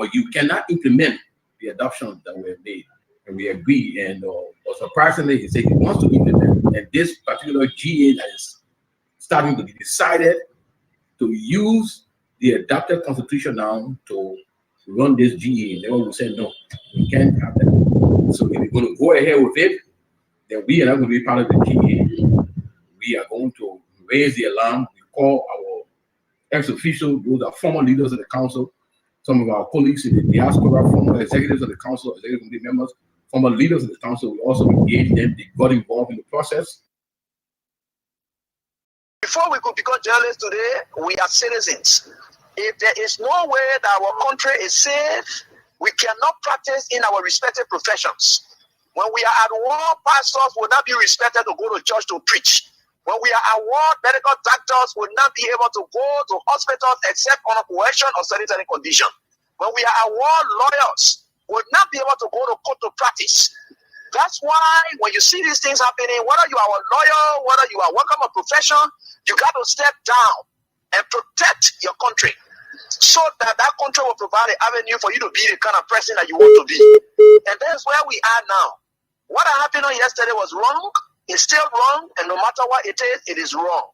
but you cannot implement the adoption that we have made. And we agree. And but surprisingly, he said he wants to implement. And this particular GA that is starting to be decided to use the adopted constitution now to run this GA. And they will say, no, we can't have that. So if we're going to go ahead with it, then we are not going to be part of the GA. We are going to raise the alarm. We call our ex-official, those are former leaders of the council, some of our colleagues in the diaspora, former executives of the council, executive committee members, former leaders of the council. We also engaged them. They got involved in the process. Before we could become journalists today, we are citizens. If there is no way that our country is safe, we cannot practice in our respective professions. When we are at war, pastors will not be respected to go to church to preach. When we are at war, medical doctors will not be able to go to hospitals except on a coercion or sanitary condition. When we are at war, lawyers will not be able to go to court to practice. That's why when you see these things happening, whether you are a lawyer, whether you are working on a profession, you got to step down and protect your country so that that country will provide an avenue for you to be the kind of person that you want to be. And that's where we are now. What happened on yesterday was wrong. It's still wrong. And no matter what it is wrong.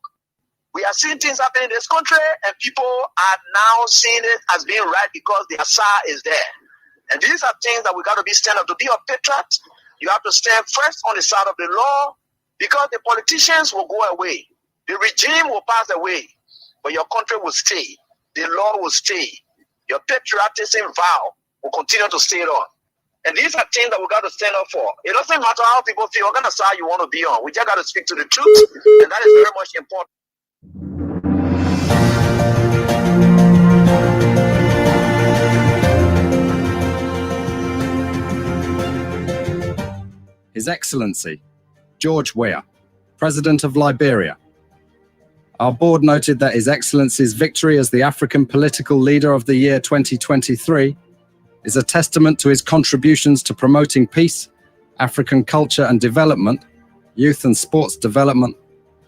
We are seeing things happening in this country, and people are now seeing it as being right because the Asa is there. And these are things that we got to be stand up. To be a patriot, you have to stand first on the side of the law, because the politicians will go away. The regime will pass away, but your country will stay. The law will stay. Your patriotism vow will continue to stay on. And these are things that we got to stand up for. It doesn't matter how people feel, what kind of side you want to be on. We just got to speak to the truth, and that is very much important. His Excellency, George Weah, President of Liberia. Our board noted that His Excellency's victory as the African Political Leader of the Year 2023 is a testament to his contributions to promoting peace, African culture and development, youth and sports development,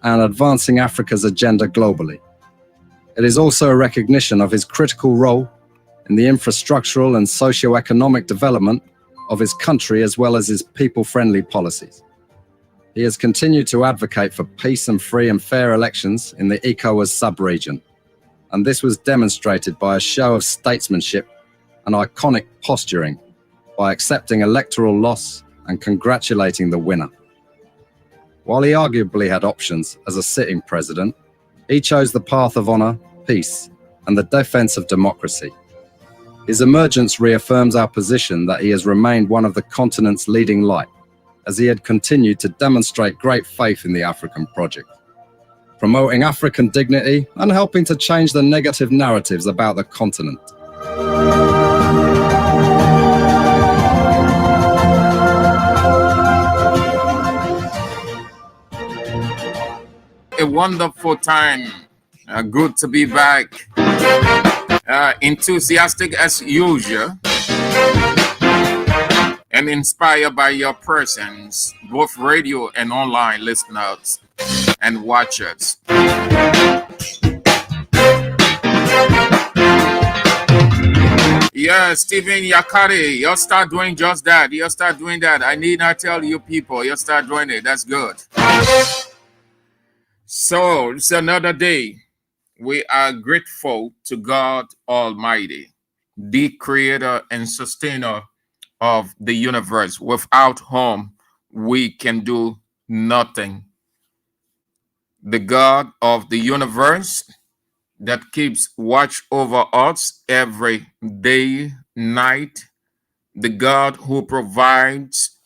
and advancing Africa's agenda globally. It is also a recognition of his critical role in the infrastructural and socio-economic development of his country, as well as his people-friendly policies. He has continued to advocate for peace and free and fair elections in the ECOWAS sub-region, and this was demonstrated by a show of statesmanship and iconic posturing by accepting electoral loss and congratulating the winner. While he arguably had options as a sitting president, he chose the path of honor, peace, and the defense of democracy. His emergence reaffirms our position that he has remained one of the continent's leading light, as he had continued to demonstrate great faith in the African project, promoting African dignity and helping to change the negative narratives about the continent. A wonderful time. Good to be back. Enthusiastic as usual. And inspired by your presence, both radio and online listeners and watchers. Yeah, Stephen Yakari, you'll start doing just that. You'll start doing that. I need not tell you people, you'll start doing it. That's good. So, it's another day. We are grateful to God Almighty, the creator and sustainer of the universe, without whom we can do nothing. The God of the universe that keeps watch over us every day, night. The God who provides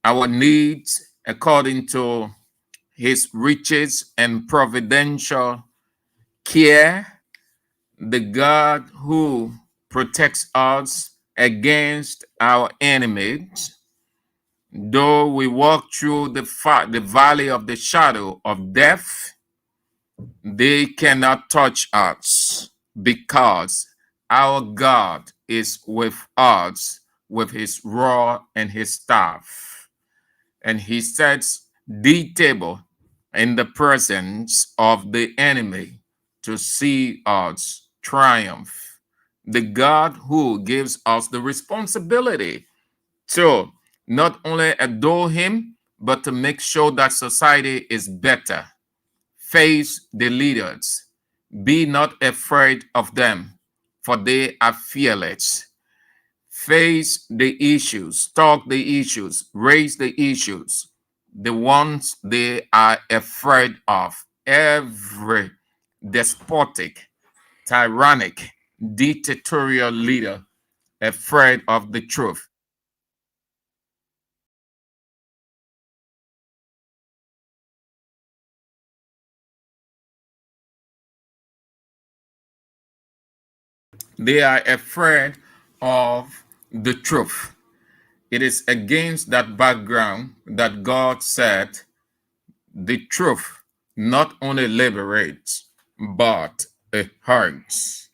our needs according to his riches and providential care. The God who protects us against our enemies. Though we walk through the valley of the shadow of death, they cannot touch us, because our God is with us with his rod and his staff. And he sets the table in the presence of the enemy to see us triumph. the God who gives us the responsibility to not only adore him, but to make sure that society is better. Face the leaders. Be not afraid of them, for they are fearless. Face the issues, talk the issues, raise the issues, the ones they are afraid of. Every despotic, tyrannic, dictatorial leader afraid of the truth. They are afraid of the truth. It is against that background that God said the truth not only liberates, but it hurts,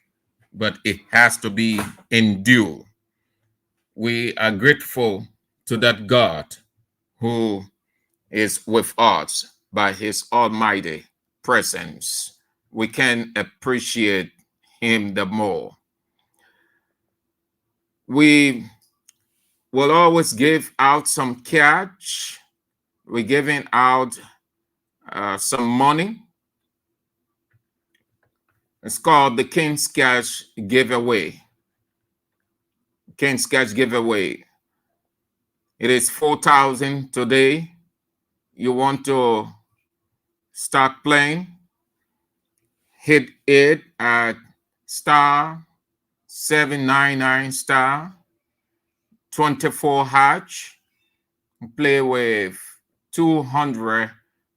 but it has to be endured. We are grateful to that God who is with us by his almighty presence. We can appreciate him the more. We will always give out some cash. We're giving out some money. It's called the King's Cash Giveaway. King's Cash Giveaway. It is 4,000 today. You want to start playing? Hit it at star 799 star 24 hatch. Play with 200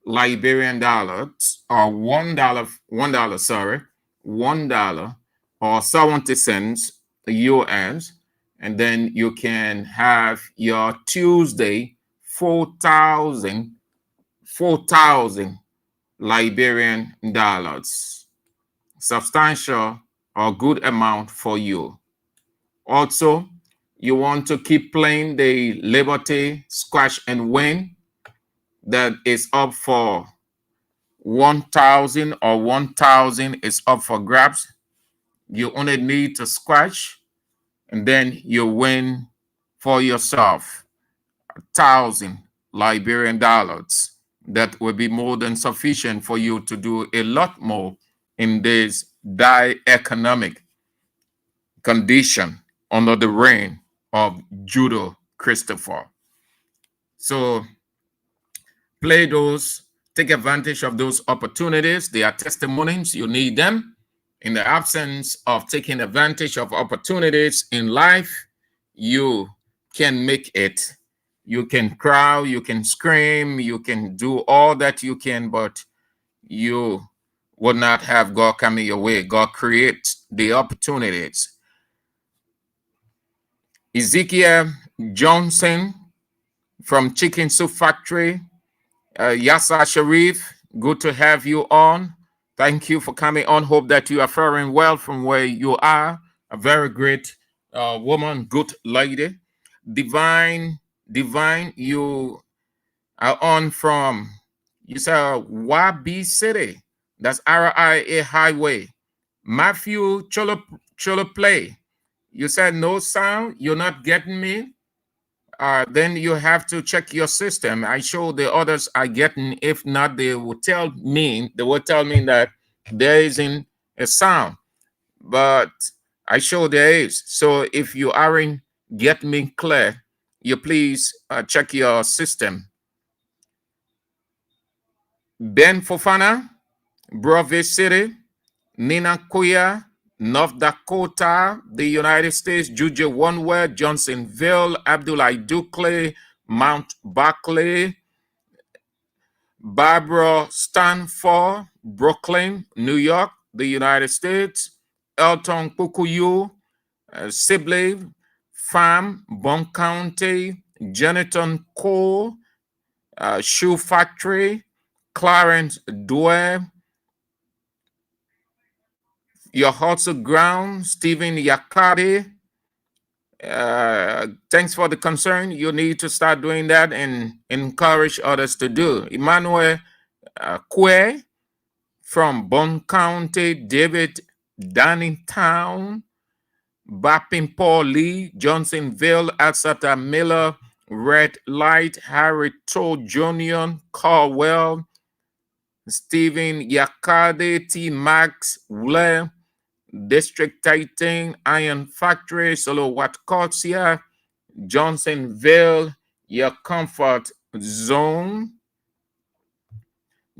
Liberian dollars or $1, sorry, $1 or 70 cents US, and then you can have your Tuesday 4,000 Liberian dollars. Substantial or good amount for you. Also, you want to keep playing the Liberty Scratch and Win that is up for 1,000 or 1,000 is up for grabs. You only need to scratch and then you win for yourself 1,000 Liberian dollars. That will be more than sufficient for you to do a lot more in this dire economic condition under the reign of Judah Christopher. So play those, take advantage of those opportunities. They are testimonies, you need them. In the absence of taking advantage of opportunities in life, you can make it. You can cry, you can scream, you can do all that you can, but you will not have God coming your way. God creates the opportunities. Ezekiel Johnson from Chicken Soup Factory, Yassa Sharif, good to have you on. Thank you for coming on. Hope that you are faring well from where you are. A very great woman, good lady. Divine, you are on from, you said Wabi City. That's RIA Highway. Matthew Cholo Play. You said no sound. You're not getting me. Then you have to check your system. I show the others are getting. If not, they will tell me. They will tell me that there isn't a sound. But I show there is. So if you aren't getting me clear, you please check your system. Ben Fofana, Broadway City, Nina Kuya, North Dakota, the United States, Juju Oneward, Johnsonville, Abdullah Dukley, Mount Barclay, Barbara Stanford, Brooklyn, New York, the United States, Elton Pukuyu, Sibley, Farm, Bon County, Jeniton Cole, Shoe Factory, Clarence Dwyer, Your Hearts of Ground, Stephen Yakati. Thanks for the concern. You need to start doing that and encourage others to do. Emmanuel Kwe from Bon County, David Danningtown, Bappin Paul Lee, Johnsonville, Atsata Miller, Red Light, Harry Toll Jr., Caldwell, Stephen Yakade, T. Max Wler, District 13, Iron Factory, Solo Watcotia, Johnsonville, Your Comfort Zone,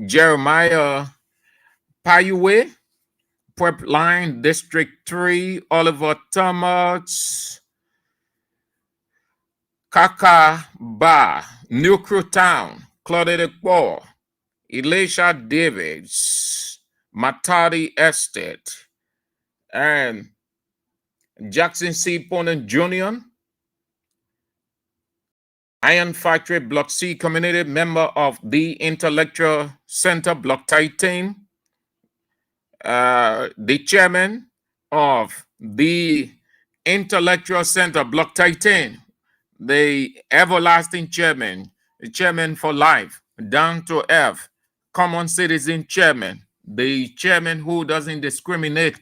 Jeremiah Payue, Prep Line, District 3, Oliver Thomas, Kaka Ba, New Crew Town, Claudette Ball, Elisha Davids, Matadi Estate, and Jackson C. Ponen Jr., Iron Factory, Block C Community, member of the Intellectual Center, Block 13, the chairman of the Intellectual Center, Block 13, the everlasting chairman, the chairman for life, down to F, common citizen chairman, the chairman who doesn't discriminate,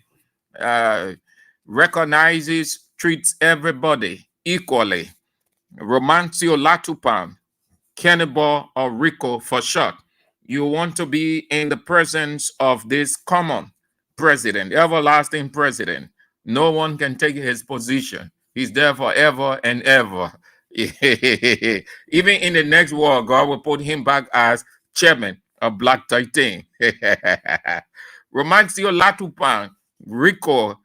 recognizes, treats everybody equally. Romancio Latupan, Cannibal or Rico for short. You want to be in the presence of this common president, everlasting president. No one can take his position. He's there forever and ever. Even in the next war, God will put him back as chairman of Black 13. Romancio Latupan, Rico,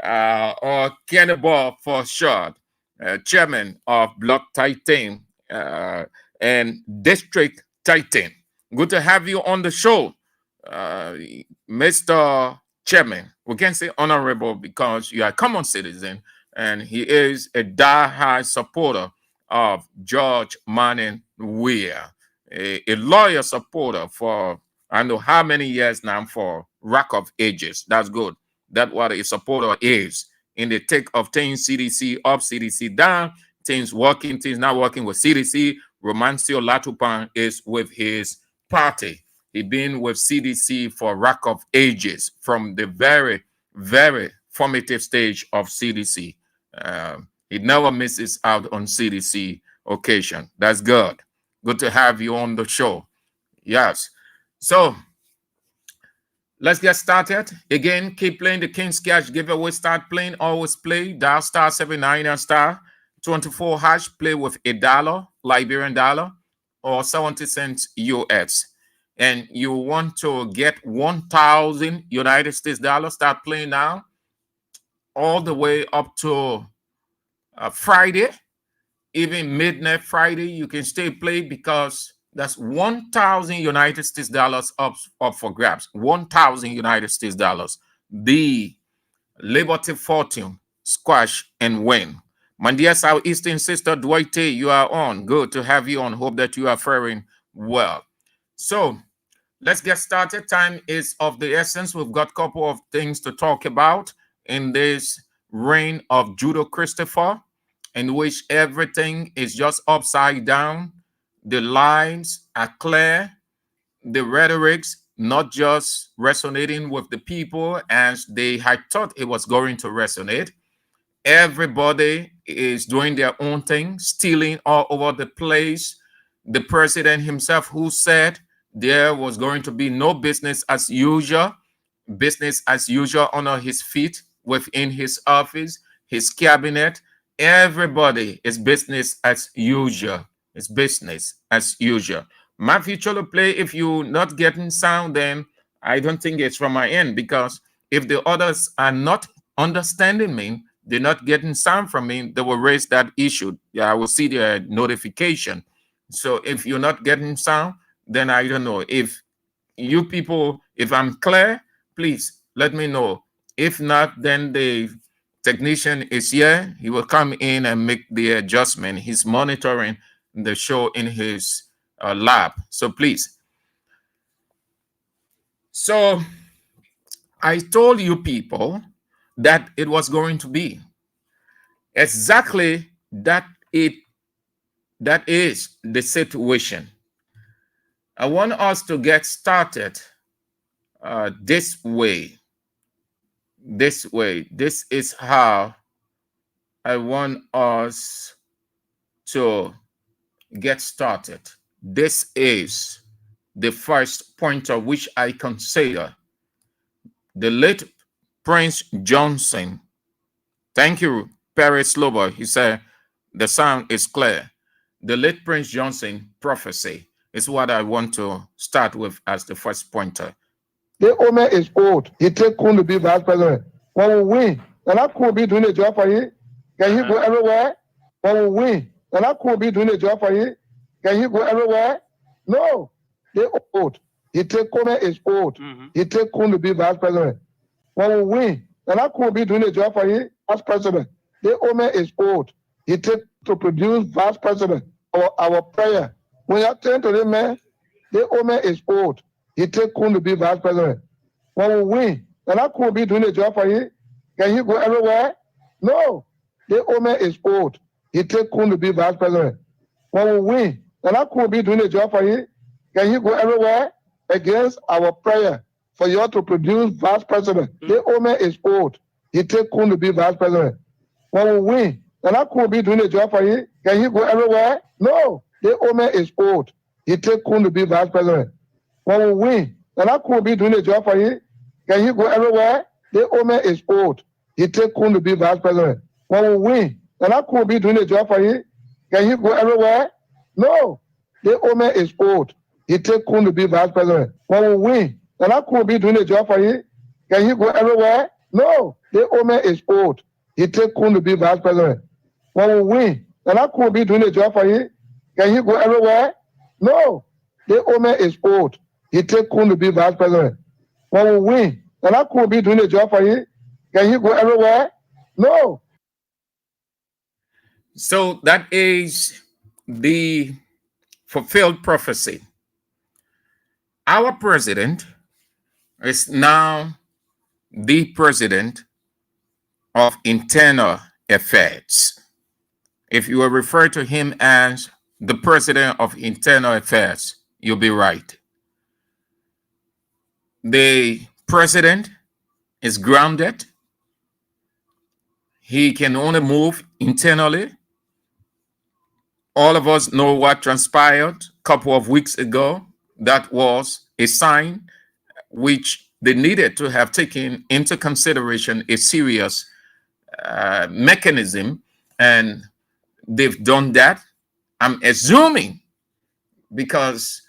or Cannibal for short, chairman of Block 13 and District 13. Good to have you on the show, Mr. Chairman. We can say honorable because you are a common citizen, and he is a die-hard supporter of George Manning Weah, a loyal supporter for I know how many years now, for Rock of Ages. That's good. That's what a supporter is. In the take of things, CDC up, CDC down, things working, things not working with CDC. Romancio Latupan is with his party. He been with CDC for Rock of Ages from the very, very formative stage of CDC. He never misses out on CDC occasion. That's good. Good to have you on the show. Yes. So let's get started. Again, keep playing the King's Cash giveaway. Start playing, always play. Dial star 79 and star 24 hash. Play with $1, Liberian dollar, or 70 cents US. And you want to get 1,000 United States dollars. Start playing now, all the way up to Friday, even midnight Friday. You can stay play because that's 1,000 United States dollars up for grabs. 1,000 United States dollars. The Liberty Fortune, squash and win. My dear Southeastern sister Dwight, you are on. Good to have you on. Hope that you are faring well. So let's get started. Time is of the essence. We've got a couple of things to talk about in this reign of Judo Christopher, in which everything is just upside down. The lines are clear. The rhetorics not just resonating with the people as they had thought it was going to resonate. Everybody is doing their own thing, stealing all over the place. The president himself, who said there was going to be no business as usual under his feet within his office, his cabinet. Everybody is business as usual. It's business as usual. Matthew Cholo play, if you're not getting sound, then I don't think it's from my end, because if the others are not understanding me, they're not getting sound from me, they will raise that issue. Yeah, I will see the notification. So if you're not getting sound, then I don't know. If you people, if I'm clear, please let me know. If not, then the technician is here. He will come in and make the adjustment. He's monitoring the show in his lab. So please. So I told you people that it was going to be exactly that. That is the situation. I want us to get started this way. This way. This is how I want us to get started. This is the first pointer which I consider the late Prince Johnson. Thank you, Paris Lobo. He said the sound is clear. The late Prince Johnson prophecy is what I want to start with as the first pointer. The Omer is old. He take Kun to be vice president. When we win, and I could be doing a job for you. Can he go everywhere? When we win, and I could be doing a job for you. Can he go everywhere? No. They old. He take Omer is old. He take Kun to be vice president. When we win, and I could be doing a job for you as president. The Omer is old. He take to produce vice president. Our prayer. When you turn to the man, the Omer is old. He take Kun to be vice president. When we win, and I could be doing a job for you. Can he go everywhere? No. The Omer is old. He take Kun to be vice president. When we win, and I could be doing a job for you. Can he go everywhere? Against our prayer for you to produce vice president. The Omer is old. He take Kun to be vice president. When we win, and I could be doing a job for you. Can he go everywhere? No. The Omer is old. He take Kun to be vice president. When we win, and I could be doing a job for you. Can he go everywhere? The Omer is old. He take Kun to be vice president. When we win, and I could be doing a job for you. Can he go everywhere? No. The Omer is old. He take Kun to be vice president. When we win, and I could be doing a job for you. Can he go everywhere? No. The Omer is old. He take Kun to be vice president. When we win, and I could be doing a job for you. Can he go everywhere? No. The Omer is old. He take Kun to be vice president. When we win, and I could be doing a job for you. Can he go everywhere? No. So that is the fulfilled prophecy. Our president is now the president of internal affairs. If you will refer to him as the president of internal affairs, you'll be right. The president is grounded. He can only move internally. All of us know what transpired a couple of weeks ago. That was a sign which they needed to have taken into consideration a serious mechanism, and they've done that. I'm assuming because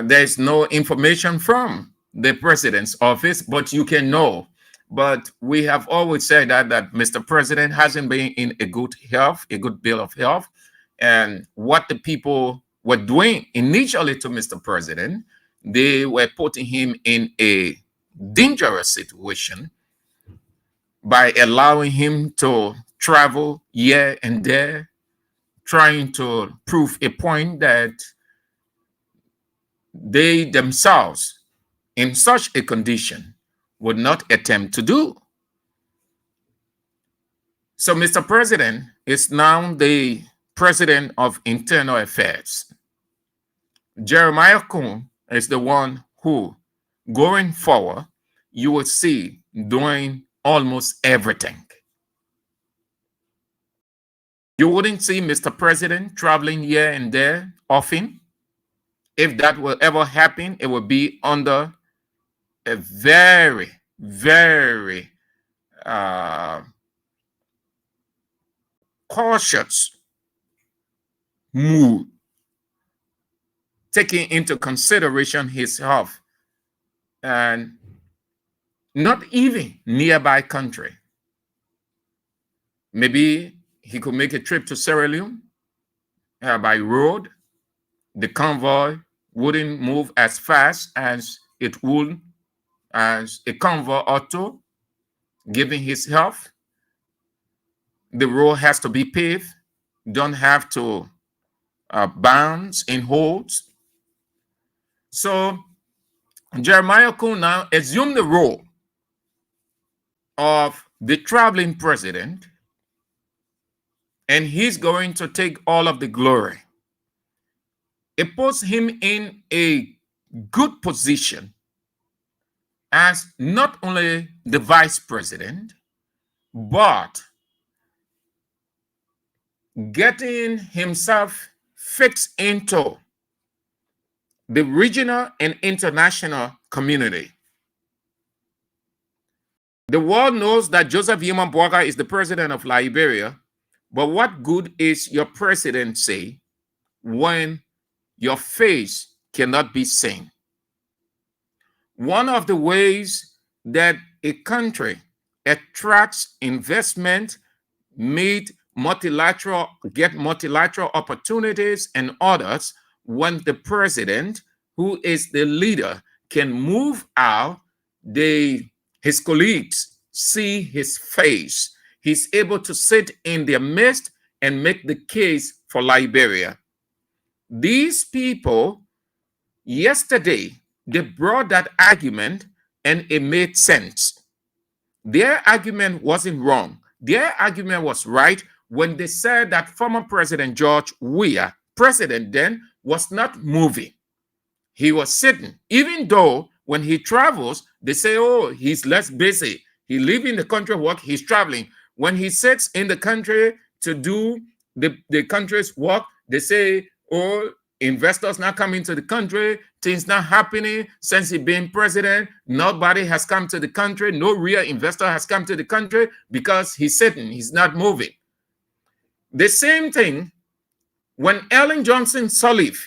there's no information from the president's office, but you can know. But we have always said that Mr. President hasn't been in a good health, a good bill of health. And what the people were doing initially to Mr. President, they were putting him in a dangerous situation by allowing him to travel here and there, trying to prove a point that they themselves, in such a condition, would not attempt to do. So Mr. President is now the president of internal affairs. Jeremiah Kun is the one who, going forward, you will see doing almost everything. You wouldn't see Mr. President traveling here and there often. If that will ever happen, it will be under a very, very cautious mood, taking into consideration his health and not even nearby country. Maybe he could make a trip to Sierra Leone by road. The convoy wouldn't move as fast as it would as a convoy ought to, given his health. The road has to be paved, don't have to bounce in holes. So Jeremiah Kun now assumed the role of the traveling president, and he's going to take all of the glory. It puts him in a good position as not only the vice president, but getting himself fixed into the regional and international community. The world knows that Joseph Yuma Boakai is the president of Liberia, but what good is your presidency when your face cannot be seen? One of the ways that a country attracts investment, get multilateral opportunities and others, when the president, who is the leader, can move out, his colleagues see his face. He's able to sit in their midst and make the case for Liberia. These people, yesterday, they brought that argument and it made sense. Their argument wasn't wrong. Their argument was right when they said that former President George Weah, president then, was not moving. He was sitting, even though when he travels, they say, oh, he's less busy. He lives in the country, work, he's traveling. When he sits in the country to do the country's work, they say, oh, investors not coming to the country, things not happening since he been president. Nobody has come to the country. No real investor has come to the country because he's sitting, he's not moving. The same thing when Ellen Johnson Sirleaf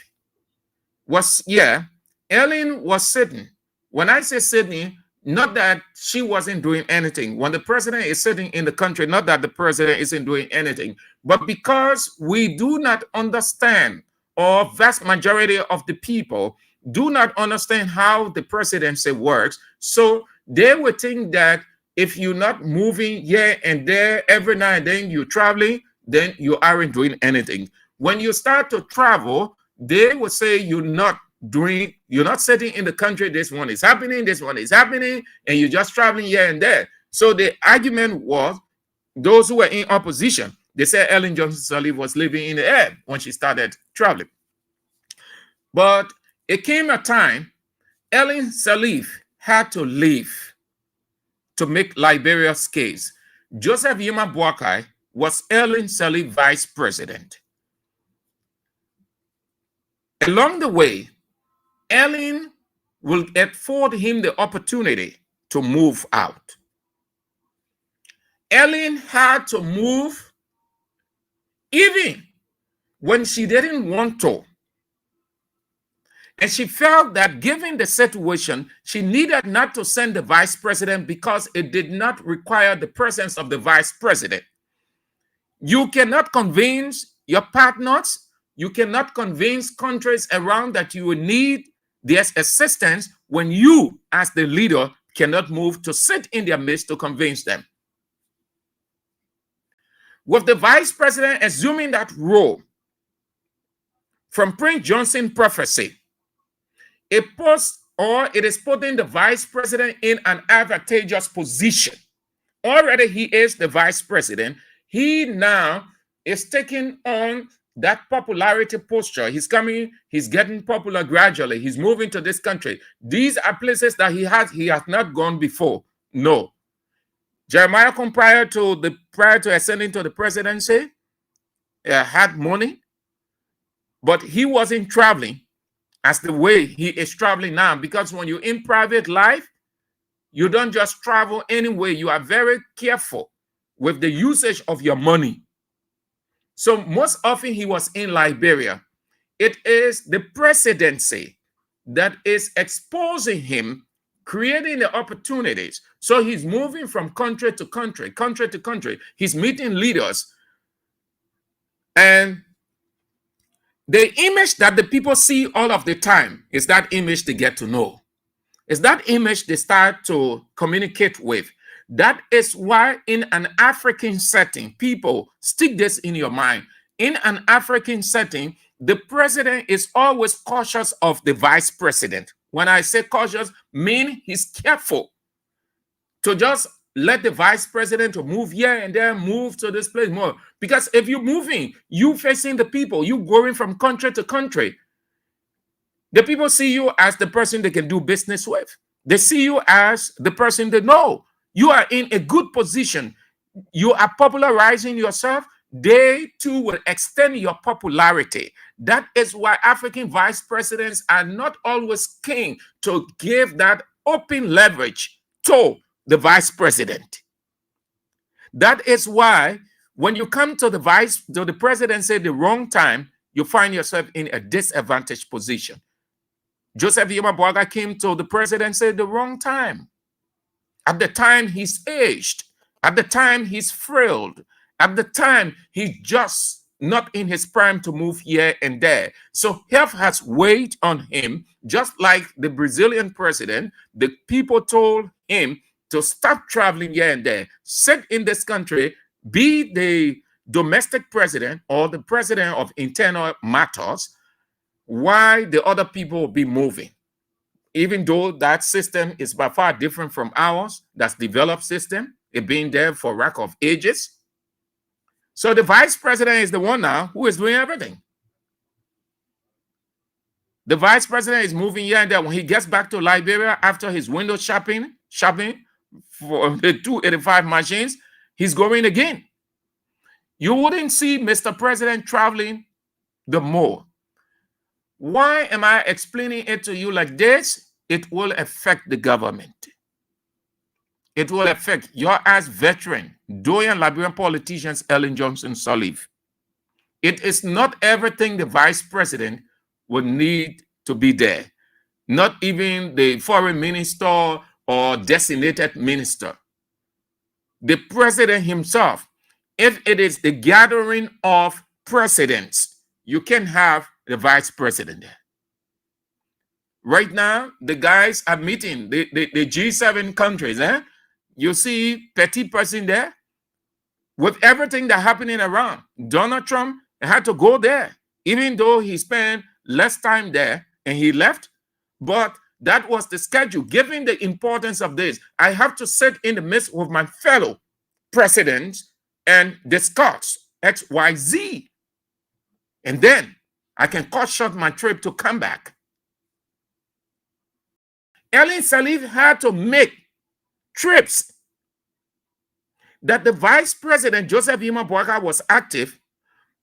was here, Ellen was sitting. When I say sitting, not that she wasn't doing anything. When the president is sitting in the country, not that the president isn't doing anything, but because we do not understand, or vast majority of the people do not understand how the presidency works, so they would think that if you're not moving here and there every now and then you're traveling, then you aren't doing anything. When you start to travel, they will say you're not sitting in the country, this one is happening, and you're just traveling here and there. So the argument was, those who were in opposition, they said Ellen Johnson Sirleaf was living in the air when she started traveling. But it came a time Ellen Sirleaf had to leave to make Liberia's case. Joseph Yuma Boakai was Ellen Sirleaf vice president. Along the way, Ellen will afford him the opportunity to move out. Ellen had to move even when she didn't want to. And she felt that given the situation, she needed not to send the vice president because it did not require the presence of the vice president. You cannot convince your partners, you cannot convince countries around that you will need their assistance when you, as the leader, cannot move to sit in their midst to convince them. With the vice president assuming that role, from Prince Johnson prophecy, it is putting the vice president in an advantageous position. Already he is the vice president. He now is taking on that popularity posture. He's getting popular gradually. He's moving to this country. These are places that he has not gone before. No. Jeremiah, prior to ascending to the presidency, had money, but he wasn't traveling as the way he is traveling now. Because when you're in private life, you don't just travel anyway. You are very careful with the usage of your money. So most often he was in Liberia. It is the presidency that is exposing him, creating the opportunities. So he's moving from country to country. He's meeting leaders. And the image that the people see all of the time is that image they get to know. It's that image they start to communicate with. That is why in an African setting, people stick this in your mind. In an African setting, the president is always cautious of the vice president. When I say cautious, mean he's careful to just let the vice president to move here and there, move to this place more. Because if you're moving, you facing the people, you going from country to country, the people see you as the person they can do business with. They see you as the person they know. You are in a good position. You are popularizing yourself. they too will extend your popularity. That is why African vice presidents are not always keen to give that open leverage to the vice president. That is why when you come to the presidency at the wrong time, you find yourself in a disadvantaged position. Joseph Yema Boaga came to the presidency at the wrong time. At the time he's aged, at the time he's frail, at the time he's just not in his prime to move here and there. So health has weighed on him, just like the Brazilian president. The people told him to stop traveling here and there, sit in this country, be the domestic president or the president of internal matters, while the other people will be moving. Even though that system is by far different from ours, that's developed system, it being there for rack of ages. So the vice president is the one now who is doing everything. The vice president is moving here and there. When he gets back to Liberia after his window shopping for the 285 machines, he's going again. You wouldn't see Mr. President traveling the more. Why am I explaining it to you like this? It will affect the government. It will affect your as veteran, Doyen Liberian politicians, Ellen Johnson Sirleaf. It is not everything the vice president will need to be there. Not even the foreign minister or designated minister. The president himself, if it is the gathering of presidents, you can have the vice president there. Right now, the guys are meeting, the G7 countries. You see petty person there with everything that's happening around. Donald Trump had to go there, even though he spent less time there and he left. But that was the schedule. Given the importance of this, I have to sit in the midst with my fellow presidents and discuss X, Y, Z. And then I can cut short my trip to come back. Ellen Sirleaf had to make trips. That the vice president, Joseph Yema Boaga, was active,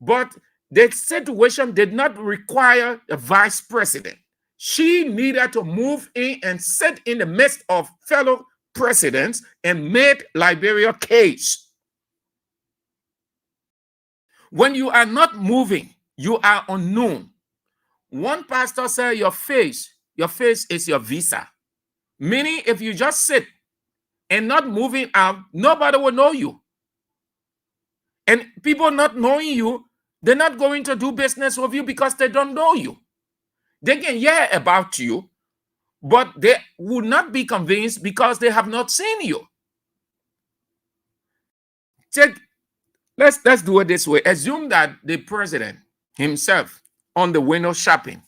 but the situation did not require a vice president. She needed to move in and sit in the midst of fellow presidents and make Liberia case. When you are not moving, you are unknown. One pastor said your face is your visa. Meaning if you just sit and not moving out, nobody will know you. And people not knowing you, they're not going to do business with you because they don't know you. They can hear about you, but they will not be convinced because they have not seen you. Let's do it this way. Assume that the president himself on the window shopping,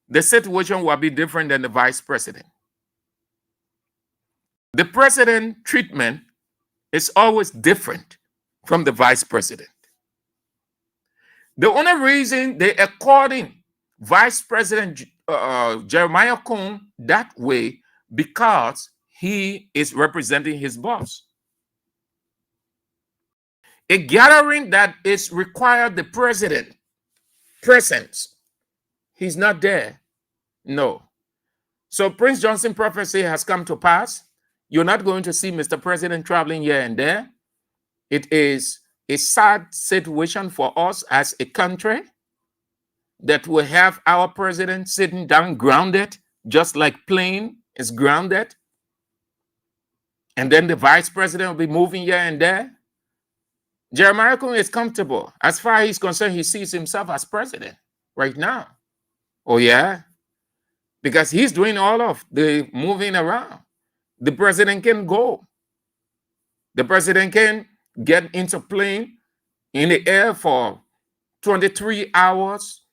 the situation will be different than the vice president. The president treatment is always different from the vice president. The only reason they according Vice President Jeremiah Cohn that way because he is representing his boss. A gathering that is required the president presence, he's not there. No. So Prince Johnson prophecy has come to pass. You're not going to see Mr. President traveling here and there. It is a sad situation for us as a country that we have our president sitting down grounded, just like plane is grounded. And then the vice president will be moving here and there. Jeremiah Cohn is comfortable. As far as he's concerned, he sees himself as president right now. Oh, yeah? Because he's doing all of the moving around. The president can go. The president can get into plane in the air for 23 hours,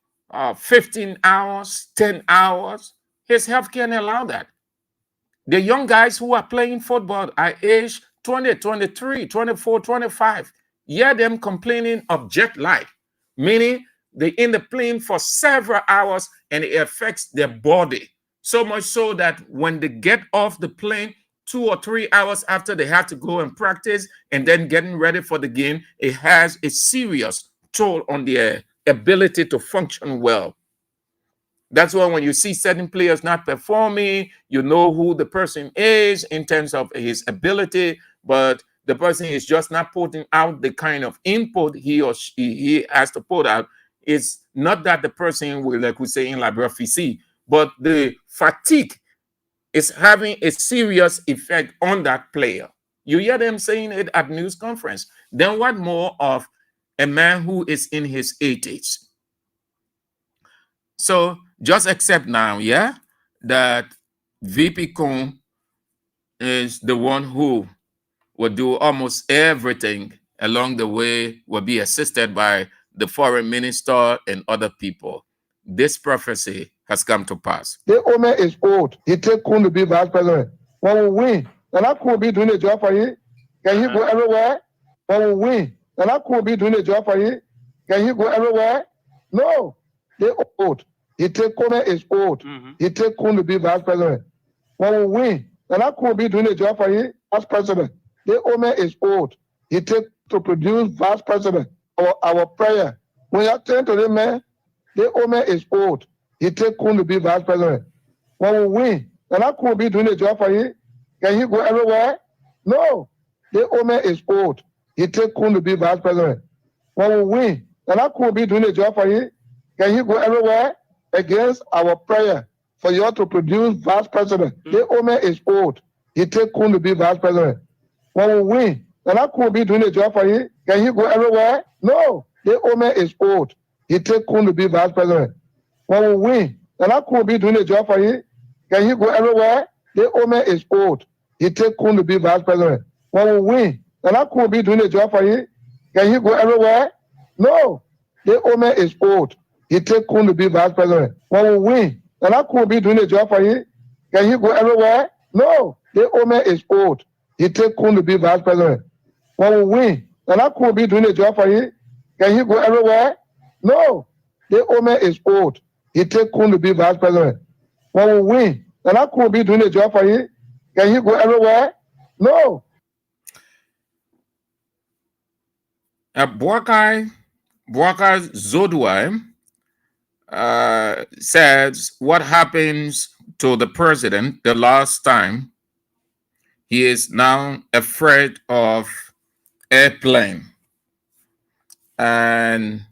15 hours, 10 hours. His health can allow that. The young guys who are playing football are age 20, 23, 24, 25. Hear them complaining of jet lag, meaning they're in the plane for several hours and it affects their body. So much so that when they get off the plane, 2 or 3 hours after they have to go and practice and then getting ready for the game, it has a serious toll on their ability to function well. That's why when you see certain players not performing, you know who the person is in terms of his ability, but the person is just not putting out the kind of input he or he has to put out. It's not that the person will, like we say in Liberia, but the fatigue is having a serious effect on that player. You hear them saying it at news conference. Then what more of a man who is in his 80s? So just accept now, yeah, that VP Kong is the one who will do almost everything along the way, will be assisted by the foreign minister and other people. This prophecy has come to pass. The Omer is old. He take Kun to be vice president. When we win, and I could be doing a job for you. Can he go everywhere? When we win, and I could be doing a job for you. Can he go everywhere? No. They old. He take Omer is old. He take Kun to be vice president. When we win, and I could be doing a job for you as president. The Omer is old. He take to produce vice president. Our prayer. When you turn to the man, the Omer is old. He take Kun to be vice president. When we win, and I could be doing a job for you. Can he go everywhere? No. The Omer is old. He take Kun to be vice president. When we win, and I could be doing a job for you. Can he go everywhere? Against our prayer for you to produce vice president. The Omer is old. He take Kun to be vice president. When we win, and I could be doing a job for you. Can he go everywhere? No. The Omer is old. He take Kun to be vice president. When we win, and I could be doing a job for you. Can he go everywhere? The Omer is old. He take Kun to be vice president. When we win, and I could be doing a job for you. Can he go everywhere? No. The Omer is old. He take Kun to be vice president. When we win, and I could be doing a job for you. Can he go everywhere? No. The Omer is old. He take Kun to be vice president. When we win, and I could be doing a job for you. Can he go everywhere? No. The Omer is old. He take Kun to be vice president. When we win, and I could be doing a job for you. Can he go everywhere? No. Boakai Zodwai says what happens to the president the last time. He is now afraid of airplane. And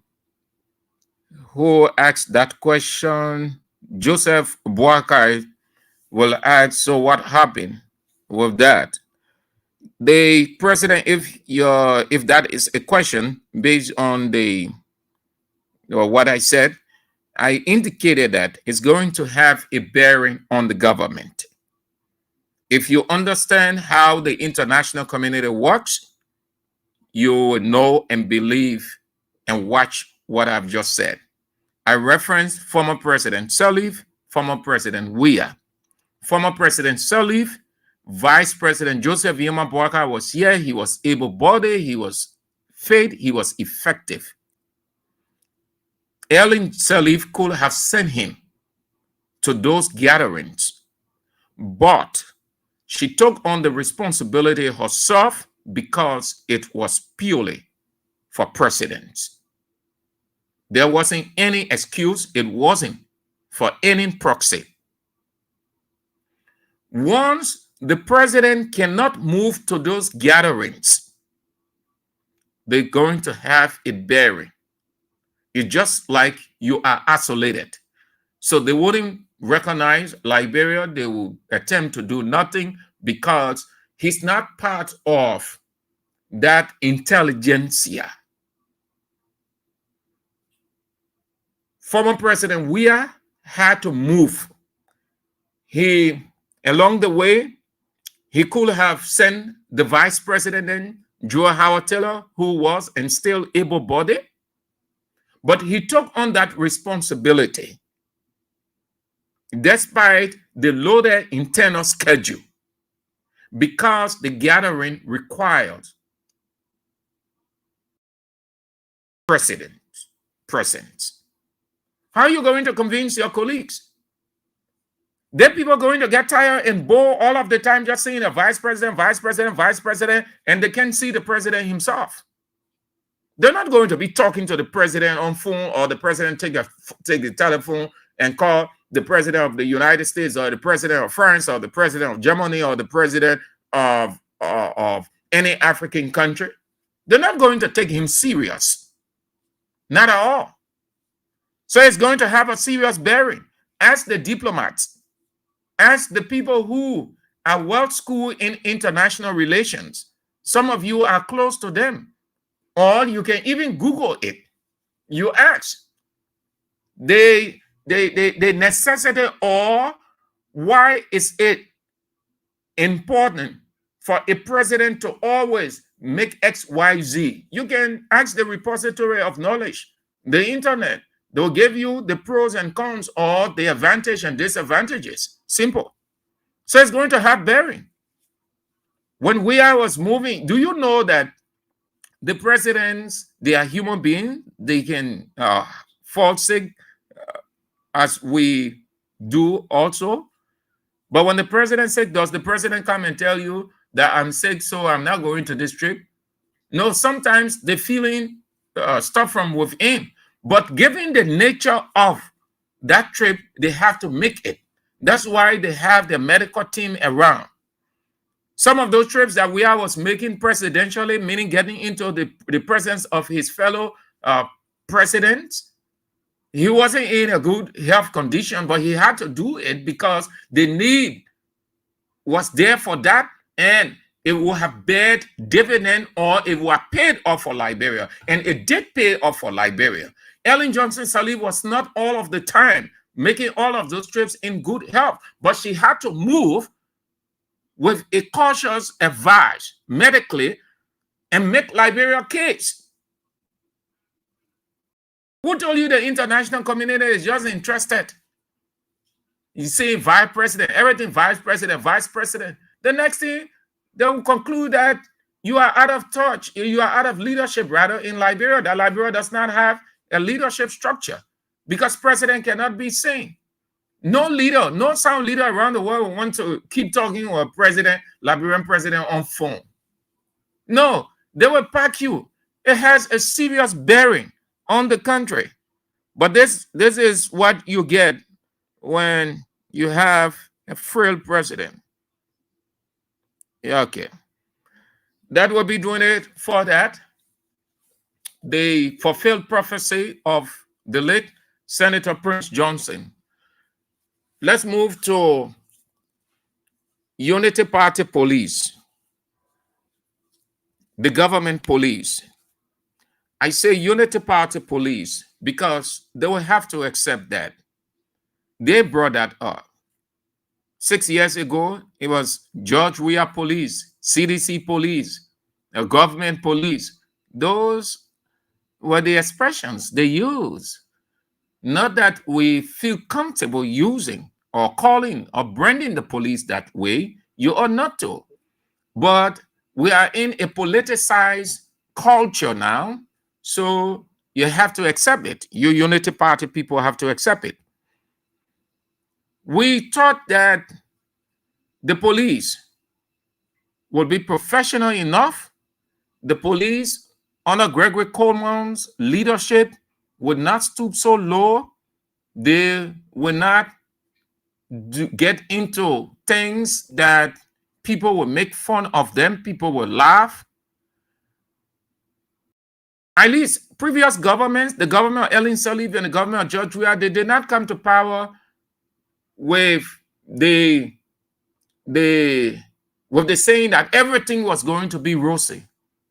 who asked that question? Joseph Boakai will add, so what happened with that? The president, if that is a question based on what I said, I indicated that it's going to have a bearing on the government. If you understand how the international community works, you will know and believe and watch what I've just said. I referenced former President Sirleaf, former President Weah. Former President Sirleaf, Vice President Joseph Yema Boakai was here. He was able-bodied, he was fit, he was effective. Ellen Sirleaf could have sent him to those gatherings, but she took on the responsibility herself because it was purely for precedence. There wasn't any excuse. It wasn't for any proxy. Once the president cannot move to those gatherings, they're going to have a bearing. It's just like you are isolated. So they wouldn't recognize Liberia. They will attempt to do nothing because he's not part of that intelligentsia. Former President Weah had to move. Along the way, he could have sent the vice president in, Joe Howard Taylor, who was and still able-bodied, but he took on that responsibility despite the loaded internal schedule because the gathering required presence. How are you going to convince your colleagues? Then people are going to get tired and bored all of the time just seeing a vice president, and they can't see the president himself. They're not going to be talking to the president on phone, or the president take the telephone and call the president of the United States, or the president of France, or the president of Germany, or the president of any African country. They're not going to take him serious. Not at all. So it's going to have a serious bearing. As the diplomats, as the people who are well schooled in international relations, some of you are close to them, or you can even Google it. You ask the necessity, or why is it important for a president to always make X, Y, Z? You can ask the repository of knowledge, the internet. They'll give you the pros and cons, or the advantage and disadvantages. Simple. So it's going to have bearing. When we was moving, do you know that the presidents, they are human beings? They can fall sick as we do also. But when the president sick, does the president come and tell you that I'm sick, so I'm not going to this trip? No, sometimes the feeling stuff from within. But given the nature of that trip, they have to make it. That's why they have the medical team around. Some of those trips that we was making presidentially, meaning getting into the presence of his fellow presidents, he wasn't in a good health condition, but he had to do it because the need was there for that, and it will have paid dividend, or it will have paid off for Liberia. And it did pay off for Liberia. Ellen Johnson Sirleaf was not all of the time making all of those trips in good health, but she had to move with a cautious advice medically and make Liberia case. Who told you the international community is just interested? You see vice president, everything vice president, vice president. The next thing, they will conclude that you are out of touch, you are out of leadership rather in Liberia, that Liberia does not have a leadership structure because president cannot be seen. No leader, no sound leader around the world will want to keep talking to a president, Liberian president on phone. No, they will pack you. It has a serious bearing on the country. But this is what you get when you have a frail president. Yeah, okay. That will be doing it for that. The fulfilled prophecy of the late Senator Prince Johnson. Let's move to Unity Party Police, the government police. I say Unity Party Police because they will have to accept that. They brought that up. 6 years ago, it was George Weah Police, CDC Police, a government police. Those were the expressions they use. Not that we feel comfortable using or calling or branding the police that way. You ought not to. But we are in a politicized culture now, so you have to accept it. You Unity Party people have to accept it. We thought that the police would be professional enough. The police, under Gregory Coleman's leadership, would not stoop so low. They would not get into things that people will make fun of them, people will laugh. At least previous governments, the government of Ellen Sirleaf and the government of George Weah, they did not come to power with the saying that everything was going to be rosy.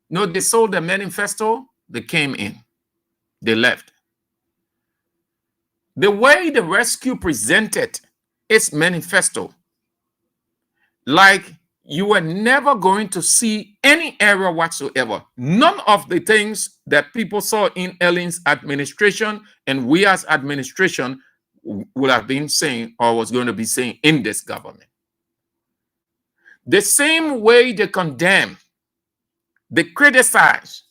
No, they sold the manifesto, they came in, they left. The way the rescue presented its manifesto, like you were never going to see any error whatsoever. None of the things that people saw in Ellen's administration and Weah's administration would have been saying or was going to be saying in this government. The same way they condemn, they criticize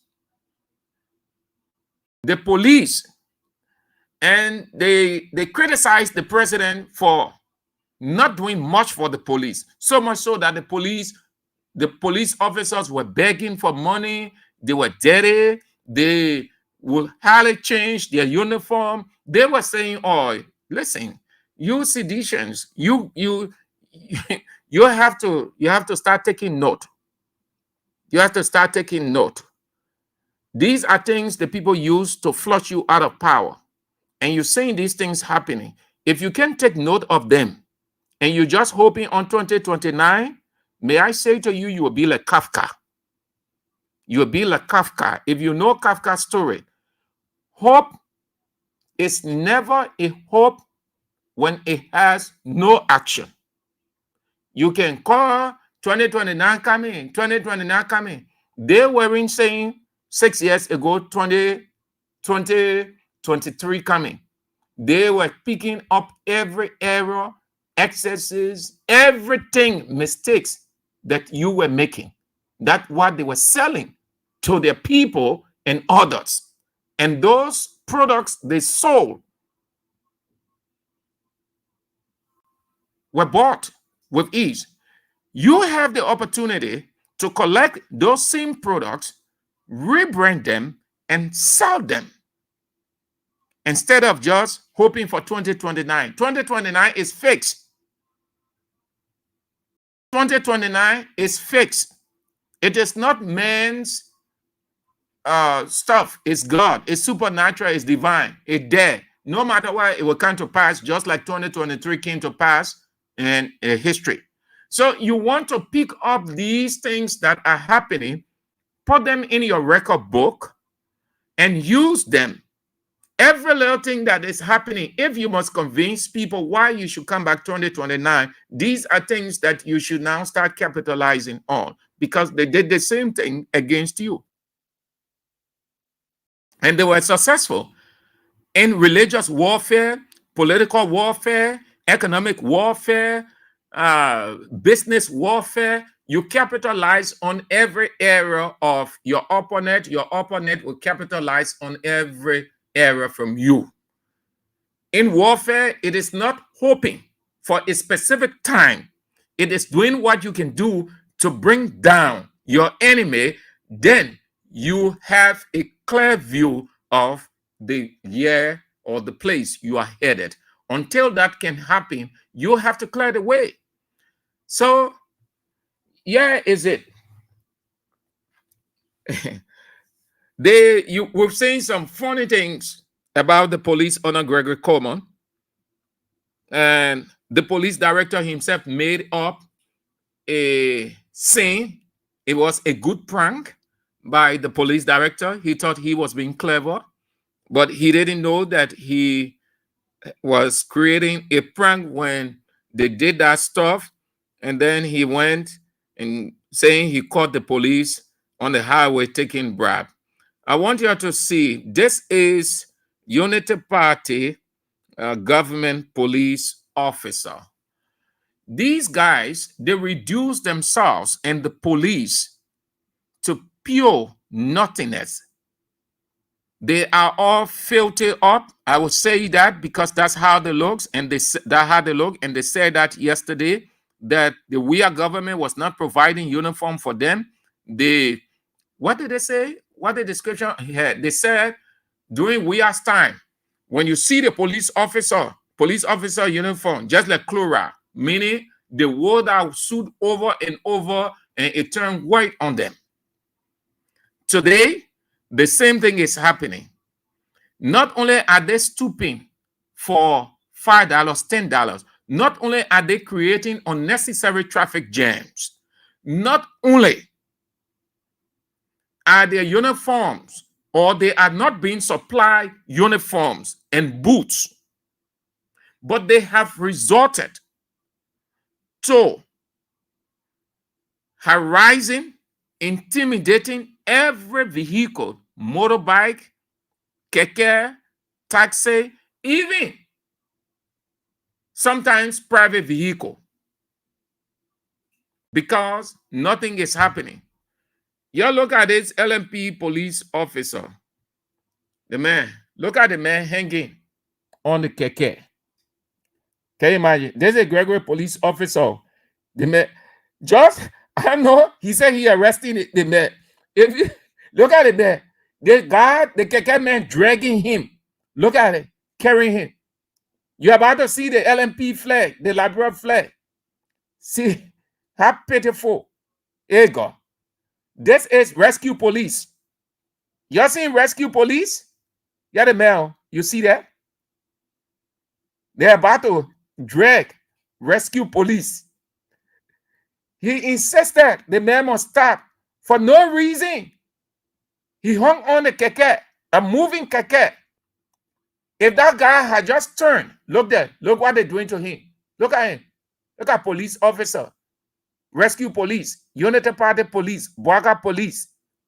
the police, and they criticize the president for not doing much for the police. So much so that the police officers were begging for money. They were dirty. They would hardly change their uniform. They were saying, "Oh, listen, you seditious, you have to start taking note. You have to start taking note. These are things that people use to flush you out of power. And you're seeing these things happening. If you can take note of them and you're just hoping on 2029, may I say to you, you will be like Kafka. You will be like Kafka. If you know Kafka's story, hope is never a hope when it has no action. You can call 2029 coming, 2029 coming. They weren't saying 6 years ago, 2023 coming. They were picking up every error, excesses, everything, mistakes that you were making. That's what they were selling to their people and others. And those products they sold were bought with ease. You have the opportunity to collect those same products, rebrand them, and sell them instead of just hoping for 2029. 2029 is fixed. 2029 is fixed. It is not man's stuff. It's God. It's supernatural. It's divine. It's there. No matter what, it will come to pass, just like 2023 came to pass in history. So you want to pick up these things that are happening, put them in your record book, and use them. Every little thing that is happening, if you must convince people why you should come back 2029, these are things that you should now start capitalizing on, because they did the same thing against you. And they were successful in religious warfare, political warfare, economic warfare, business warfare. You capitalize on every area of your opponent. Your opponent will capitalize on every area from you. In warfare, it is not hoping for a specific time. It is doing what you can do to bring down your enemy. Then you have a clear view of the year or the place you are headed. Until that can happen, you have to clear the way. So, yeah, is it? We've seen some funny things about the police under Gregory Coleman, and the police director himself made up a scene. It was a good prank by the police director. He thought he was being clever, but he didn't know that he was creating a prank when they did that stuff. And then he went and saying he caught the police on the highway taking bribe. I want you to see, this is Unity Party government police officer. These guys, they reduce themselves and the police to pure nothingness. They are all filthy up. I will say that because that's how they look, and they said that yesterday, that the WIA government was not providing uniform for them. What did they say? What the description had? They said during WIA's time, when you see the police officer uniform, just like Clora, meaning they wore that suit over and over and it turned white on them. Today, the same thing is happening. Not only are they stooping for $5, $10, not only are they creating unnecessary traffic jams, not only are their uniforms, or they are not being supplied uniforms and boots, but they have resorted to harassing, intimidating every vehicle, motorbike, keke, taxi, even sometimes private vehicle, because nothing is happening. You look at this LMP police officer, the man, look at the man hanging on the keke. Can you imagine? There's a Gregory police officer. The man, just, I don't know. He said he arrested the man. If you look at it there, the guy, the keke man dragging him. Look at it, carrying him. You're about to see the LMP flag, the Liberia flag. See how pitiful. Here you go. This is rescue police. Y'all seen rescue police? Yeah, the mail. You see that? They're about to drag rescue police. He insisted the man must stop for no reason. He hung on the keke, a moving keke. If that guy had just turned, look there, look what they're doing to him. Look at him. Look at police officer, rescue police, Unity Party police, Boaga police,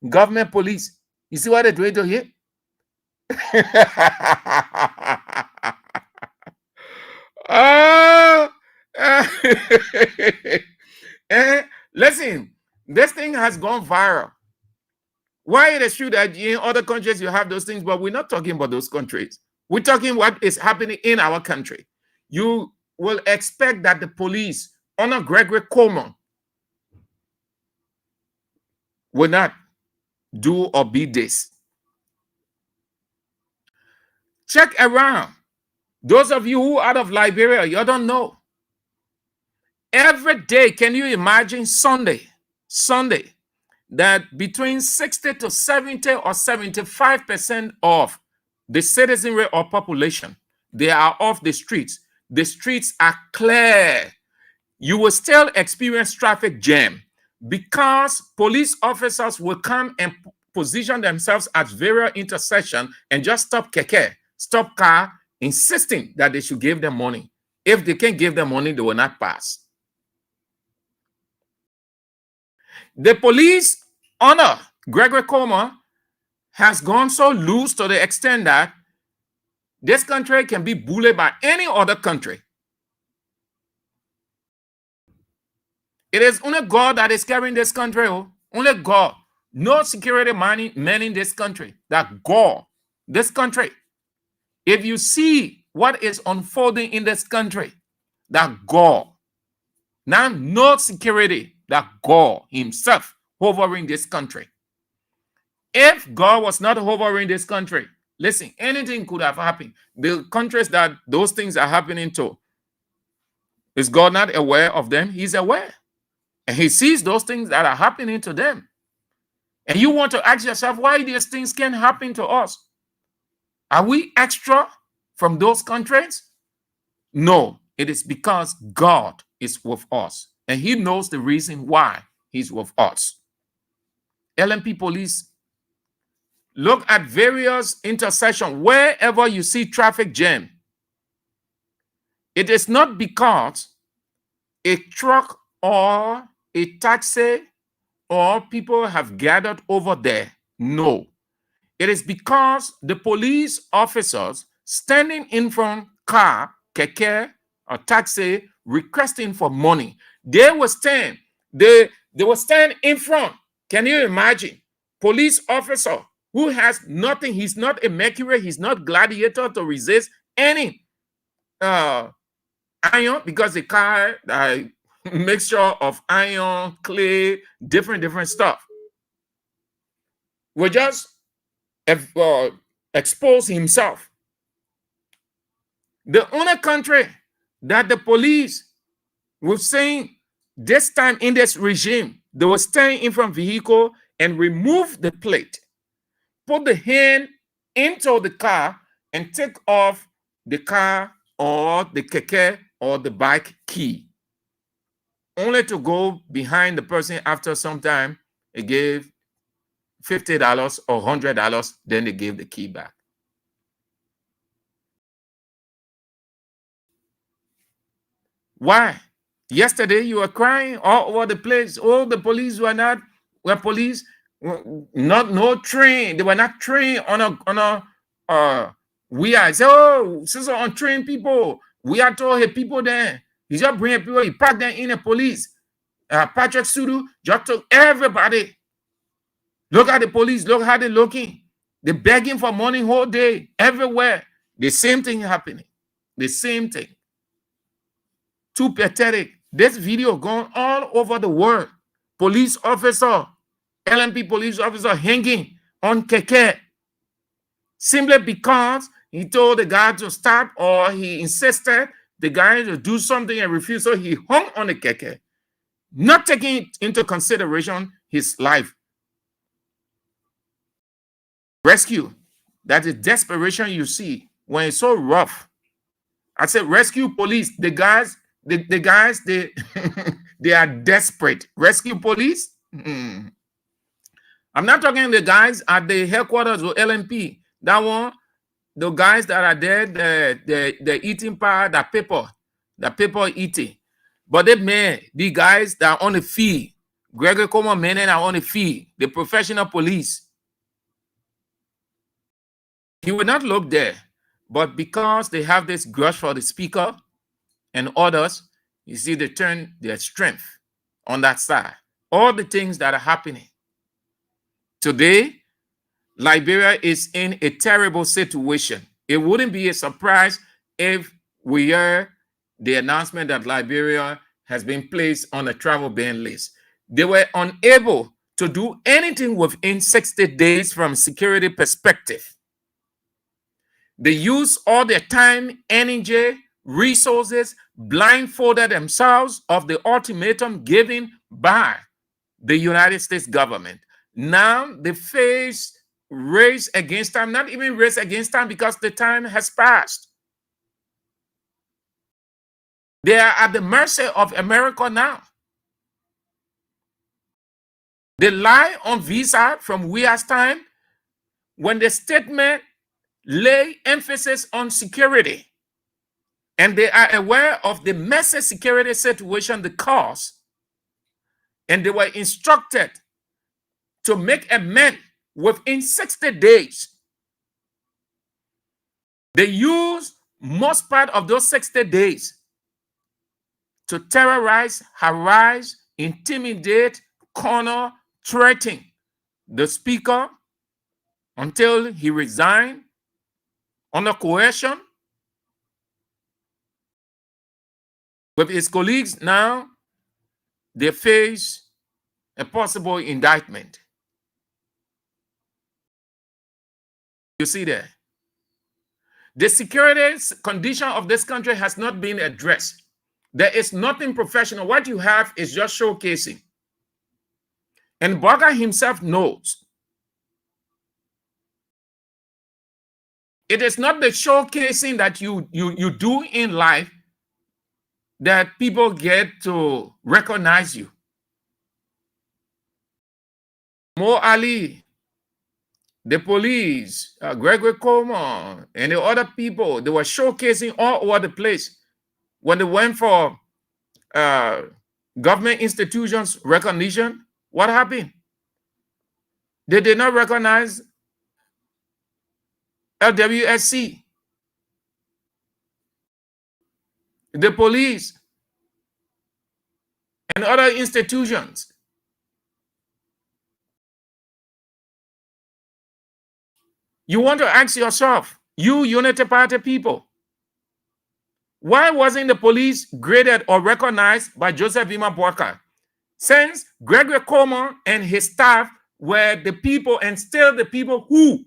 government police. You see what they're doing to him? Listen, this thing has gone viral. Why it is true that in other countries you have those things, but we're not talking about those countries. We're talking what is happening in our country. You will expect that the police under Gregory Coleman will not do or be this. Check around. Those of you who are out of Liberia, you don't know. Every day, can you imagine Sunday, that between 60 to 70 or 75% of the citizenry or population, they are off the streets. The streets are clear. You will still experience traffic jam because police officers will come and position themselves at various intersections and just stop keke, stop car, insisting that they should give them money. If they can't give them money, they will not pass. The police under Gregory Coleman has gone so loose to the extent that this country can be bullied by any other country. It is only God that is carrying this country. Only God. No security man in this country. That God, this country. If you see what is unfolding in this country, that God. Now, no security. That God himself hovering this country. If God was not hovering this country, listen, anything could have happened. The countries that those things are happening to, is God not aware of them? He's aware. And he sees those things that are happening to them. And you want to ask yourself why these things can happen to us. Are we extra from those countries? No, it is because God is with us. And he knows the reason why he's with us. LMP police, look at various intersections. Wherever you see traffic jam, it is not because a truck or a taxi or people have gathered over there. No. It is because the police officers standing in front car, keke, or taxi requesting for money. They will stand. They will stand in front. Can you imagine? Police officer who has nothing. He's not a Mercury. He's not gladiator to resist any iron, because the car mixture of iron, clay, different stuff. Will just expose himself. The only country that the police were saying this time in this regime, they were staying in front of vehicle and remove the plate, put the hand into the car and take off the car or the keke or the bike key, only to go behind the person after some time. They gave $50 or $100, then they gave the key back. Why? Yesterday you were crying all over the place. All the police were no trained. They were not trained on a we are say, oh, this are untrained people. We are told hey, people there. He just bring people, he pack them in the police. Patrick Sudu just took everybody. Look at the police, look how they're looking. They're begging for money whole day, everywhere. The same thing happening. The same thing. Too pathetic. This video going all over the world. Police officer, LMP police officer hanging on keke simply because he told the guy to stop, or he insisted the guy to do something and refused, so he hung on the keke, not taking into consideration his life. Rescue. That is desperation you see when it's so rough. I said rescue police. The guys, they they are desperate. Rescue police. I'm not talking the guys at the headquarters of LMP. That one, the guys that are there, the eating part, the paper eating. But the guys that are on the field, Gregory Coleman men are on the field, the professional police. He will not look there, but because they have this grudge for the speaker and others, you see, they turn their strength on that side. All the things that are happening. Today, Liberia is in a terrible situation. It wouldn't be a surprise if we hear the announcement that Liberia has been placed on a travel ban list. They were unable to do anything within 60 days from a security perspective. They use all their time, energy, resources, blindfolded themselves of the ultimatum given by the United States government. Now they face race against time, not even race against time, because the time has passed. They are at the mercy of America now. They lie on visa from Weah's time when the statement lay emphasis on security, and they are aware of the messy security situation the cause, and they were instructed to make amends within 60 days. They used most part of those 60 days to terrorize, harass, intimidate, corner, threaten the speaker until he resigned under coercion. With his colleagues now, they face a possible indictment. You see there? The security condition of this country has not been addressed. There is nothing professional. What you have is just showcasing. And Bogga himself knows it is not the showcasing that you do in life that people get to recognize you. Mo Ali, the police, Gregory Coleman, and the other people, they were showcasing all over the place. When they went for government institutions recognition, what happened? They did not recognize LWSC, the police, and other institutions. You want to ask yourself, you Unity Party people, why wasn't the police graded or recognized by Joseph Vima Boakai? Since Gregory Coleman and his staff were the people, and still the people who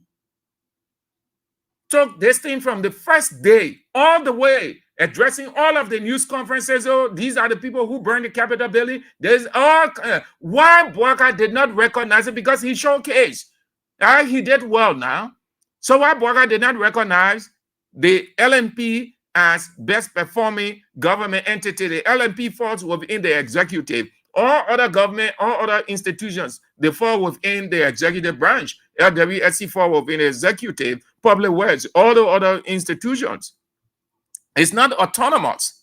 took this thing from the first day all the way, addressing all of the news conferences. Oh, these are the people who burned the Capitol building. There's all why Boakai did not recognize it, because he showcased. He did well now. So why Boakai did not recognize the LNP as best performing government entity? The LNP falls within the executive. All other government, all other institutions, they fall within the executive branch. LWSC fall within the executive, public works, all the other institutions. It's not autonomous.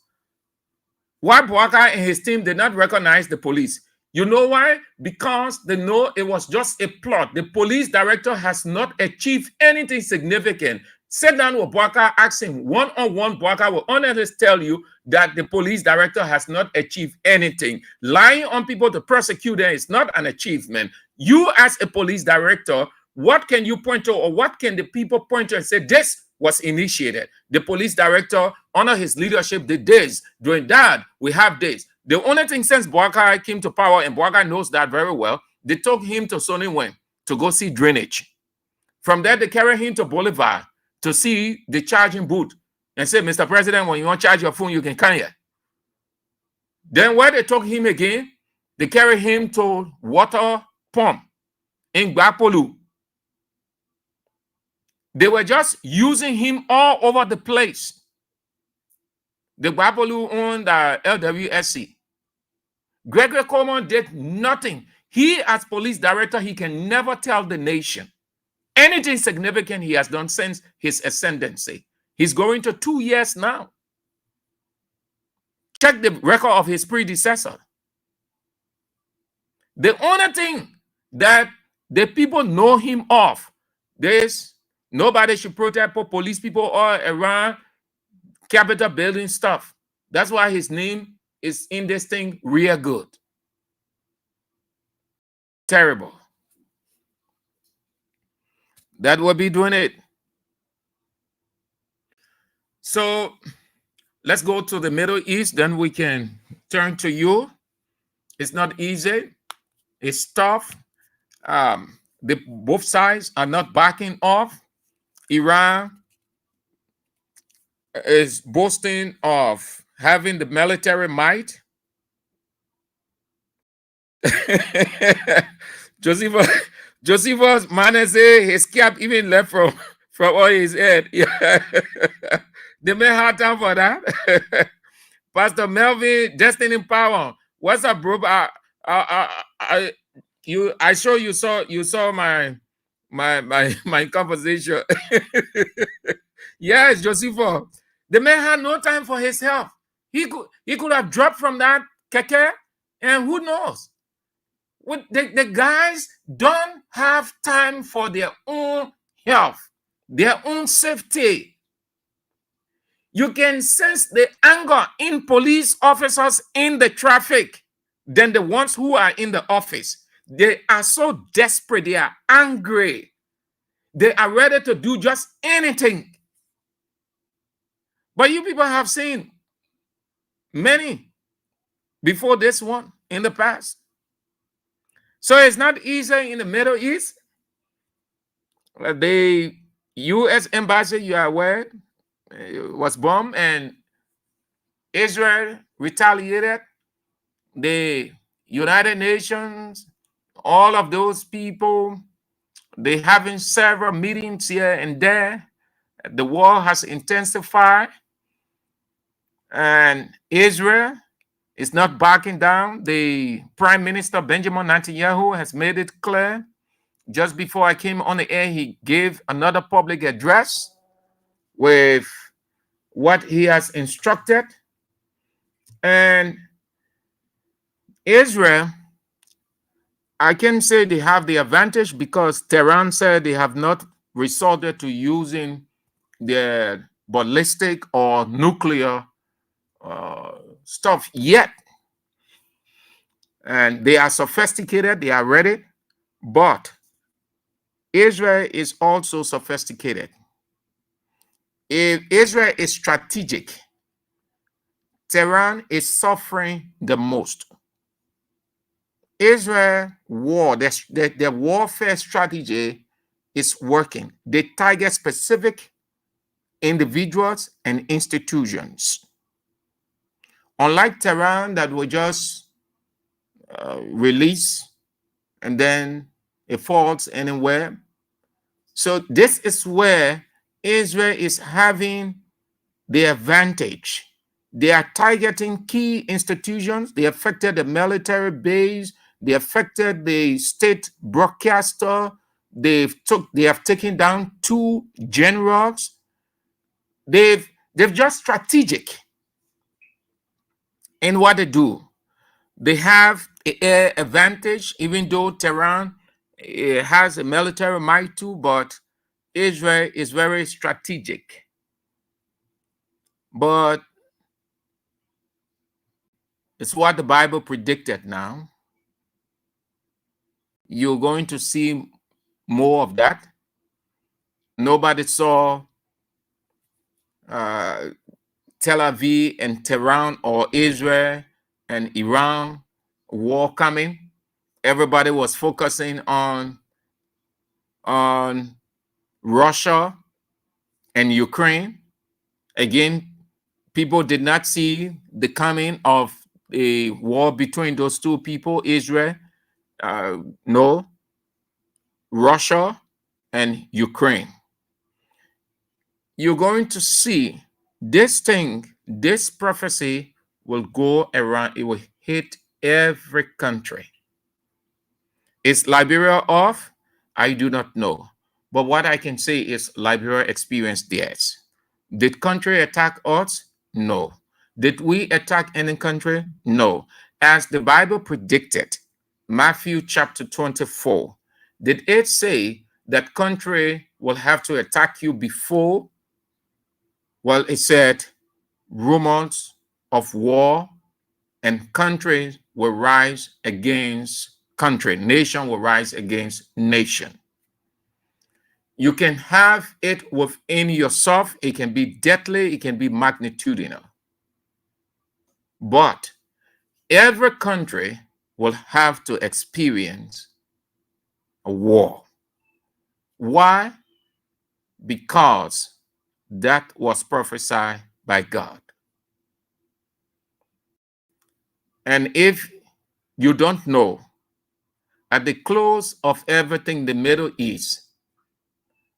Why Boakai and his team did not recognize the police? You know why? Because they know it was just a plot. The police director has not achieved anything significant. Sit down with Boakai, ask him one-on-one. Boakai will honestly tell you that the police director has not achieved anything. Lying on people to prosecute them is not an achievement. You as a police director, what can you point to, or what can the people point to and say, this was initiated. The police director, under his leadership, did this. During that, we have this. The only thing since Boakai came to power, and Boakai knows that very well, they took him to Sonny Wen to go see drainage. From there, they carried him to Bolivar to see the charging booth and say, Mr. President, when you want to charge your phone, you can come here. Then where they took him again, they carried him to water pump in Gbapolu. They were just using him all over the place. The Gbapolu owned LWSC. Gregory Coleman did nothing. He, as police director, he can never tell the nation anything significant he has done since his ascendancy. He's going to 2 years now. Check the record of his predecessor. The only thing that the people know him of, this nobody should protect police people all around Capitol building stuff. That's why his name is in this thing real good. Terrible. That will be doing it. So let's go to the Middle East, then we can turn to you. It's not easy. It's tough. Both sides are not backing off. Iran is boasting of having the military might. Josephus Manasseh, his cap even left from all his head. Yeah. They may have time for that. Pastor Melvin, Destiny Power. What's up, bro? I sure you saw my conversation. Yes, Josephus. The man had no time for his health. He could have dropped from that keke, and who knows? The guys don't have time for their own health, their own safety. You can sense the anger in police officers in the traffic than the ones who are in the office. They are so desperate. They are angry. They are ready to do just anything. But you people have seen many before this one in the past. So it's not easy in the Middle East. The U.S. embassy, you are aware, was bombed, and Israel retaliated. The United Nations, all of those people, they having several meetings here and there. The war has intensified, and Israel is not backing down. The Prime Minister Benjamin Netanyahu has made it clear. Just before I came on the air, he gave another public address with what he has instructed. And Israel, I can say they have the advantage because Tehran said they have not resorted to using their ballistic or nuclear stuff yet. And they are sophisticated, they are ready, but Israel is also sophisticated. If Israel is strategic, Tehran is suffering the most. Israel war, the warfare strategy is working. They target specific individuals and institutions. Unlike Tehran that will just release and then it falls anywhere. So this is where Israel is having the advantage. They are targeting key institutions. They affected the military base. They affected the state broadcaster. They have taken down 2 generals. They've just strategic in what they do. They have an air advantage, even though Tehran has a military might too, but Israel is very strategic. But it's what the Bible predicted now. You're going to see more of that. Nobody saw Tel Aviv and Tehran, or Israel and Iran war coming. Everybody was focusing on Russia and Ukraine. Again, people did not see the coming of a war between those two people, Israel, no, Russia and Ukraine. You're going to see this thing, this prophecy will go around, it will hit every country. Is Liberia off? I do not know. But what I can say is Liberia experienced theirs. Did country attack us? No. Did we attack any country? No. As the Bible predicted, Matthew chapter 24, did it say that country will have to attack you before? Well, it said rumors of war and country will rise against country. Nation will rise against nation. You can have it within yourself. It can be deadly. It can be magnitudinal. But every country will have to experience a war. Why? Because that was prophesied by God. And if you don't know, at the close of everything, the Middle East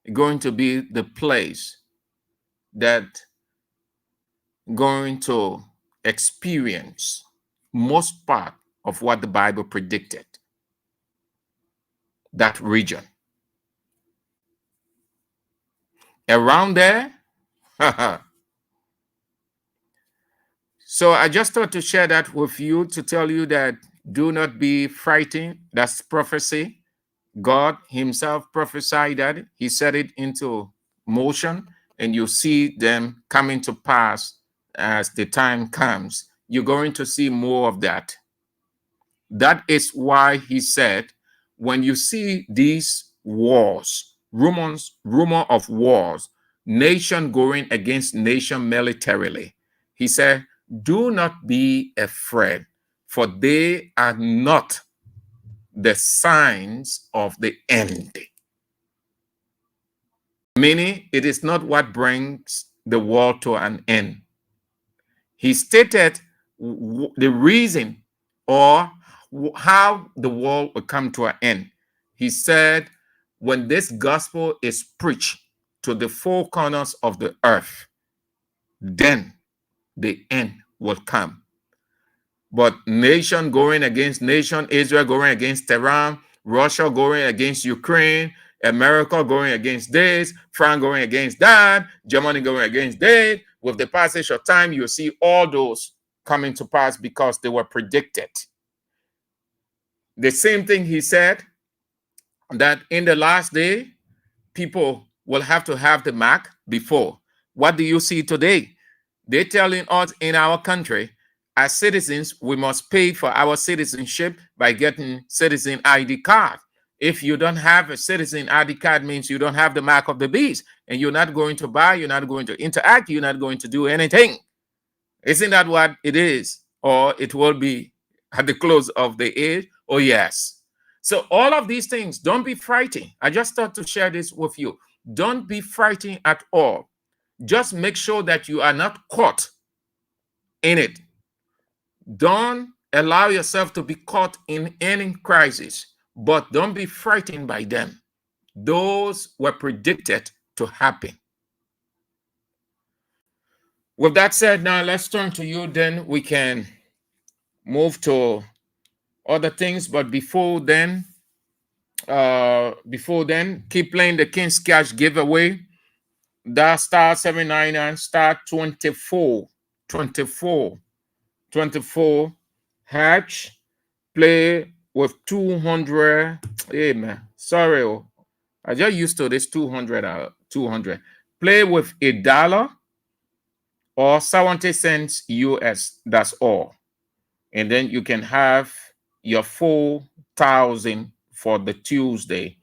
is going to be the place that going to experience most part of what the Bible predicted. That region. Around there, so I just thought to share that with you to tell you that do not be frightened. That's prophecy. God himself prophesied that. He set it into motion, and you see them coming to pass as the time comes. You're going to see more of that. That is why he said, when you see these wars, rumor of wars, nation going against nation militarily, he said, do not be afraid, for they are not the signs of the end. Meaning, it is not what brings the world to an end. He stated the reason or how the world will come to an end. He said, when this gospel is preached to the four corners of the earth, then the end will come. But nation going against nation, Israel going against Tehran, Russia going against Ukraine, America going against this, France going against that, Germany going against that. With the passage of time, you'll see all those coming to pass because they were predicted. The same thing he said, that in the last day, people will have to have the mark before. What do you see today? They're telling us in our country, as citizens, we must pay for our citizenship by getting citizen ID card. If you don't have a citizen ID card, means you don't have the mark of the beast, and you're not going to buy, you're not going to interact, you're not going to do anything. Isn't that what it is? Or it will be at the close of the age? Oh, yes. So all of these things, don't be frightened. I just thought to share this with you. Don't be frightened at all. Just make sure that you are not caught in it. Don't allow yourself to be caught in any crisis, but don't be frightened by them. Those were predicted to happen. With that said, now let's turn to you, then we can move to other things. But before then, keep playing the King's Cash giveaway. That star 799, star 24 hatch. Play with 200. Hey man, sorry, I just used to this 200. Play with $1 or 70 cents US. That's all, and then you can have your 4,000 for the Tuesday.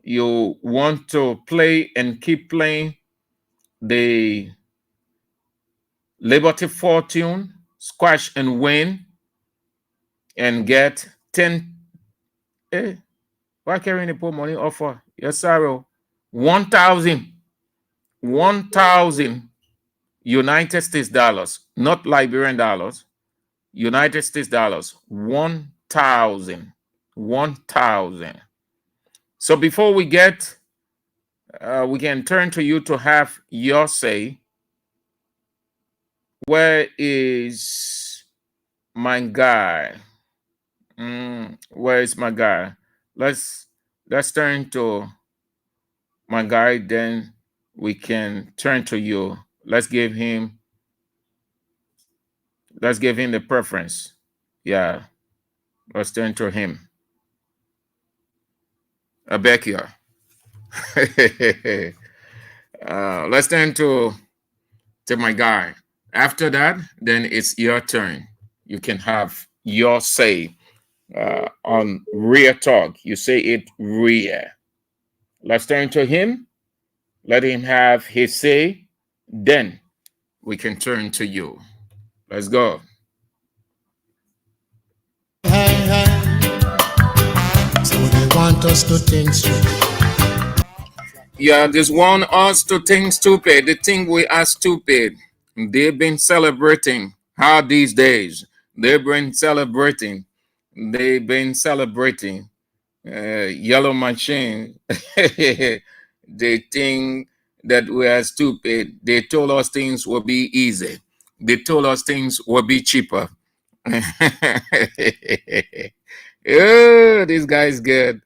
You want to play and keep playing the Liberty Fortune, Squash and Win, and get 10. Why carrying the poor money offer? Yes, sir. 1,000 United States dollars, not Liberian dollars. United States dollars. 1,000. 1,000. So before we get, we can turn to you to have your say. Where is my guy? Where is my guy? Let's turn to my guy, then we can turn to you. Let's give him the preference. Yeah, let's turn to him. Abekia. Let's turn to my guy. After that, then it's your turn. You can have your say on rear talk. You say it rear. Let's turn to him. Let him have his say. Then we can turn to you. Let's go. So they want us to think straight. Yeah, this want us to think stupid. They think we are stupid. They've been celebrating how these days. They've been celebrating. Yellow machine. They think that we are stupid. They told us things will be easy. They told us things will be cheaper. Oh, this guy's good.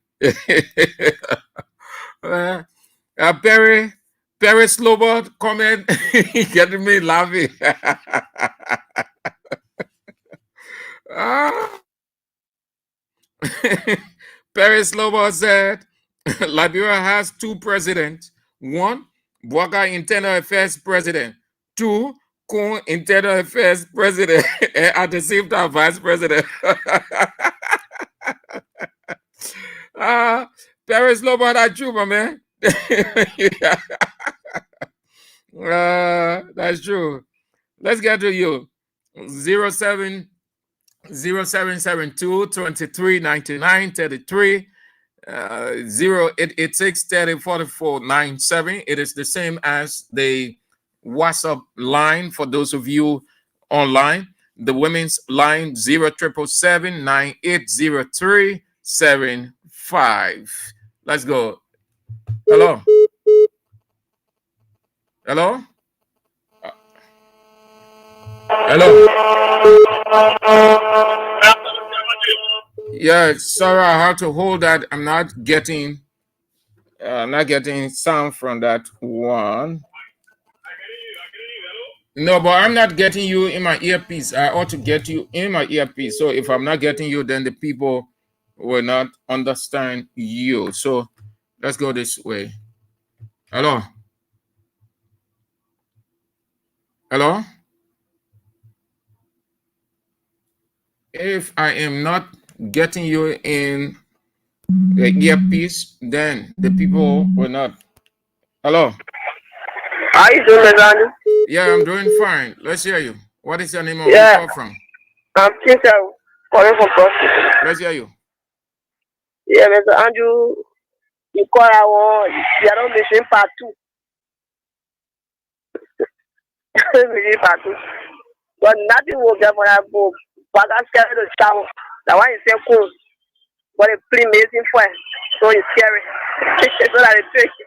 Perry Slowbot comment getting me laughing. Perry Slowbot said Liberia has two presidents. One, Boaga Internal Affairs President. Two, Kun Internal Affairs President and at the same time Vice President. Perry Slowbot, that's true, my man. That's true. Let's get to you. 0772 2399 33 0886 3044 97. It is the same as the WhatsApp line for those of you online. The women's line 0777 9803 75. Let's go. Hello. Hello. Hello. Yeah, sorry, I have to hold that. I'm not getting sound from that one. No, but I'm not getting you in my earpiece. I ought to get you in my earpiece. So if I'm not getting you, then the people will not understand you. So let's go this way. Hello. Hello. If I am not getting you in the earpiece, then the people will not. Hello. How you doing, Mr. Andrew? Yeah, I'm doing fine. Let's hear you. What is your name and where you call from? I'm Cynthia, calling from Boston. Let's hear you. Yeah, Mr. Andrew, you call our Yellow Mission Part 2. Mission Part 2. But nothing will get for that book. But I'm scared of the shower. The one is so cool. But it's pretty amazing for it. So it's scary. So that it's tricky.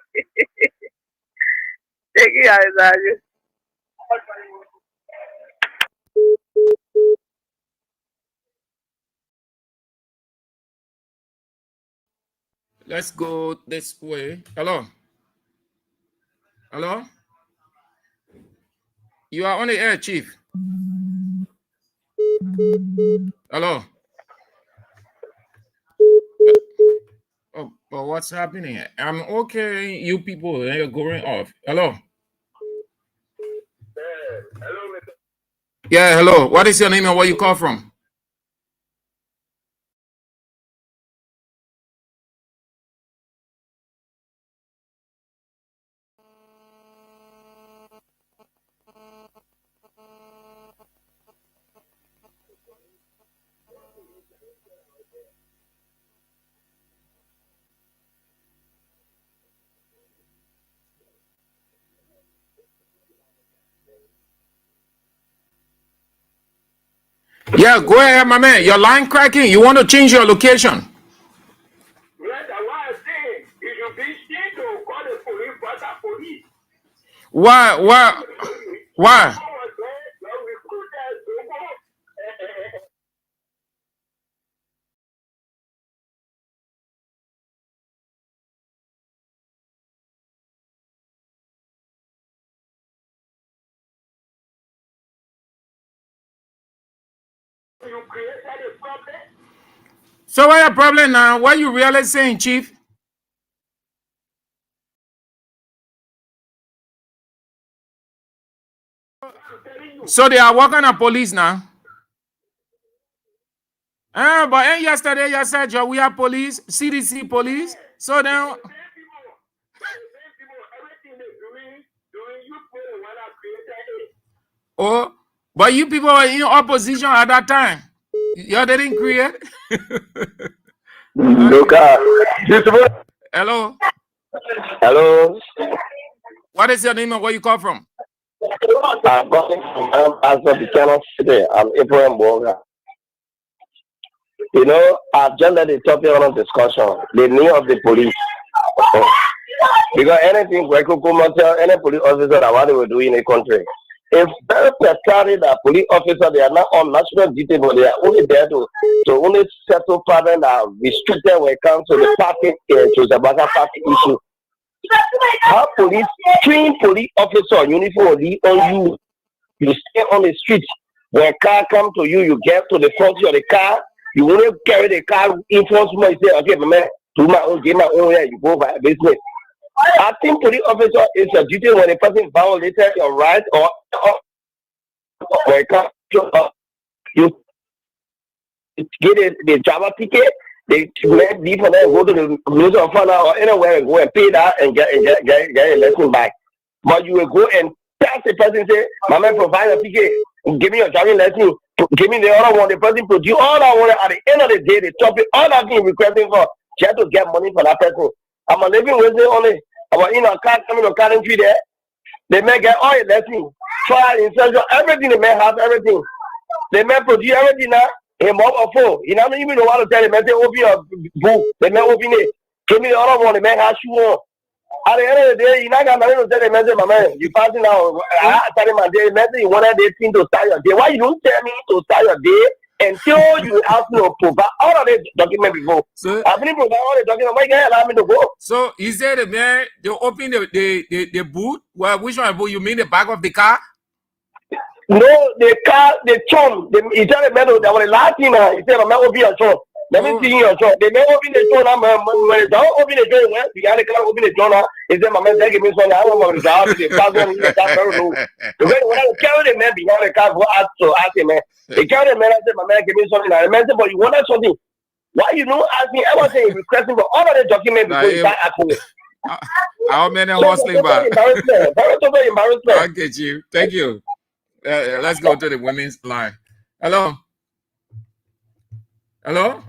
Thank you, Mr. Andrew. Let's go this way. Hello. Hello. You are on the air, Chief. Hello. Oh, but what's happening? I'm okay. You people, you're going off. Hello. Yeah, hello. What is your name and where you call from? Yeah, go ahead, my man. Your line cracking. You want to change your location? Right, that's why I say you should be seen to call the police, but the police. Why? You created a problem. So what's your problem now? What you really saying, Chief? So they are working on police now. But yesterday you said we are police, CDC police. So then, Everything they doing, you put the one that created it. oh, but you people were in opposition at that time. You didn't create. Hello. Hello. What is your name and where you come from? I'm calling from Pastor Buchanan City. I'm Abraham Boga. You know, I've just let the topic on discussion. The name of the police. Because anything we could come and tell any police officer that what they will do in a country. It's very necessary that police officers, they are not on national duty, but they are only there to only settle problems that are restricted when it comes to the party, to the Baga party issue. How police, trained police officer uniform lead on you. You stay on the street. When a car comes to you, you get to the front of the car. You only carry the car in front of you. You say, okay, my man, do my own, get my own, yeah, you go by business. I think police officer is a duty when a person violated your right or when it comes to you get the driver ticket. They let leave for them, go to the music of fun or anywhere and go and pay that and get a lesson back. But you will go and tell the person, say, my man, provide a ticket, give me your driving lesson, give me the other one, the person produce all that one. At the end of the day, the topic, all that thing requesting for, just to get money for that person. I'm a living with it only. I'm in a car, coming to currently there. They may get all your lesson, trial, insertion, everything, they may have everything. They may produce everything now. A mobile phone. You don't even know what to tell them. They open your book. They may open it. Give me the other one. They may have shoe on. At the end of the day, you're not going to tell them, my man, you passing out. I tell them, you wanted this thing to start your day. Why you don't tell me to start your day until you ask me to provide all of the documents before? So, I've been providing all the documents. Why can't you allow me to go? So you said the man they open the boot? Well, which one boot? You mean the back of the car? No, the car, the trunk. He tell the man that was the last thing. He said, "Man, open your trunk. Let me see your trunk." They may open the trunk. When they don't open the trunk, when the car open the trunk, he said, "My man, give me something. I want to drive the car. When I carry the man behind the car, go ask him, man. They carry the man. I said, "My man, give me something." And the man said, "But you wanted something? Why you don't ask me everything? Requesting for all of the documents before you start asking me." How many hustling back? Very embarrassment. Okay, Chief. Thank you. Let's go to the women's line. Hello. Hello.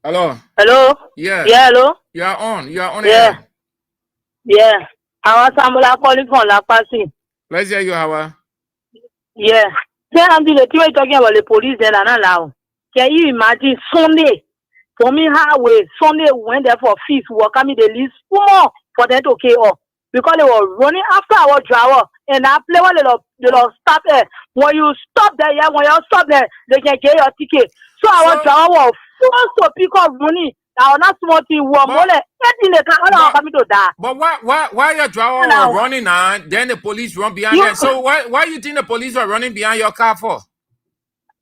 Hello. Hello. Yeah. Yeah. Hello. You are on. You are on. Yeah. Air. Yeah. I want somebody calling from La Pasi. Let's hear you, Hawa. Yeah. Say, I'm the two talking about the police there and now. Can you imagine Sunday? For me, highway Sunday we went there for feast. We were coming the least more for them to pay off because they were running after our driver. And I play one little stop there. When you stop there, yeah, when you stop there, they can get your ticket. So our driver was forced to pick up money. Now not small thing. We were more like in the car. Coming to die. But why your driver was running on? Then the police run behind them. So why you think the police were running behind your car for?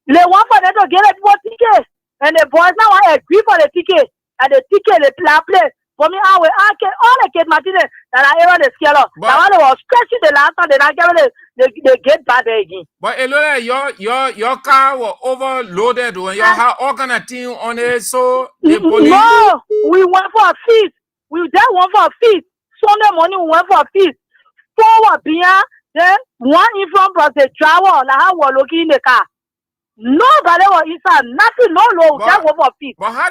They want for them to get a ticket. And the boys now agree for the ticket. And the ticket they play. For me, I will all the kids Martinez that I ever the scale of. That one was stretching the last time, then I get they get bad again. But your car was overloaded when you had all kind of thing on it. So the police. No, we went for a feast. We then went for a feast. Sunday morning we went for a feast. 4 were behind, then 1 in front was the driver. Like how we were looking in the car. Nobody was inside, nothing, no low, just go for feet. But how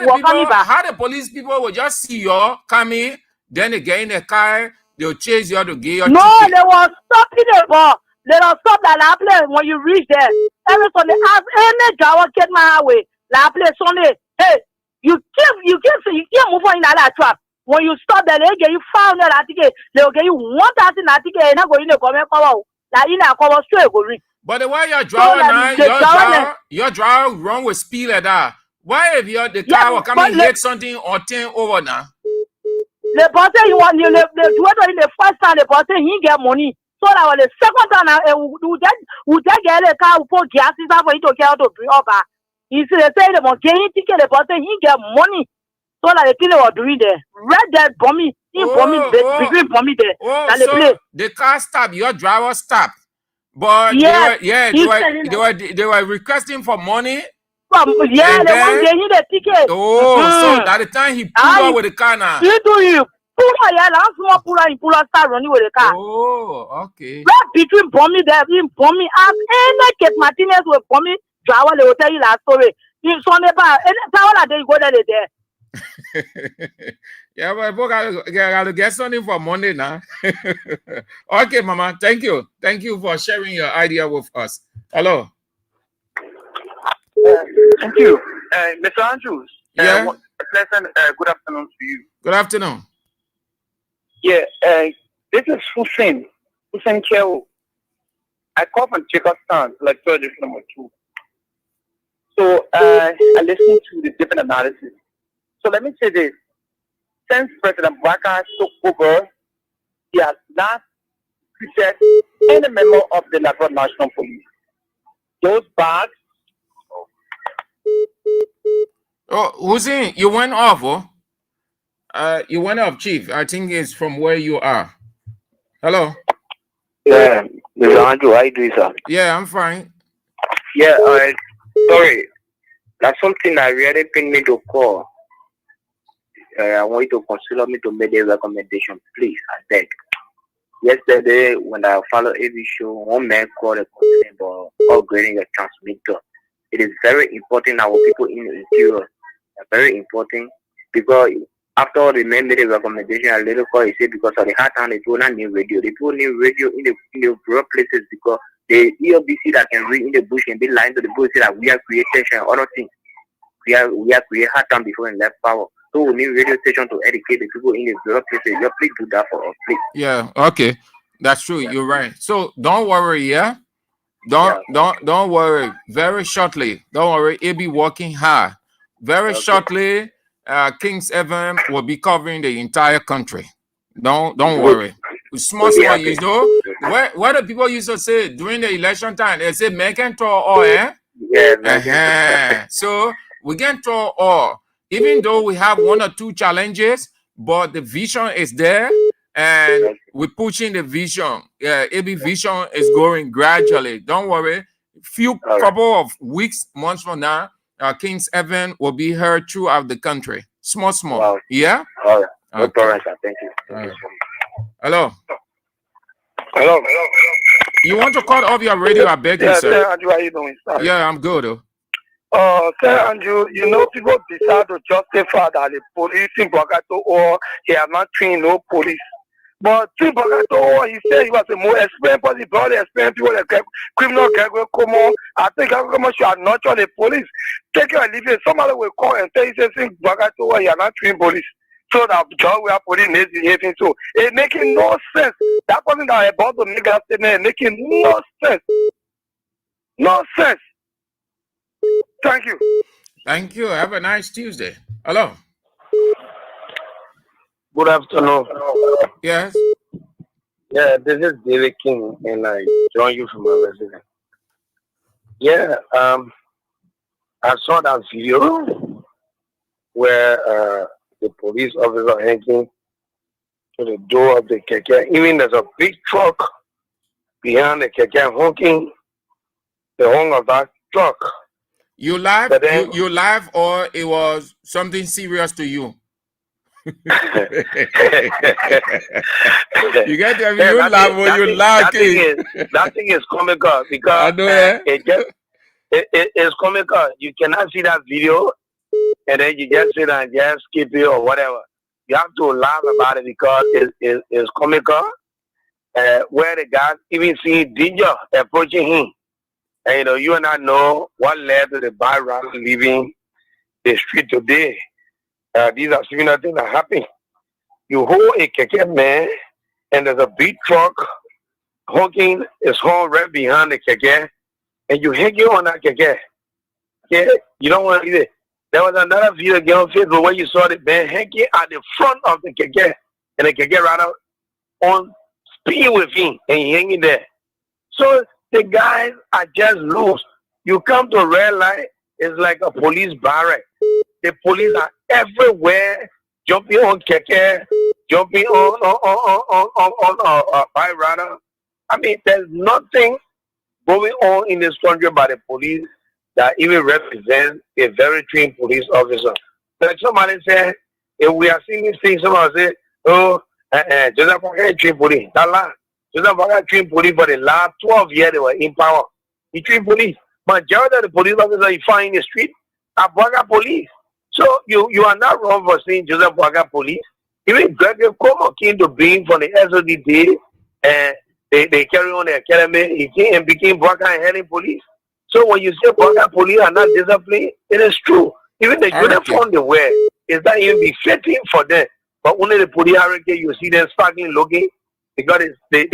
the police people will just see you coming, then they get in the car, they'll chase you to get your ticket. They were stopping the ball. Let us stop that la play when you reach there. Every Sunday, as any driver get my highway, la play Sunday. Hey, you can't move on in that trap. When you stop there, they get you found that ticket. They'll get you 1,000 ticket and not going to come and cover. Like in a cover straight go reach. But the way you're driving now, your driver wrong with speed like that. Why if you're the car will come and hit something or 10 over now? The person you want the in the first time the person he get money. So that was the second time we just get a car for gas is for you to get out to bring up. He said the most getting ticket the person he get money. So that the thing they were doing there. Red dead bombing, between bombing there. So the car stopped, your driver stopped. But they were requesting for money. They want getting the ticket. So by the time he pulled up with the car now. He do you pull up, start running with the car. Oh, okay. Right between bombing there, in bombing as any Kate Martinez with bombing driver, they will tell you that story. In Sunday bar, any power they go there. Yeah, but I gotta get something for Monday now. Okay, Mama. Thank you. Thank you for sharing your idea with us. Hello. Thank you. Mr. Andrews. Yeah. Pleasant good afternoon to you. Good afternoon. Yeah, this is Hussein Kewo. I call from Jacostown, like project number 2. So I listened to the different analysis. So let me say this. Since President Baka took over, he has not treated any member of the Liberia National Police. Those bags. Oh, Hussein, you went off, you went off, Chief. I think it's from where you are. Hello. Yeah, Mr. Andrew, how you doing, sir? Yeah, I'm fine. Yeah, sorry. That's something that really pinged me to call. I want you to consider me to make a recommendation, please. I beg. Yesterday, when I followed every show, one man called a complaint about upgrading a transmitter. It is very important our people in the interior. Very important because after all the men made a recommendation, I later call he said because of the hard time they don't need radio. They don't need radio in the rural places because the ELBC that can read in the bush and be lying to the bush say that we have created tension and other things. We have created hard time before and left power. So we need radio station to educate the people in the rural places. You please do that for us, please. Yeah, okay. That's true. Yeah. You're right. So don't worry, yeah? Don't worry. Very shortly. Don't worry. It'll be working hard. Very shortly, Kings FM will be covering the entire country. Don't worry. Small, you know. What the people used to say during the election time, they say make and throw all, eh? Yeah, So we can throw all. Even though we have 1 or 2 challenges, but the vision is there and we're pushing the vision. AB vision is growing gradually. Don't worry. Couple of weeks, months from now, Kings Evan will be heard throughout the country. Small. Wow. Yeah? All right. Okay. All right, sir. Thank you. Right. Hello. Hello. You want to cut off your radio? I beg you, sir. Sir Andrew, how you doing? Sorry. Yeah, I'm good. Sir Andrew, you know people decide to justify that the police in Bagato or he has not trained no police. But in Bagato, he said he was a more experienced person, but the experienced people that criminal gang will come on. I think government should not join the police. Take your leave it. Somebody will call and tell you in Bagato he has not trained police. So that job we are putting is behaving so. It's making no sense. That person that about to make that statement making no sense. No sense. Thank you. Thank you. Have a nice Tuesday. Hello. Good afternoon. Yes. Yeah, this is David King, and I join you from my residence. Yeah, I saw that video where the police officer hanging to the door of the keke. Even there's a big truck behind the keke honking the horn of that truck. You laugh? Then, you laugh, or it was something serious to you? You get to you laugh when you laugh. That thing is comical because I know, it's comical. You cannot see that video and then you just sit and just skip it or whatever. You have to laugh about it because it's comical where the guys even see danger approaching him. And you and I know what led to the bad rat leaving the street today. These are similar things that happen. You hold a keke man, and there's a big truck honking his horn right behind the keke, and you hang on that keke. Okay? You don't want to do it. There was another video again on Facebook where you saw the man hanging at the front of the keke, and the keke rider on speed with him, and he hanging there. So the guys are just loose. You come to a red light, it's like a police barrack. The police are everywhere, jumping on keke, jumping on bike rider. I mean, there's nothing going on in this country by the police that even represents a very trained police officer. Like somebody said, if we are seeing these things, somebody say, oh, Joseph Boakai trained police. That lie. Joseph Boakai trained police for the last 12 years they were in power. He trained police. Majority of the police officers you find in the street are Boakai police. So you are not wrong for saying Joseph Boakai police. Even Gregory Como came to being from the SOD days, and they carry on the academy. He came and became Boakai heading police. So when you say Boakai police are not disciplined, it is true. Even the uniform they wear is not even befitting for them. But only the police hurricane, you see them struggling looking because they're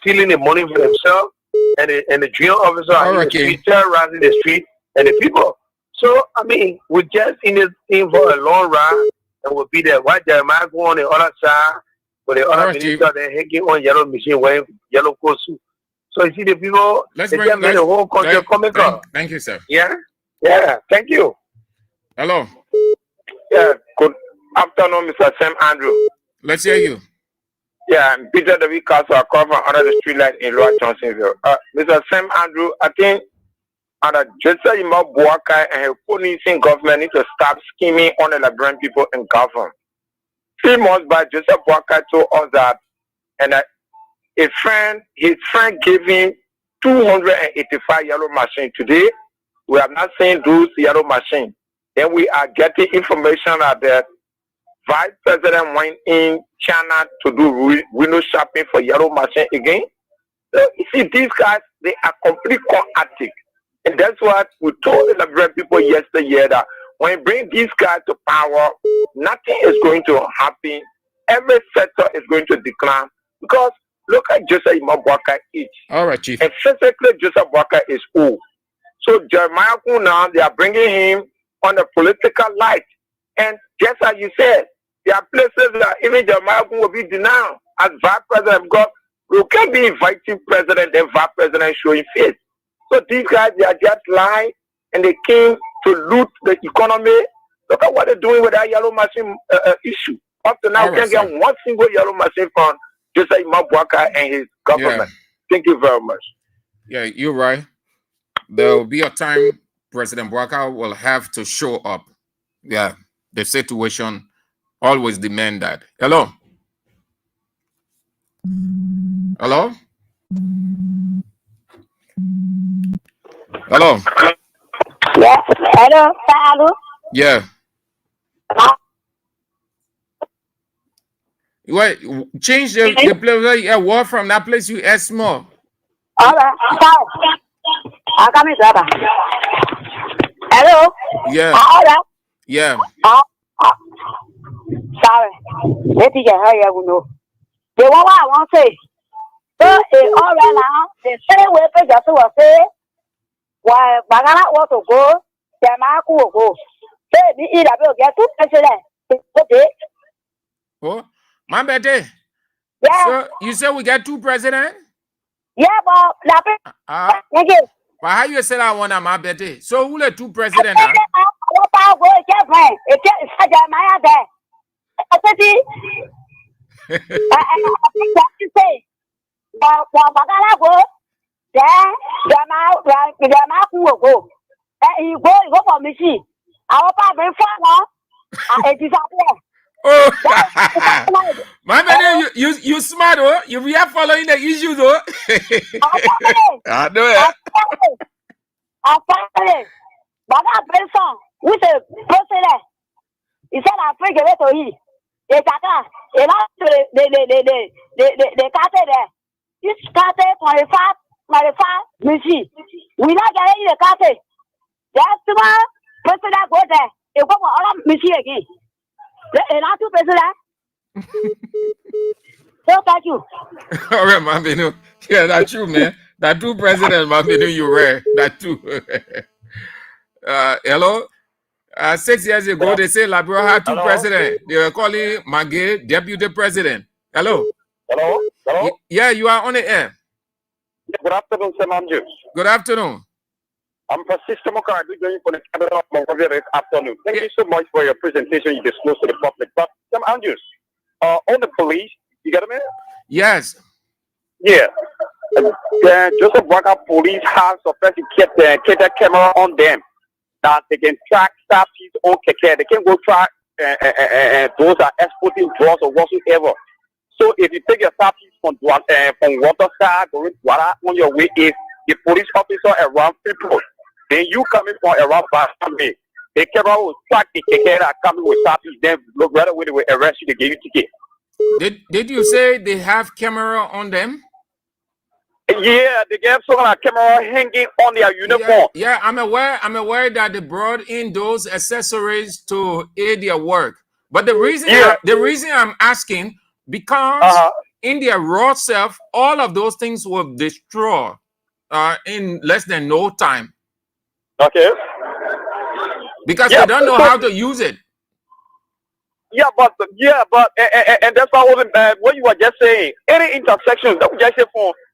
stealing the money for themselves, and the junior officer are in the street, terrorizing the street and the people. So, I mean, we're just in this thing for a long run, and we'll be there. Why Jeremiah go on the other side, but the other minister, they're hanging on yellow machine wearing yellow coat suit. So, you see, the people, they just made the whole country comical. Thank you, sir. Yeah, thank you. Hello. Yeah, good afternoon, Mr. Sam Andrew. Let's hear you. Yeah, I'm Peter W. Castle. I come from under the street light in Lower Johnsonville. Mr. Sam Andrew, I think under Joseph Boakai and her policing government need to stop scheming on the Liberian people in government. 3 months back, Joseph Boakai told us that, and his friend gave him 285 yellow machines. Today, we have not seen those yellow machines. Then we are getting information that the Vice President went in China to do window shopping for yellow machine again. So you see, these guys, they are complete con-addict. And that's what we told the Liberian people yesterday, that when you bring these guys to power, nothing is going to happen. Every sector is going to decline. Because look at Joseph Boakai age. All right, Chief. And physically, Joseph Boakai is old. So Jeremiah now, they are bringing him on the political light. And just as you said, there are places that even Jeremiah will be denied as vice president, because you can't be inviting president and vice president showing face. So these guys, they are just lying, and they came to loot the economy. Look at what they're doing with that yellow machine issue. Up to now, we can't get one single yellow machine from Joseph Boakai and his government. Yeah. Thank you very much. Yeah, you're right. There will be a time President Boakai will have to show up. Yeah, the situation always demand that. Hello? Hello? Hello? Yeah, hello. Yeah. Wait, change the place. Yeah, walk from that place you ask more. All right, sorry. I'm coming, brother. Hello? Yeah. All right. Yeah. Sorry. Let me get her, you know. The one I want to say. So, all right now, the same way for just to say, why Bagana want to go, Jeremiah will go. So, the EW get two president. Okay. Oh, my bad. Yeah. So, you said we got 2 presidents? Yeah, but but how you say that one on my birthday? So who the 2 presidents now? Oh, my man, you smart, oh? You are following the issues, oh? I know it. I'm following. But that person, who's a president, he said, I forget it to him. Et Kaka, et là, les cartes there. This carte pour les femmes, monsieur. We not getting the carte. That's the one, president go there. Et go for all of monsieur again. Et là, tout president. So thank you. All right, Mambino. Yeah, that's true, man. That true, President Mambino, you were. That too. Hello? 6 years ago, they say Liberia had two presidents. They were calling Magay deputy president. Hello? Hello? Hello? Yeah, you are on the air. Good afternoon, Sam Andrews. Good afternoon. I'm Francisco Mokardi going for the Cabinet of Monrovia this afternoon. Thank you so much for your presentation you disclosed to the public. But Sam Andrews, on the police, you got a minute? Yes. Yeah. Joseph Waka police have sophisticated camera on them that they can track staff on keke. They can go track those are exporting drugs or whatsoever. So if you take your staff from Waterside going on your way, if the police officer around people, then you coming from around Boston, the camera will track the keke that coming with staff, then look right away they will arrest you, they give you ticket. Did you say they have camera on them? Yeah, they have some camera hanging on their uniform. Yeah, I'm aware that they brought in those accessories to aid their work. But the reason I'm asking, because in their raw self, all of those things were destroyed in less than no time. Okay. Because they don't know how to use it. Yeah, but and that's what you were just saying. Any intersection that we just say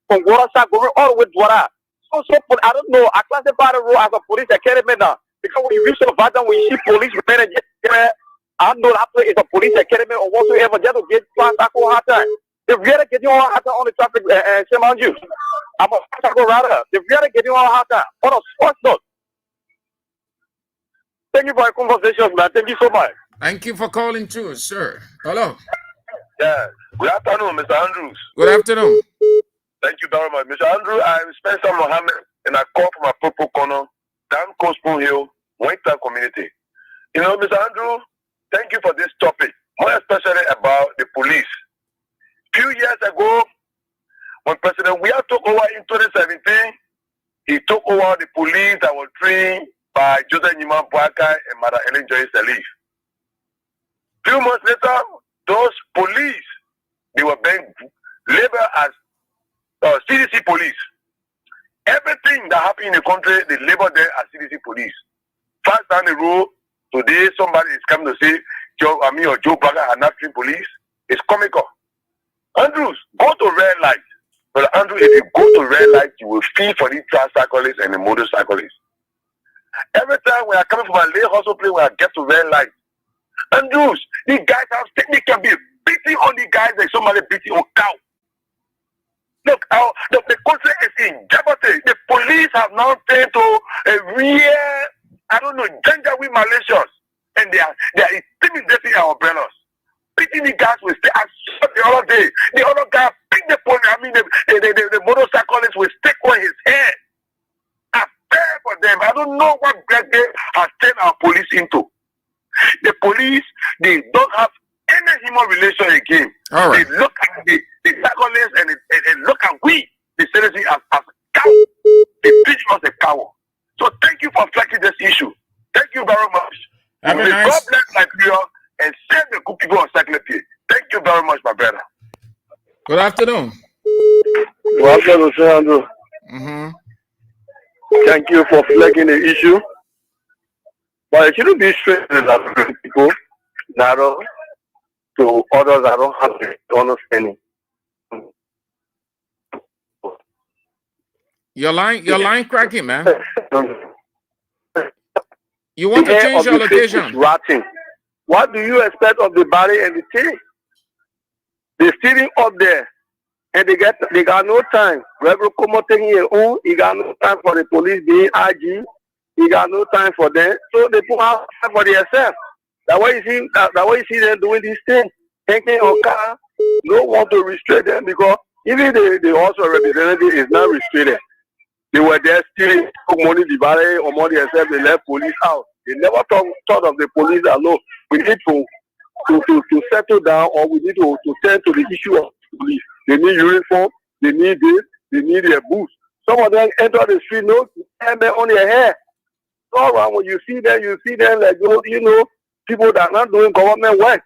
from Waterside going all the way to Dwara. So I don't know. I classify the role as a police academy now. Because when you reach the bottom, when you see police manager, I know that place is a police academy or whatsoever. Just to get past that hard time. They really get you all hard time on the traffic, same on you. I'm a rider. They really get you all hard time on a sports note. Thank you for your conversation, man. Thank you so much. Thank you for calling too, sir. Hello. Yeah. Good afternoon, Mr. Andrews. Good afternoon. Thank you very much. Mr. Andrew, I'm Spencer Mohammed, and I call from Apropos Corner, down Coast Spoon Hill, Winter Community. You know, Mr. Andrew, thank you for this topic, more especially about the police. Few years ago, when President Weah took over in 2017, he took over the police that was trained by Joseph Nyima Boakai and Mother Ellen Joyce Salif. Few months later, those police, they were being labeled as CDC police. Everything that happened in the country, they label them as CDC police. Fast down the road, today somebody is coming to say, Joe Baga are not trained police. It's comical. Andrews, go to red light. But Andrew, if you go to red light, you will feel for the tricyclists and the motorcyclists. Every time we are coming from a late hustle place, we are get to red light. Andrews, the guys have they can be beating on the guys like somebody beating on cow. Look, the country is in jeopardy. The police have now turned to a real, I don't know, danger with Malaysians. And they are intimidating our umbrellas. Beating the guys with stick. I saw the other day. The other guy picked the pony. I mean, the motorcyclist with stick on his head. I fear for them. I don't know what Greg Day has turned our police into. The police, they don't have any human relation again. All right. They look at the cyclists and look at we, the citizens, as cow. They treat us as a cow. So thank you for flagging this issue. Thank you very much. Have a May nice- God bless Nigeria and save the good people of Cyclopy. Thank you very much, my brother. Good afternoon. Good afternoon, Sir Andrew. Thank you for flagging the issue. But it shouldn't be straight to people, narrow to others that don't have the understanding. Your line cracking, man. You want to The air change of your the face location? is rotting. What do you expect of the body and the team? They're sitting up there and they got no time. Reverend Como taking your own, he got no time for the police being IG. He got no time for them. So they put out time for themselves. That's why you see them doing this thing. Taking on car, no one to restrain them because even the also representative is not restrained. They were there stealing money, divided or money themselves, they left police out. They never thought of the police that no, we need to to settle down, or we need to tend to the issue of police. They need uniform, they need this, they need their boots. Some of them enter the street, no helmet on their hair. All right, when you see them like people that are not doing government work.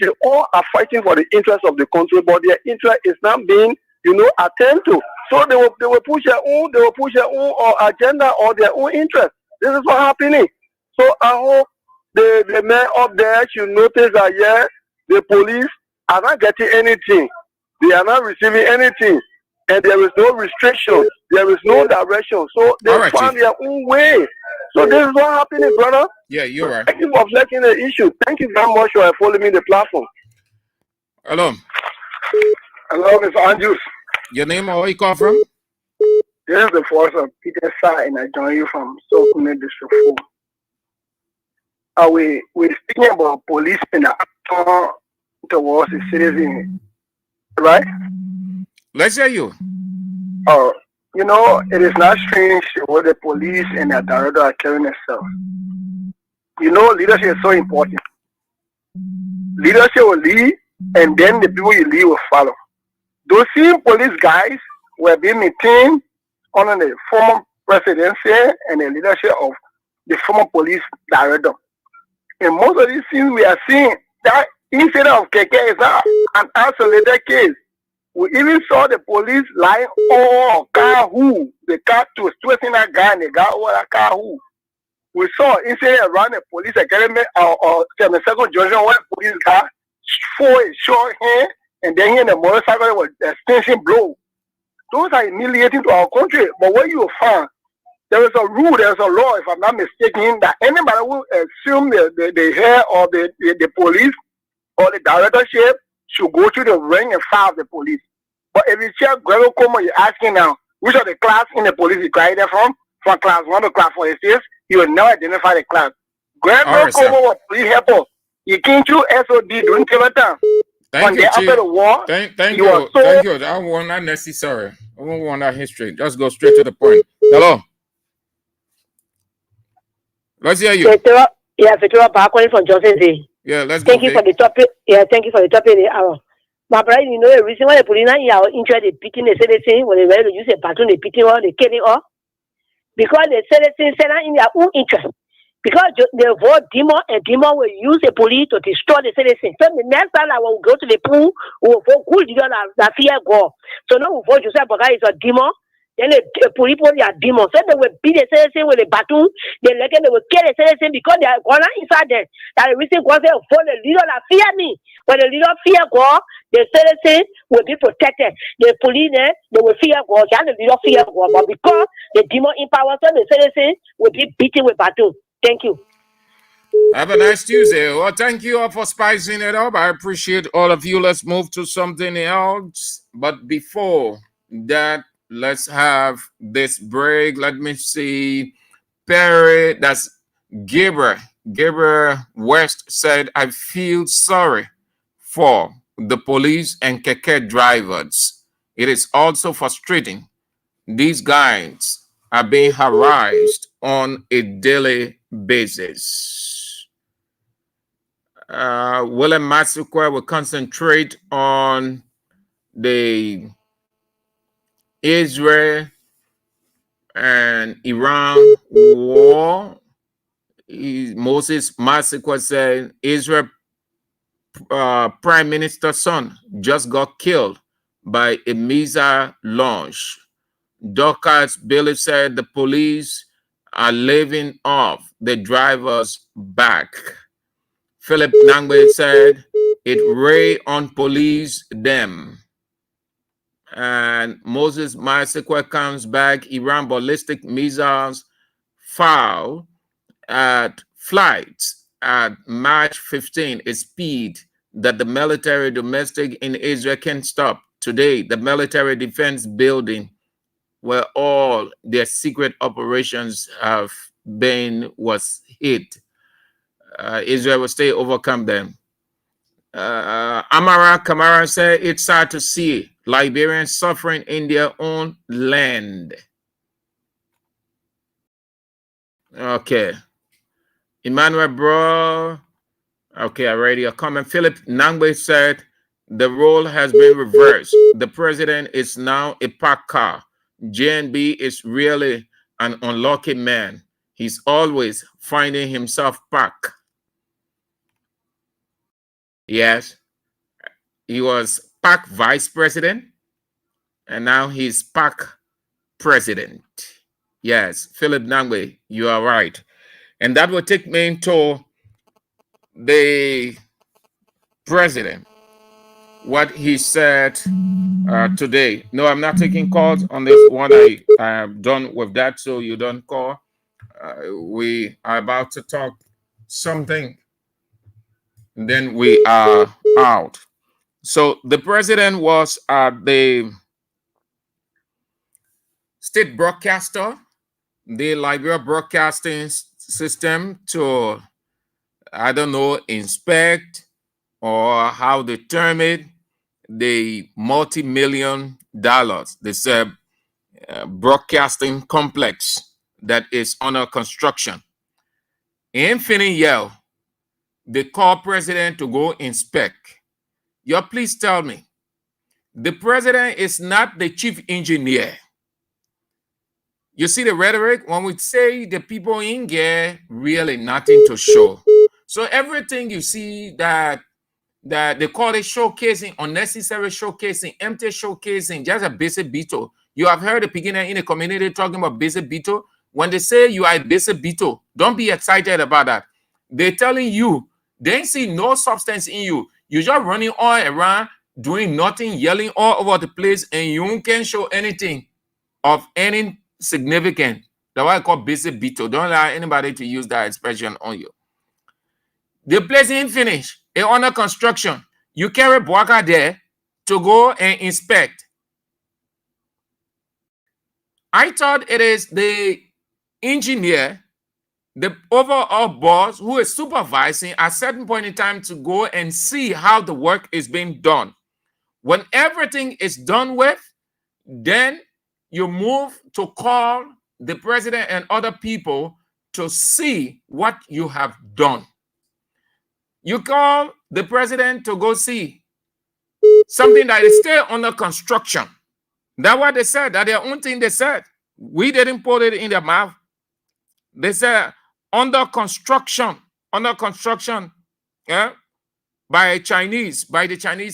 They all are fighting for the interest of the country, but their interest is not being, attended to. So they will push their own agenda or their own interest. This is what's happening. So I hope the men up there should notice that the police are not getting anything. They are not receiving anything. And there is no restriction. There is no direction. So they found their own way. So this is what's happening, brother. Yeah, you're right. Thank you for reflecting the issue. Thank you very much for following me the platform. Hello. Hello, Mr. Andrews. Your name or where you come from? This is the force of Peter Sa, and I join you from Sokune District 4. We're speaking about police and the action towards the citizen, right? Let's hear you. It is not strange what the police and the director are carrying themselves. Leadership is so important. Leadership will lead, and then the people you lead will follow. Those same police guys were being maintained under the former presidency and the leadership of the former police director. And most of these things we are seeing, that incident of Keke is not an isolated case. We even saw the police lying on Kahu, the car to twisting that guy and the guy over that Kahu. We saw incident around the police academy or 72nd Junction where police car for a short hand and then he in the motorcycle with the extension blow. Those are humiliating to our country. But what you will find, there is a rule, there is a law, if I'm not mistaken, that anybody who assume the head of the police or the directorship should go to the rank and file of the police. But if you check Guerrero Como, you're asking now, which are the class in the police you graduated from class 1 to class 46, you will never identify the class. Guerrero Como was police helper. He came through SOD during Tibetan. Thank you, Chief. After the war, thank you. Thank you. I want not necessary. I don't want that history. Just go straight to the point. Hello. Let's hear you. Fedora calling from Johnson Day. Yeah, let's go. Thank you for the topic. Yeah, thank you for the topic of the hour. My brother, the reason why the police are interested in beating the citizen when they were to use a baton, they beating or they killing or because the citizens are in their own interest. Because they vote demon and demon will use the police to destroy the citizens. So the next time I will go to the pool, we will vote good that fear God. So now we vote Joseph Boga is a demon. Then the police are demons. So they will beat the citizen with a baton. They will kill the citizen because they are going inside them. That the reason God said, for the leader that fear me. When the leader fear God, the citizen will be protected. The police, they will fear God. And the leader fear God. But because the demon empowers them, the citizen will be beaten with baton. Thank you. Have a nice Tuesday. Well, thank you all for spicing it up. I appreciate all of you. Let's move to something else. But before that, let's have this break. Let me see. Perry, that's Gabriel. Gabriel West said, I feel sorry for the police and keke drivers. It is also frustrating. These guys are being harassed on a daily basis. William Masukwe will concentrate on the Israel and Iran war. Moses Masukwe said Israel Prime Minister's son just got killed by a missile launch. Dorcas Bailey said the police are living off the driver's back. Philip Nangbe said it ray on police them. And Moses Masekwe comes back. Iran ballistic missiles foul at flights at March 15, a speed that the military domestic in Israel can stop. Today, the military defense building where all their secret operations have been was hit. Israel will stay overcome them. Amara Kamara said it's sad to see Liberians suffering in their own land. Okay. Emmanuel Bro, Okay, I read your comment. Philip Nangbe said the role has been reversed. The president is now a pack car. JNB is really an unlucky man. He's always finding himself pack. Yes, he was pack vice president, and now he's pack president. Yes, Philip Nangbe, you are right. And that will take me into the president, what he said today. No, I'm not taking calls on this one. I am done with that, so you don't call. We are about to talk something, and then we are out. So the president was at the state broadcaster, the Liberia broadcasting system, to, I don't know, inspect or how they term it, the multi-million dollars, this broadcasting complex that is under construction. In Finiyel, they call president to go inspect. You please tell me, the president is not the chief engineer. You see the rhetoric? When we say the people in there, really nothing to show. So everything you see that they call it showcasing, unnecessary showcasing, empty showcasing, just a basic beetle. You have heard the beginner in the community talking about basic beetle. When they say you are a basic beetle, don't be excited about that. They're telling you, they see no substance in you. You're just running all around, doing nothing, yelling all over the place, and you can't show anything of any significance. That's why I call basic beetle. Don't allow anybody to use that expression on you. The place ain't finished. It's under construction. You carry Bwaka there to go and inspect. I thought it is the engineer, the overall boss, who is supervising at a certain point in time to go and see how the work is being done. When everything is done with, then you move to call the president and other people to see what you have done. You call the president to go see something that is still under construction. That's what they said. That's their own thing they said. We didn't put it in their mouth. They said under construction, yeah, by the Chinese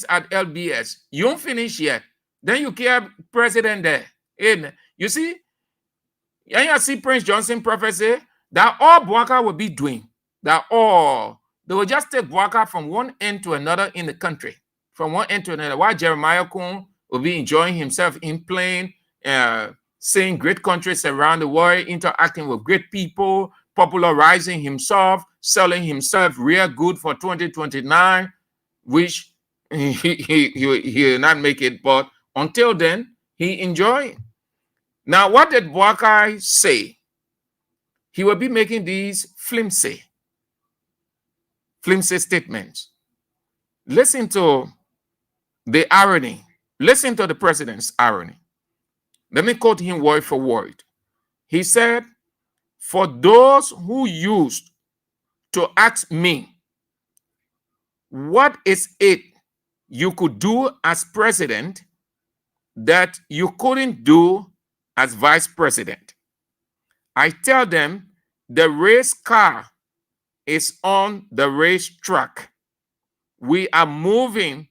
at LBS. You don't finish yet. Then you keep president there. And you see, and you see Prince Johnson prophecy that all Bwaka will be doing, that all, they will just take Bwaka from one end to another in the country, from one end to another. While Jeremiah Kun will be enjoying himself in plane, seeing great countries around the world, interacting with great people, popularizing himself, selling himself real good for 2029, which he will not make it. But until then, he enjoying. Now, what did Bwaka say? He will be making these flimsy statements. Listen to the irony. Listen to the president's irony. Let me quote him word for word. He said, "For those who used to ask me, what is it you could do as president that you couldn't do as vice president? I tell them the race car is on the racetrack. We are moving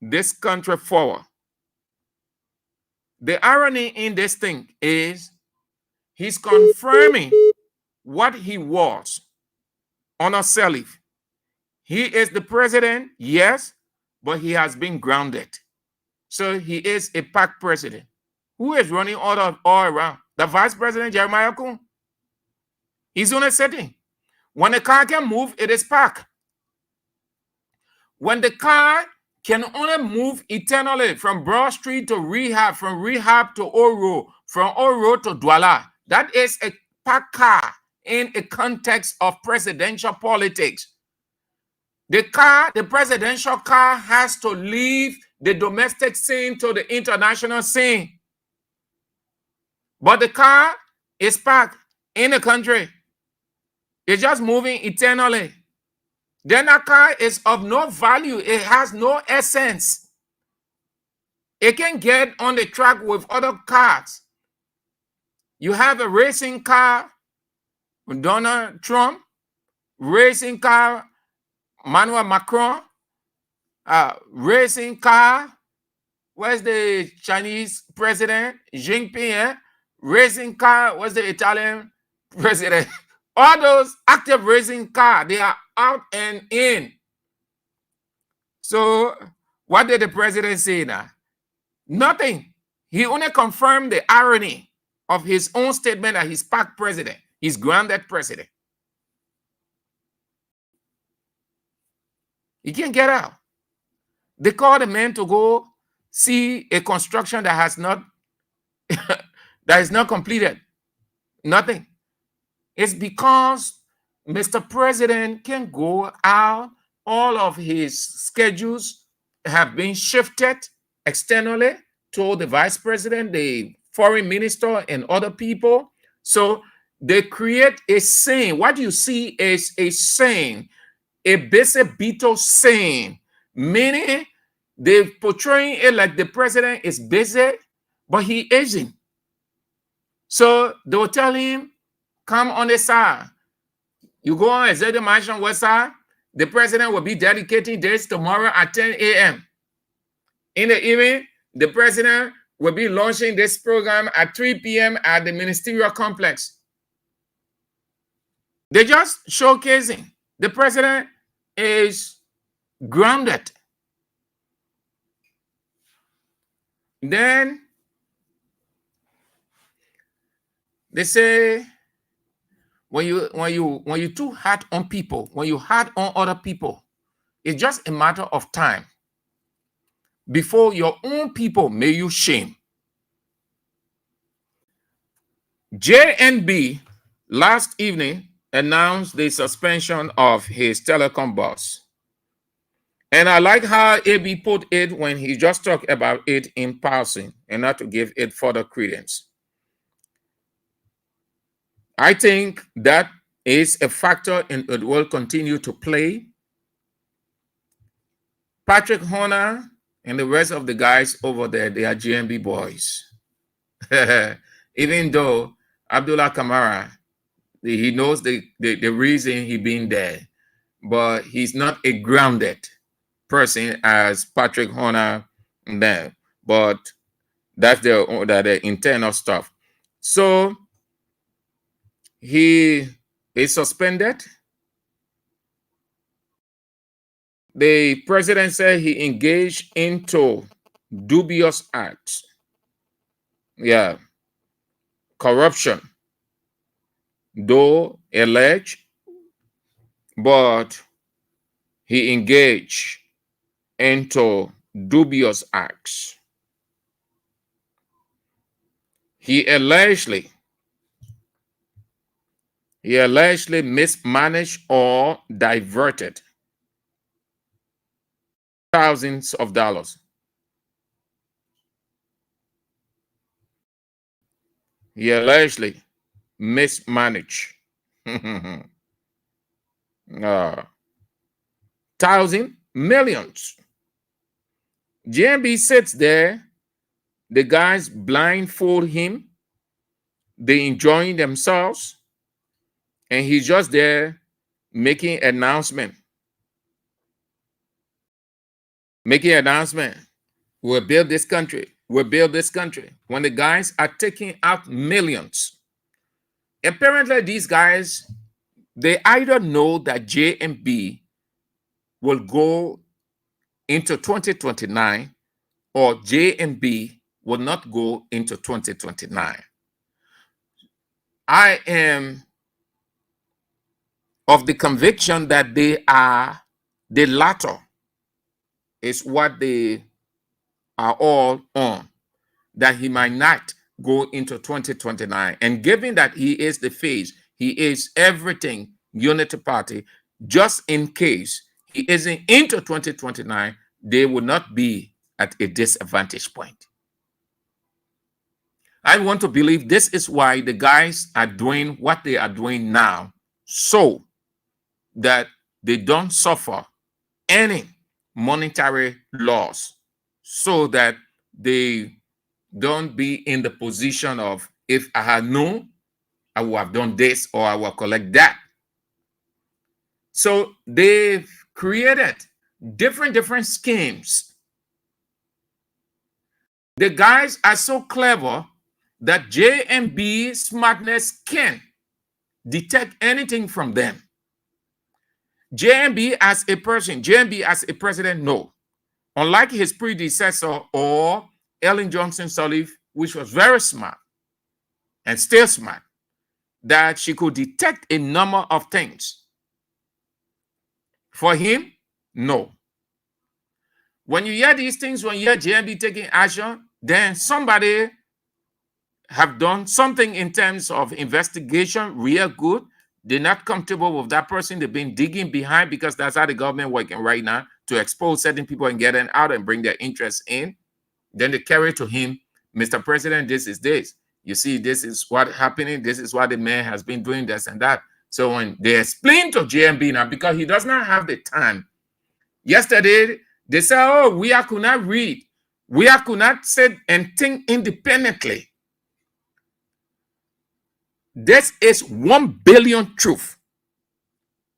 this country forward." The irony in this thing is he's confirming what he was on a Salif. He is the president, yes, but he has been grounded. So he is a pack president. Who is running all around? The vice president, Jeremiah Kun. He's on a setting. When the car can move, it is pack. When the car can only move eternally from Broad Street to Rehab, from Rehab to Oro, from Oro to Douala, that is a pack car in a context of presidential politics. The presidential car has to leave the domestic scene to the international scene. But the car is packed in the country. It's just moving eternally. then a car is of no value. It has no essence. It can get on the track with other cars. You have a racing car, Donald Trump, racing car, Emmanuel Macron, racing car, where's the Chinese president, Xi Jinping, racing car, where's the Italian president? All those active racing car, they are out and in. So what did the president say now? Nothing. He only confirmed the irony of his own statement that he's PAC president. He's grounded president. He can't get out. They called the man to go see a construction that has not that is not completed. Nothing. It's because Mr. President can go out. All of his schedules have been shifted externally to the vice president, the foreign minister, and other people. So they create a scene. What you see is a scene, a busy Beetle scene, meaning they're portraying it like the president is busy, but he isn't. So they will tell him, come on the side. You go on Executive Mansion West Side, the president will be dedicating this tomorrow at 10 a.m. In the evening, the president will be launching this program at 3 p.m. at the ministerial complex. They're just showcasing. The president is grounded. Then they say, when you too hard on people, when you hard on other people, it's just a matter of time before your own people may you shame. JNB last evening announced the suspension of his telecom boss. And I like how AB put it when he just talked about it in passing and not to give it further credence. I think that is a factor and it will continue to play. Patrick Horner and the rest of the guys over there, they are GMB boys. Even though Abdullah Kamara, he knows the reason he been there, but he's not a grounded person as Patrick Horner there. But that's the internal stuff. So he is suspended. The president said he engaged into dubious acts. Yeah. Corruption. Though alleged, but he engaged into dubious acts. He allegedly mismanaged or diverted thousands of dollars. He allegedly mismanaged millions. GMB sits there, the guys blindfold him, they enjoying themselves, and he's just there making announcement. We'll build this country. We'll build this country. When the guys are taking out millions. Apparently, these guys, they either know that JMB will go into 2029 or JMB will not go into 2029. I am of the conviction that they are the latter is what they are all on, that he might not go into 2029. And given that he is the face, he is everything Unity Party, just in case he isn't into 2029, they will not be at a disadvantage point. I want to believe this is why the guys are doing what they are doing now, so that they don't suffer any monetary loss, so that they don't be in the position of, if I had known, I would have done this or I will collect that. So they've created different schemes. The guys are so clever that JMB smartness can detect anything from them. JMB as a person, JMB as a president, no. Unlike his predecessor or Ellen Johnson Sirleaf, which was very smart and still smart, that she could detect a number of things. For him, no. When you hear these things, when you hear JMB taking action, then somebody have done something in terms of investigation real good. They're not comfortable with that person. They've been digging behind, because that's how the government working right now, to expose certain people and get them out and bring their interests in. Then they carry to him, Mr. President, this is this. You see, this is what happening. This is what the man has been doing, this and that. So when they explain to JMB now, because he does not have the time. Yesterday, they said, oh, we could not read. We could not sit and think independently. This is 1 billion truth.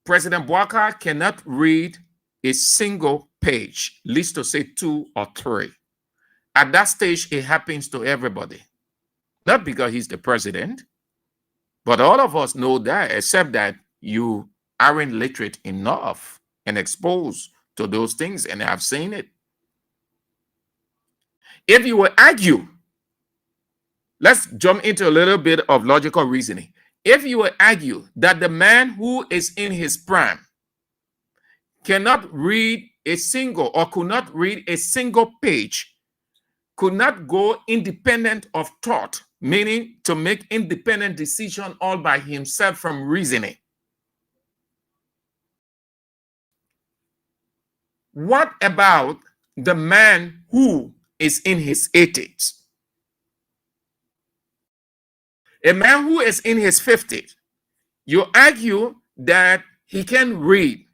President Boubacar cannot read a single page, least to say 2 or 3. At that stage, it happens to everybody. Not because he's the president, but all of us know that, except that you aren't literate enough and exposed to those things and have seen it. If you will argue, let's jump into a little bit of logical reasoning. If you will argue that the man who is in his prime cannot read a single, or could not read a single page, could not go independent of thought, meaning to make independent decision all by himself from reasoning. What about the man who is in his 80s? A man who is in his 50s, you argue that he can read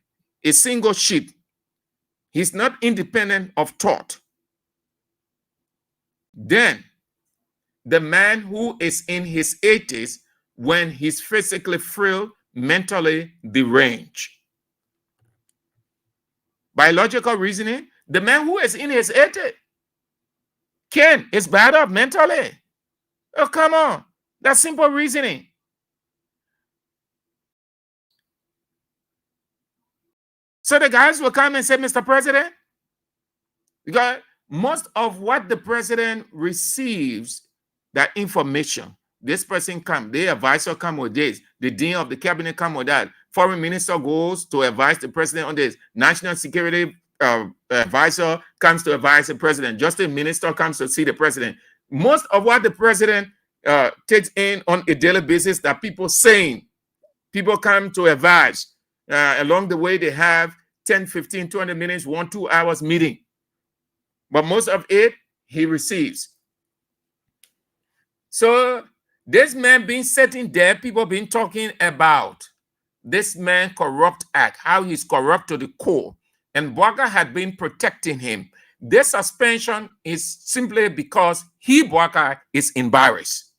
a single sheet. He's not independent of thought. Then the man who is in his 80s, when he's physically frail, mentally deranged. By logical reasoning, the man who is in his 80s is bad off mentally. Oh, come on. That's simple reasoning. So the guys will come and say, Mr. President, because most of what the president receives, that information, this person comes, the advisor come with this, the dean of the cabinet come with that, foreign minister goes to advise the president on this, national security advisor comes to advise the president, justice minister comes to see the president. Most of what the president takes in on a daily basis that people saying, people come to advise. Along the way, they have 10, 15, 20 minutes, 1-2 hours meeting. But most of it, he receives. So this man being sitting there, people been talking about this man corrupt act, how he's corrupt to the core. And Boubacar had been protecting him. This suspension is simply because he, Boubacar, is embarrassed.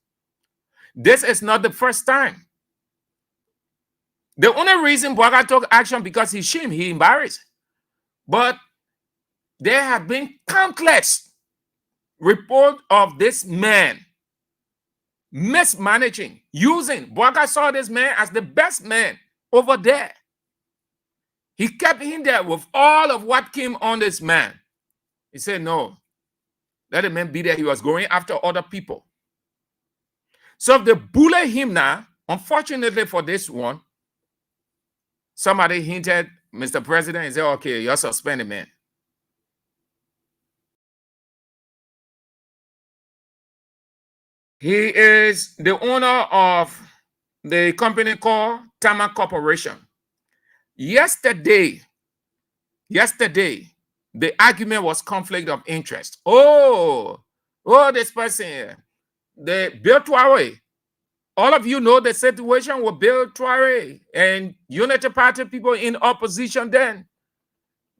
This is not the first time. The only reason Boubacar took action because he's ashamed, he embarrassed. But there have been countless reports of this man mismanaging, using. Boubacar saw this man as the best man over there. He kept him there with all of what came on this man. He said, no, let the man be there. He was going after other people. So if they bully him now, unfortunately for this one, somebody hinted, Mr. President, he said, okay, you're suspended, man. He is the owner of the company called Tama Corporation. Yesterday, the argument was conflict of interest. Oh, this person, the Bill Tuawe, All of you know the situation with Bill Tware and Unity Party people in opposition then.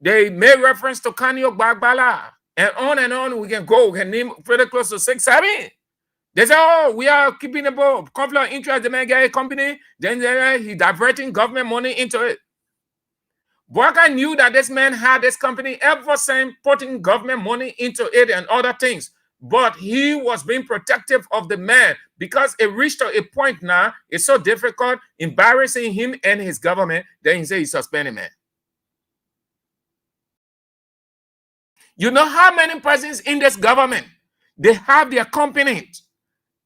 They made reference to Kanyo Gbagbala and on we can go. We can name pretty close to 6, 7. They say, oh, we are keeping a conflict of interest, the man get a company, then he diverting government money into it. Bouaka knew that this man had this company ever since putting government money into it and other things. But he was being protective of the man because it reached a point now, it's so difficult, embarrassing him and his government, then he said he suspended man. You know how many persons in this government, they have their company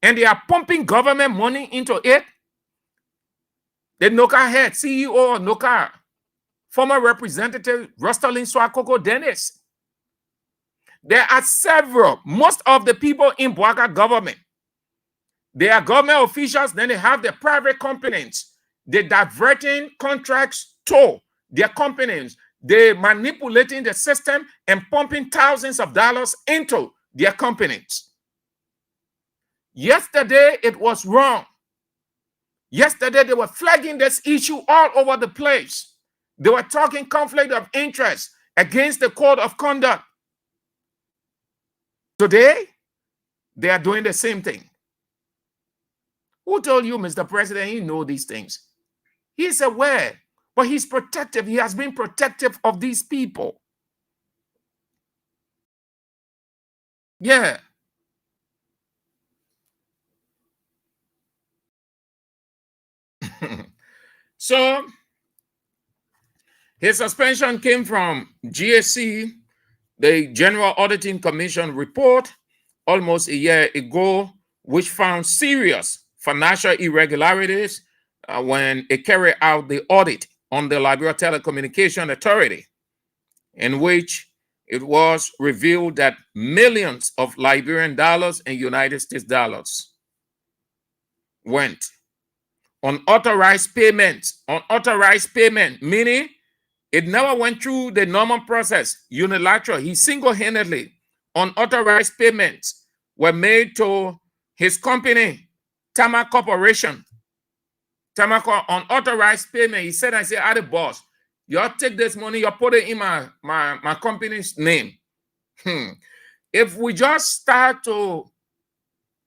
and they are pumping government money into it? The Noka head, CEO of Noka, former representative Rostalin Swakoko Dennis. There are several, most of the people in Bouaka government, they are government officials, then they have their private companies. They're diverting contracts to their companies. They're manipulating the system and pumping thousands of dollars into their companies. Yesterday, it was wrong. Yesterday, they were flagging this issue all over the place. They were talking conflict of interest against the code of conduct. Today, they are doing the same thing. Who told you, Mr. President, he knows these things? He's aware, but he's protective. He has been protective of these people. Yeah. So, his suspension came from GSC, the General Auditing Commission report, almost a year ago, which found serious financial irregularities when it carried out the audit on the Liberia Telecommunication Authority, in which it was revealed that millions of Liberian dollars and United States dollars went unauthorized payments. Unauthorized payment, meaning it never went through the normal process, unilateral. He single-handedly, unauthorized payments were made to his company, Tama Corporation. Tama unauthorized payment. He said, I said, the boss, you take this money, you put it in my company's name. If we just start to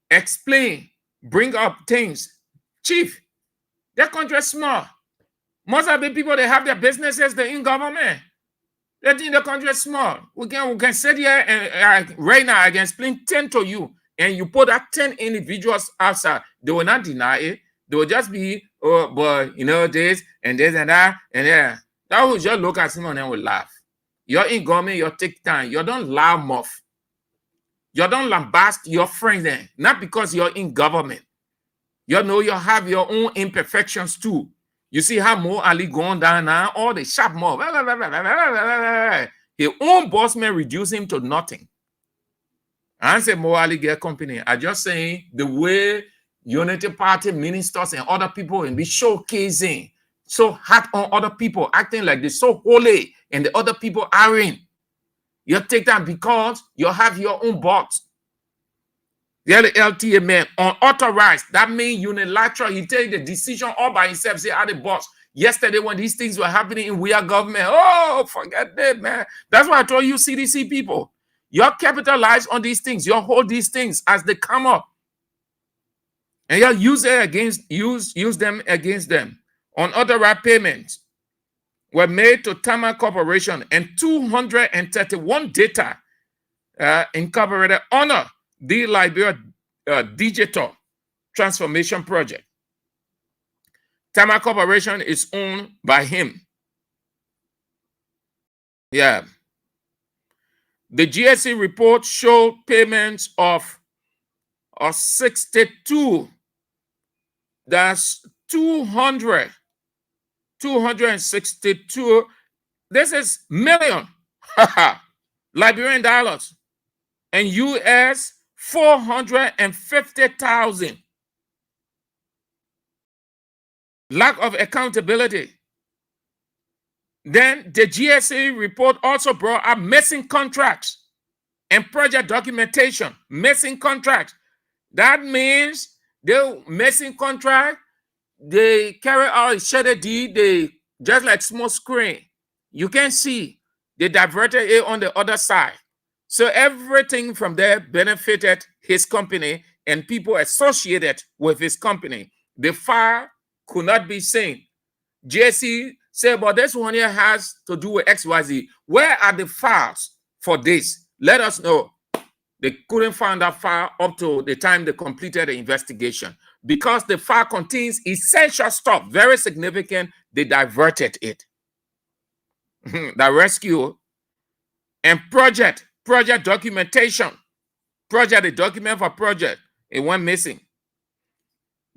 explain, bring up things, Chief, that country is small. Most of the people, they have their businesses, they're in government. They think the country is small. We can sit here and right now I can explain 10 to you, and you put that 10 individuals outside. They will not deny it. They will just be, oh, but you know, this and that, and yeah. That will just look at someone and will laugh. You're in government, you take time. You don't laugh off. You don't lambast your friends then, not because you're in government. You know you have your own imperfections too. You see how Mo Ali going down now, all the sharp mob. His own boss man reduce him to nothing. I say Mo Ali get company. I just saying the way Unity Party ministers and other people and be showcasing so hard on other people, acting like they're so holy and the other people aren't. You take that because you have your own boss. The LTA man unauthorized, that means unilateral. He take the decision all by himself, say, the boss. Yesterday, when these things were happening in we are government, oh, forget that, man. That's why I told you, CDC people, you capitalize on these things. You hold these things as they come up. And you use them against them. Unauthorized payments were made to Tama Corporation and 231 data incorporated under the Liberia Digital Transformation Project. Tama Corporation is owned by him. Yeah. The GSC report showed payments of 62. That's 262. This is million Liberian dollars and US 450,000. Lack of accountability. Then the GSA report also brought up missing contracts and project documentation. Missing contracts. That means They missing contract. They carry out a shaded deed. They just like small screen. You can see they diverted it on the other side. So everything from there benefited his company and people associated with his company. The file could not be seen. JC said, but this one here has to do with XYZ. Where are the files for this? Let us know. They couldn't find that file up to the time they completed the investigation. Because the file contains essential stuff, very significant, they diverted it. The rescue and project documentation. The document for project, it went missing.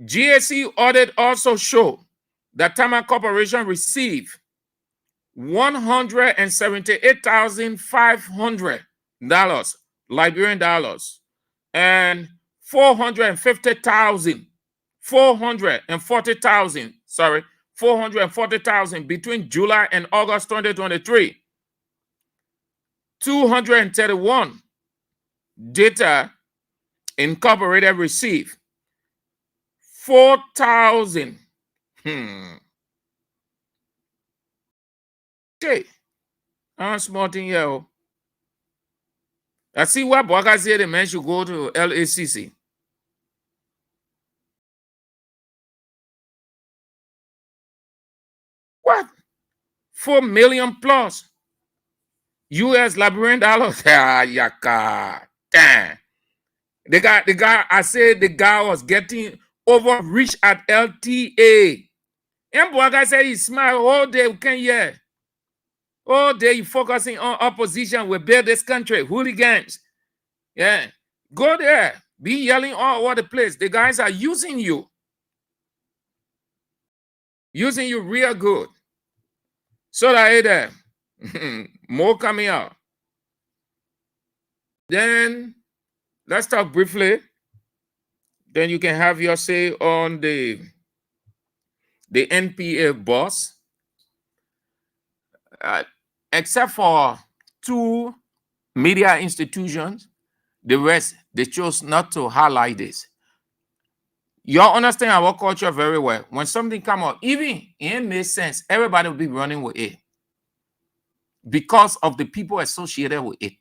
GSC audit also showed that Tama Corporation received $178,500 Liberian dollars and 440,000 between July and August 2023. 231 Data Incorporated received 4,000. Okay. I'm small thing here. I see what Boga said the man should go to LACC. What? 4 million plus US Liberian dollars. Yaka. Damn. The guy, I said the guy was getting overreached at LTA. And Boga said he smiled all day. We can't hear. All day you focusing on opposition. We build this country. Hooligans. Yeah. Go there. Be yelling all over the place. The guys are using you. Using you real good. So that more coming out. Then let's talk briefly. Then you can have your say on the NPA boss. Except for 2 media institutions, the rest, they chose not to highlight this. You all understand our culture very well. When something come up, even it makes sense, everybody will be running with it because of the people associated with it.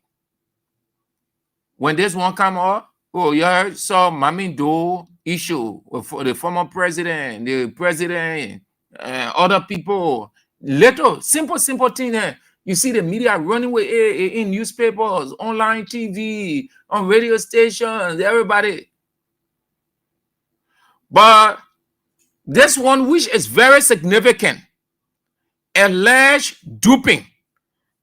When this one come up, oh, you heard some Mamindo issue for the former president, the president, other people. Little simple thing there. You see the media running with it in newspapers, online TV, on radio stations, everybody. But this one, which is very significant, alleged duping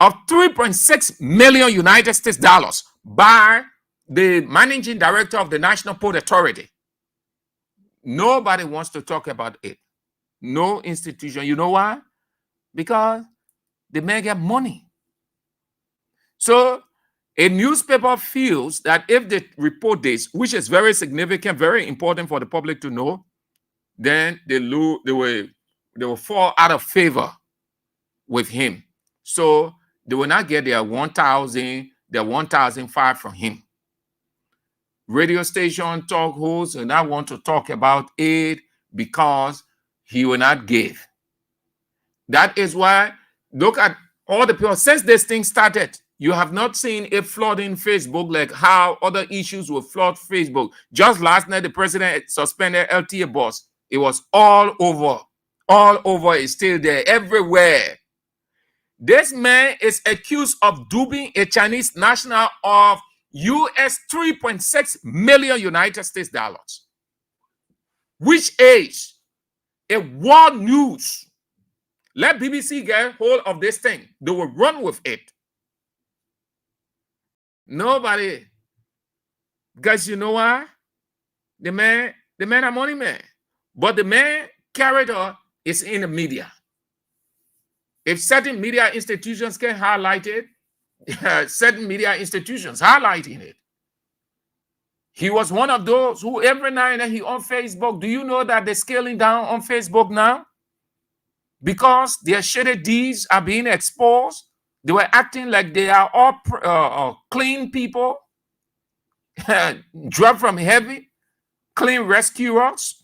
of 3.6 million United States dollars by the managing director of the National Port Authority. Nobody wants to talk about it. No institution. You know why? Because they may get money. So a newspaper feels that if they report this, which is very significant, very important for the public to know, then they will fall out of favor with him. So they will not get their 1,000, their 1,005 from him. Radio station talk hosts will not want to talk about it because he will not give. That is why, look at all the people, since this thing started, you have not seen it flooding Facebook like how other issues will flood Facebook. Just last night, the president suspended LTA boss. It was all over. All over. It's still there, everywhere. This man is accused of duping a Chinese national of US 3.6 million United States dollars, which is a world news. Let BBC get hold of this thing. They will run with it. Nobody. Because you know why? The man a money man. But the man character is in the media. If certain media institutions can highlight it, certain media institutions highlighting it. He was one of those who every night and then he on Facebook. Do you know that they're scaling down on Facebook now? Because their shady deeds are being exposed. They were acting like they are all clean people, dropped from heaven, clean rescuers.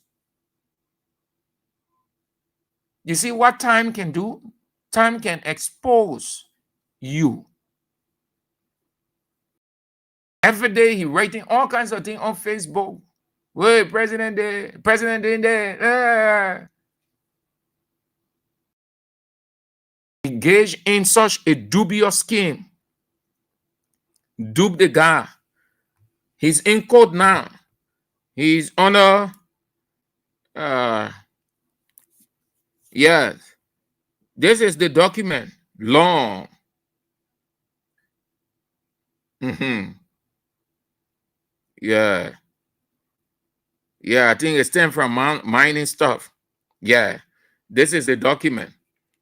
You see what time can do? Time can expose you. Every day he writing all kinds of things on Facebook. Wait, President in there. Engage in such a dubious scheme. Dupe the guy. He's in court now. He's on a yes. This is the document. Long. Yeah. Yeah, I think it's stemmed from mining stuff. Yeah. This is the document.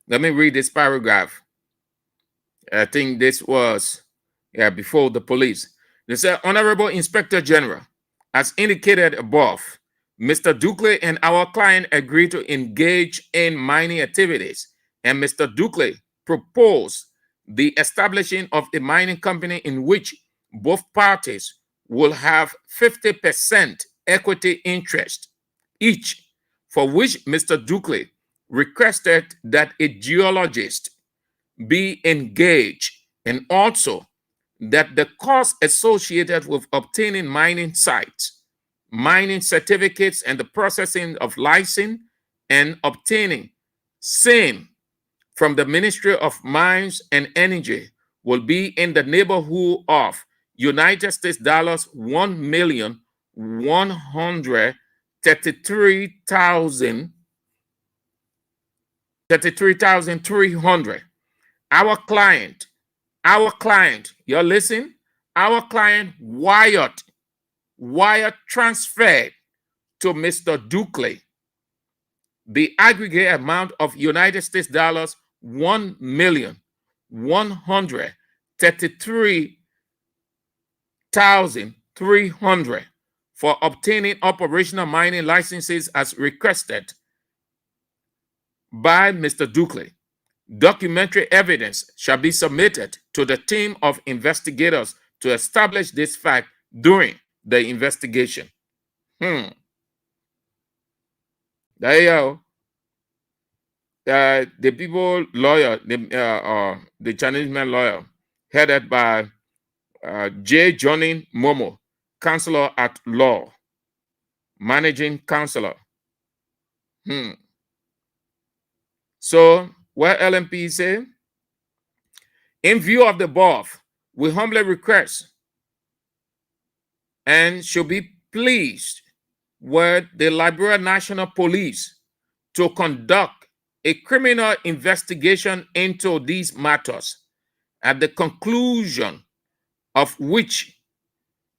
Let me read this paragraph. I think this was before the police. They said, Honorable Inspector General, as indicated above, Mr. Dukley and our client agreed to engage in mining activities, and Mr. Dukley proposed the establishing of a mining company in which both parties will have 50% equity interest each, for which Mr. Dukley requested that a geologist be engaged, and also that the costs associated with obtaining mining sites, mining certificates, and the processing of license and obtaining same from the Ministry of Mines and Energy will be in the neighborhood of United States dollars 1,133,300. Our client, you're listening? Our client wired transferred to Mr. Dukley the aggregate amount of United States dollars 1,133,300 for obtaining operational mining licenses as requested by Mr. Dukley. Documentary evidence shall be submitted to the team of investigators to establish this fact during the investigation. There you go. The people lawyer, the Chinese man lawyer, headed by J. Johnny Momo, counselor at law, managing counselor. So, what LMP say? In view of the above, we humbly request and should be pleased with the Liberia National Police to conduct a criminal investigation into these matters, at the conclusion of which,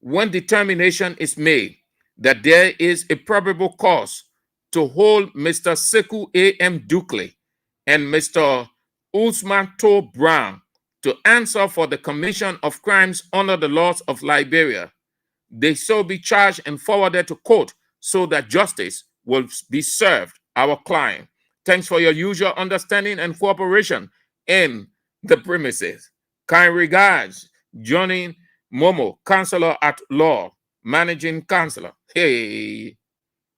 when determination is made that there is a probable cause to hold Mr. Sekou A.M. Dukley and Mr. Usman To Brown to answer for the commission of crimes under the laws of Liberia, they shall be charged and forwarded to court so that justice will be served our client. Thanks for your usual understanding and cooperation in the premises. Kind regards, Johnny Momo, counselor at law, managing counselor. Hey,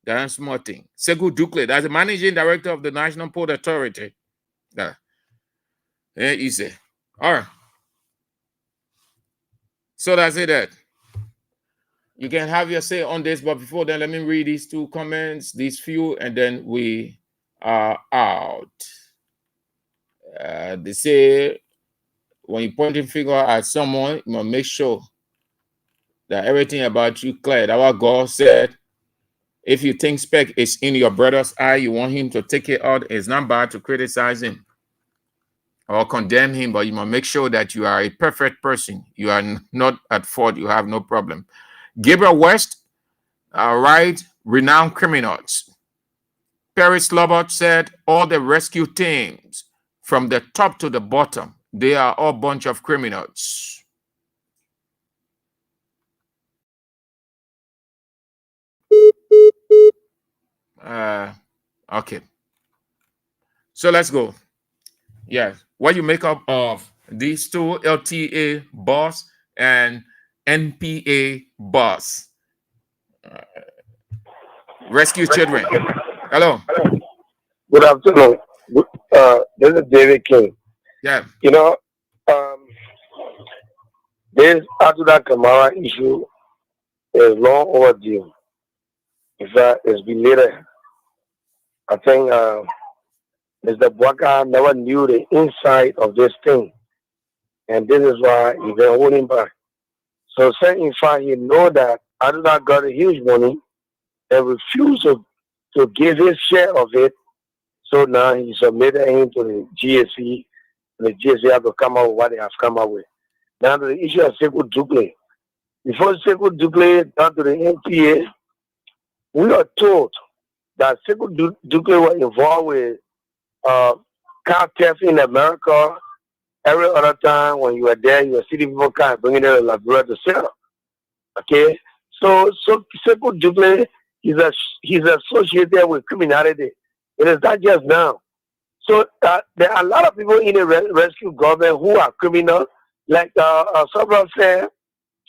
that's a small thing. Sekou Dukley, that's the managing director of the National Port Authority. Yeah, easy. All right. So that's it. You can have your say on this, but before then, let me read these two comments, these few, and then we are out. They say, when you point a finger at someone, you must make sure that everything about you clear. Our God said, if you think speck is in your brother's eye, you want him to take it out. It's not bad to criticize him or condemn him, but you must make sure that you are a perfect person. You are not at fault. You have no problem. Gabriel West, right, renowned criminals. Perry Slobot said, all the rescue teams from the top to the bottom, they are all a bunch of criminals. Okay. So let's go. Yeah. What you make up of these two, LTA boss and NPA boss? Rescue Children. Hello. Good afternoon. This is David King. Yeah. You know, this Abdullah Kamara issue is long overdue. In fact, it's been later. I think Mr. Bwaka never knew the inside of this thing. And this is why he's been holding back. So say in fact he know that Abdullah got a huge money and refused to give his share of it. So now he submitted him to the GSC, and the GSC have to come up with what they have come up with. Now to the issue of Sekou Doumbouya. Before Sekou Doumbouya down to the NPA, we are told that Sekou Doumbouya was involved with car theft in America. Every other time when you were there, you were seeing people come and bringing them to Liberia to sell. Okay? So Sekou Doumbouya, he's associated with criminality. It is not just now. So there are a lot of people in the rescue government who are criminal. Like someone said,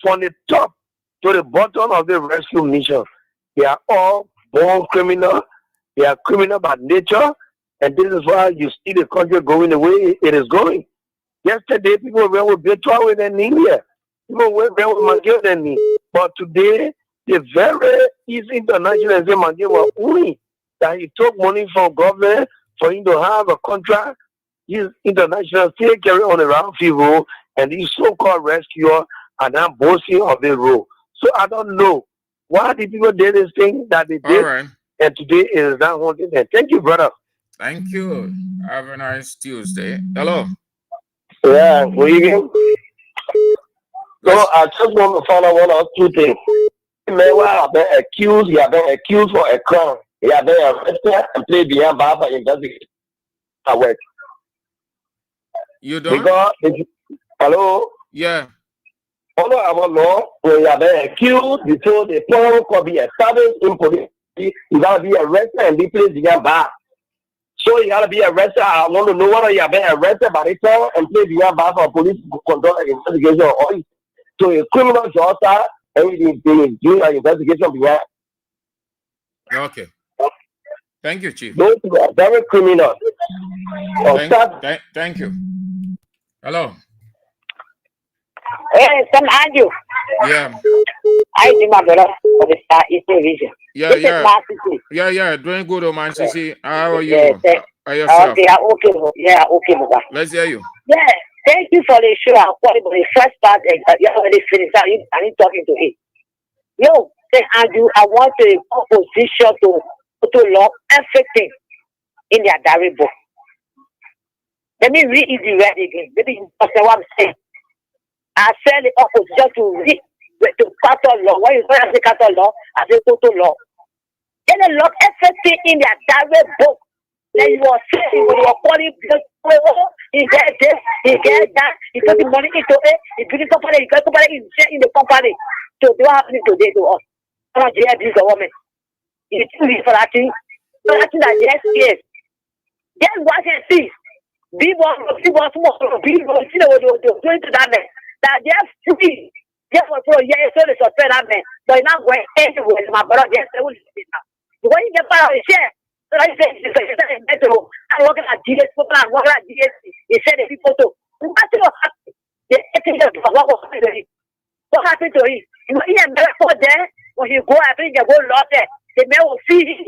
from the top to the bottom of the rescue mission, they are all born criminal. They are criminal by nature. And this is why you see the country going the way it is going. Yesterday, people were with Betua than India. People were with Mangiel than me. But today, the very easy international and say Mangiel was only that he took money from government for him to have a contract. His international still carry on around field road, and these so-called rescuers are now boasting of the road. So I don't know why the people did this thing that they did, right. And today it is not holding them. Thank you, brother. Thank you. Have a nice Tuesday. Hello. Yeah, good evening. So I just want to follow one or two things. Man, who have been accused, he has been accused for a crime. He has been arrested and played behind bars for investigation. You don't? Because, hello? Yeah. Follow our law, when you have been accused, before the problem could be established in police, you got to be arrested and be placed behind bars. So you got to be arrested. I want to know whether you have been arrested by the time and placed behind bars for police to conduct an investigation or so a criminal justice and they do an investigation behind. Okay. Thank you, Chief. Those who are very criminal. Thank you. Hello. Hey, Sam Andrew. Yeah. I do my brother for the Star Eastern Region. Yeah. Doing good, man. Sisi. How are you? Yeah, yourself? Okay, Muga. Let's hear you. Yeah, thank you for the show. I'm calling for the first part. You already finished. I need talking to it. Yo, Sam Andrew, I want the opposition to lock everything in their diary book. Let me read it again. Maybe you understand what I'm saying. I said the opposition to read to cattle law. When you say cattle law, I say total law. Then they lock everything in their diary book. Then you are saying when you are calling people, he get this, he get that, he put the money into it, he put the company, he got company in the company. So they are happening today to us. I'm not here this government. It's too easy for that thing. So that thing that they're scared. Just watch and see. People small, people see what they're doing to that man. That they're free. Just for so they suspend that man. But not going anywhere. My brother just say, when you get part of the share, so I say, I'm working at GS, I'm working at GS. He said the people to. Nothing will happen. What happened to him? You know, he had for there. When you go, I think you go lost there. The man will see him.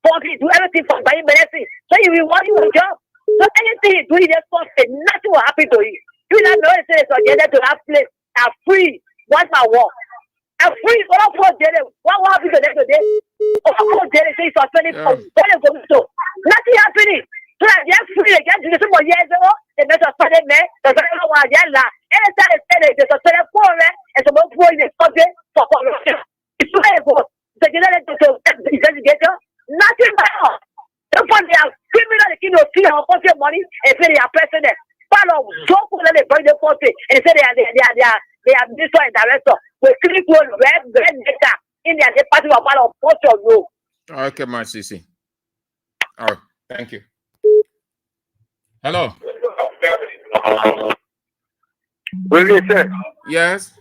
Do everything for buying medicine. So he will want you a job. So anything he do, he just posted. Nothing will happen to him. You don't know it says to that place. I'm free. What's my work? I'm free. What will happen to them today? Say suspended from nothing happening. So that they're free. They get to the some years ago. They met a suspended man. The very one yella. Anytime they say they suspended for men and some more in the subject for corruption. It's very good. The investigator. Nothing at all. Therefore, they are criminal. They can see how much money and say they are president. Part of Zoko, they bring the country and say they are minister and director. We click one red data in their department of part of culture rule. Okay, my CC. All right, thank you. Hello. Really, sir? Yes.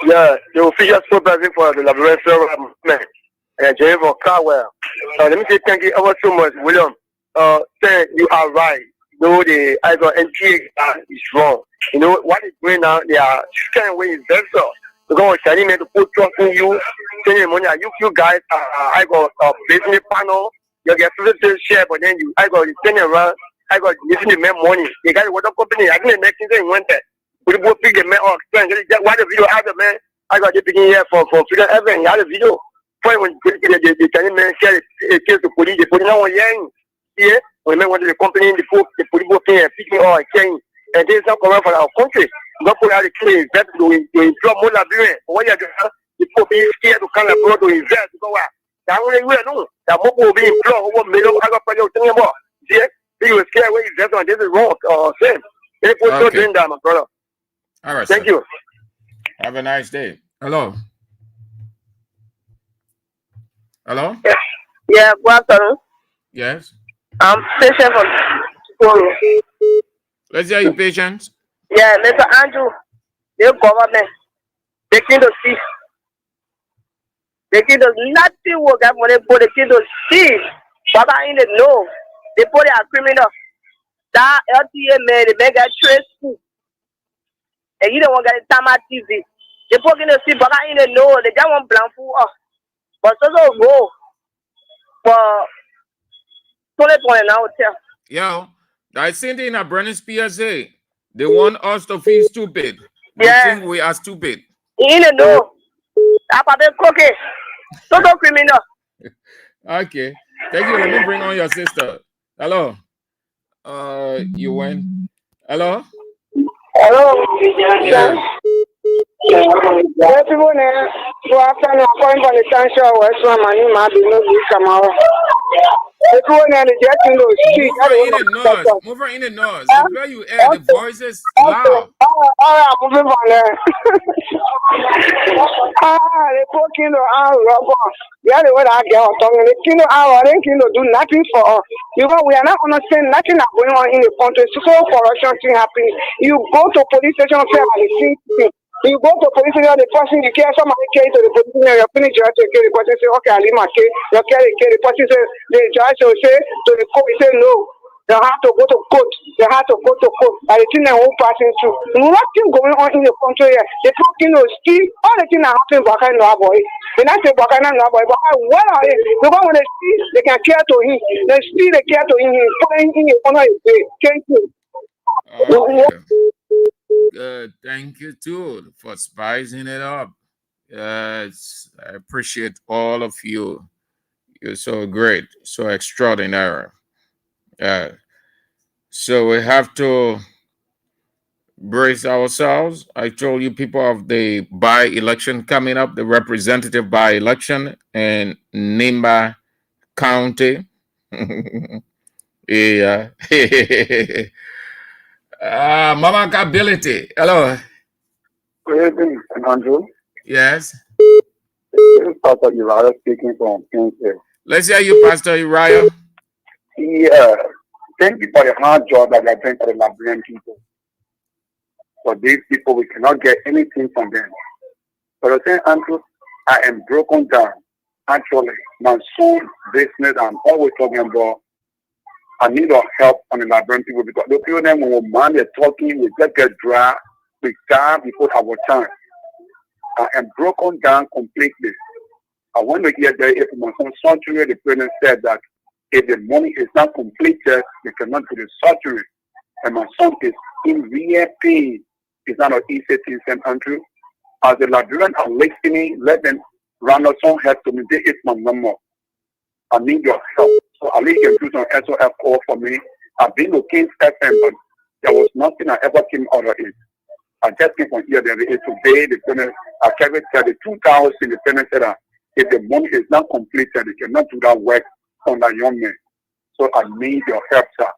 Yeah, the official spokesperson for the laboratory movement. Jennifer Cowell. Let me say thank you ever so much, William. Sir, you are right. Though the NPA is wrong. You know what is going on? They are scaring away investors. Because telling me to put trust in you, saying money, you guys I got a business panel, you get 50% share, but then I got turning around, I got using the make money. You got what company, I didn't make things went there. We both pick the man off, why the video have the man, I got the beginning here for figure ever and had a video. When the Chinese man share a case to police, they put no one yang. Yeah, when they went to the company, the police both picking all change. And there's some correct for our country. Not put out the claim that to employ more Liberian. What you do, people be scared to come abroad to invest. Go out. That only way no. That more will be employed over middle. I got project thing about. Yeah, you were scared where invest on this is wrong or same. They put so doing that, my brother. All right. Thank you. Have a nice day. Hello. Hello. Yeah, good afternoon. Yes. I'm patient from tomorrow. Let's hear your patients. Yeah, Mr. Andrew, the government, they can to see. They can to nothing work out when they put the kid to see. But I didn't know. They put it a criminal. That LTA man, they make a trace school. And you don't want to get Tama TV. They put in the see, but I didn't know. They don't want blank food. But so go. But 20 point now hotel. Yo, I seen it in a Brennan's PSA. They want us to feel stupid. They think we are stupid. You didn't know. I'm a cookie. So criminal. Okay. Thank you. Let me bring on your sister. Hello. You went. Hello. Hello. Yeah. Yes, people now. So after I'm calling for the sanction, West one money, might be no good come out. If you want to get in those streets, Move her in the noise. Where you at? The voices loud. All right, moving on there. They put Kino out rubber. Yeah, the way I get on talking, the Kino out, they Kino do nothing for us. You know, we are not understanding nothing that's going on in the country. So corruption thing happening. You go to police station, say, you go to police station, the person you care, somebody carry to the police station, you finish your to carry the person say, okay, I leave my case, you carry the person say, the judge will say to the court, say no. They have to go to court. They have to go to court. And the thing that won't passing through. Nothing going on in the country here. The talking of still all the things that happen back in our boy. They not say back in our boy, but what are they? Because when they see, they can care to him. They still they care to him. Putting in the honor his way. Thank you. Good. Thank you too for spicing it up. Yes, I appreciate all of you. You're so great, so extraordinary. So we have to brace ourselves. I told you people of the by-election coming up, the representative by-election in Nimba County. Yeah. Mama Ability. Hello. Good evening, Andrew. Yes. This is Pastor Uriah speaking from Kingsville. Let's hear you, Pastor Uriah. Yeah. Thank you for the hard job that you're doing for the Liberian people. For these people, we cannot get anything from them. But I say, Andrew, I am broken down. Actually, my soul business, I'm always talking about. I need your help on the Liberian people because the people then when man they're talking, we just get dry, we die before our time. I am broken down completely. I want to hear that if my son surgery, the president said that if the money is not completed, they cannot do the surgery. And my son is in real pain. It's not an easy thing, St. Andrew. As the Liberians are listening, let them run us on help to me. This is my number. I need your help. So I need you to do some SOF call for me. I've been to Kings FM, but there was nothing that ever came out of it. I just came from here. There is today, the president, I carried the 2,000, the president said that if the money is not completed, they cannot do that work on that young man. So I need your help, sir.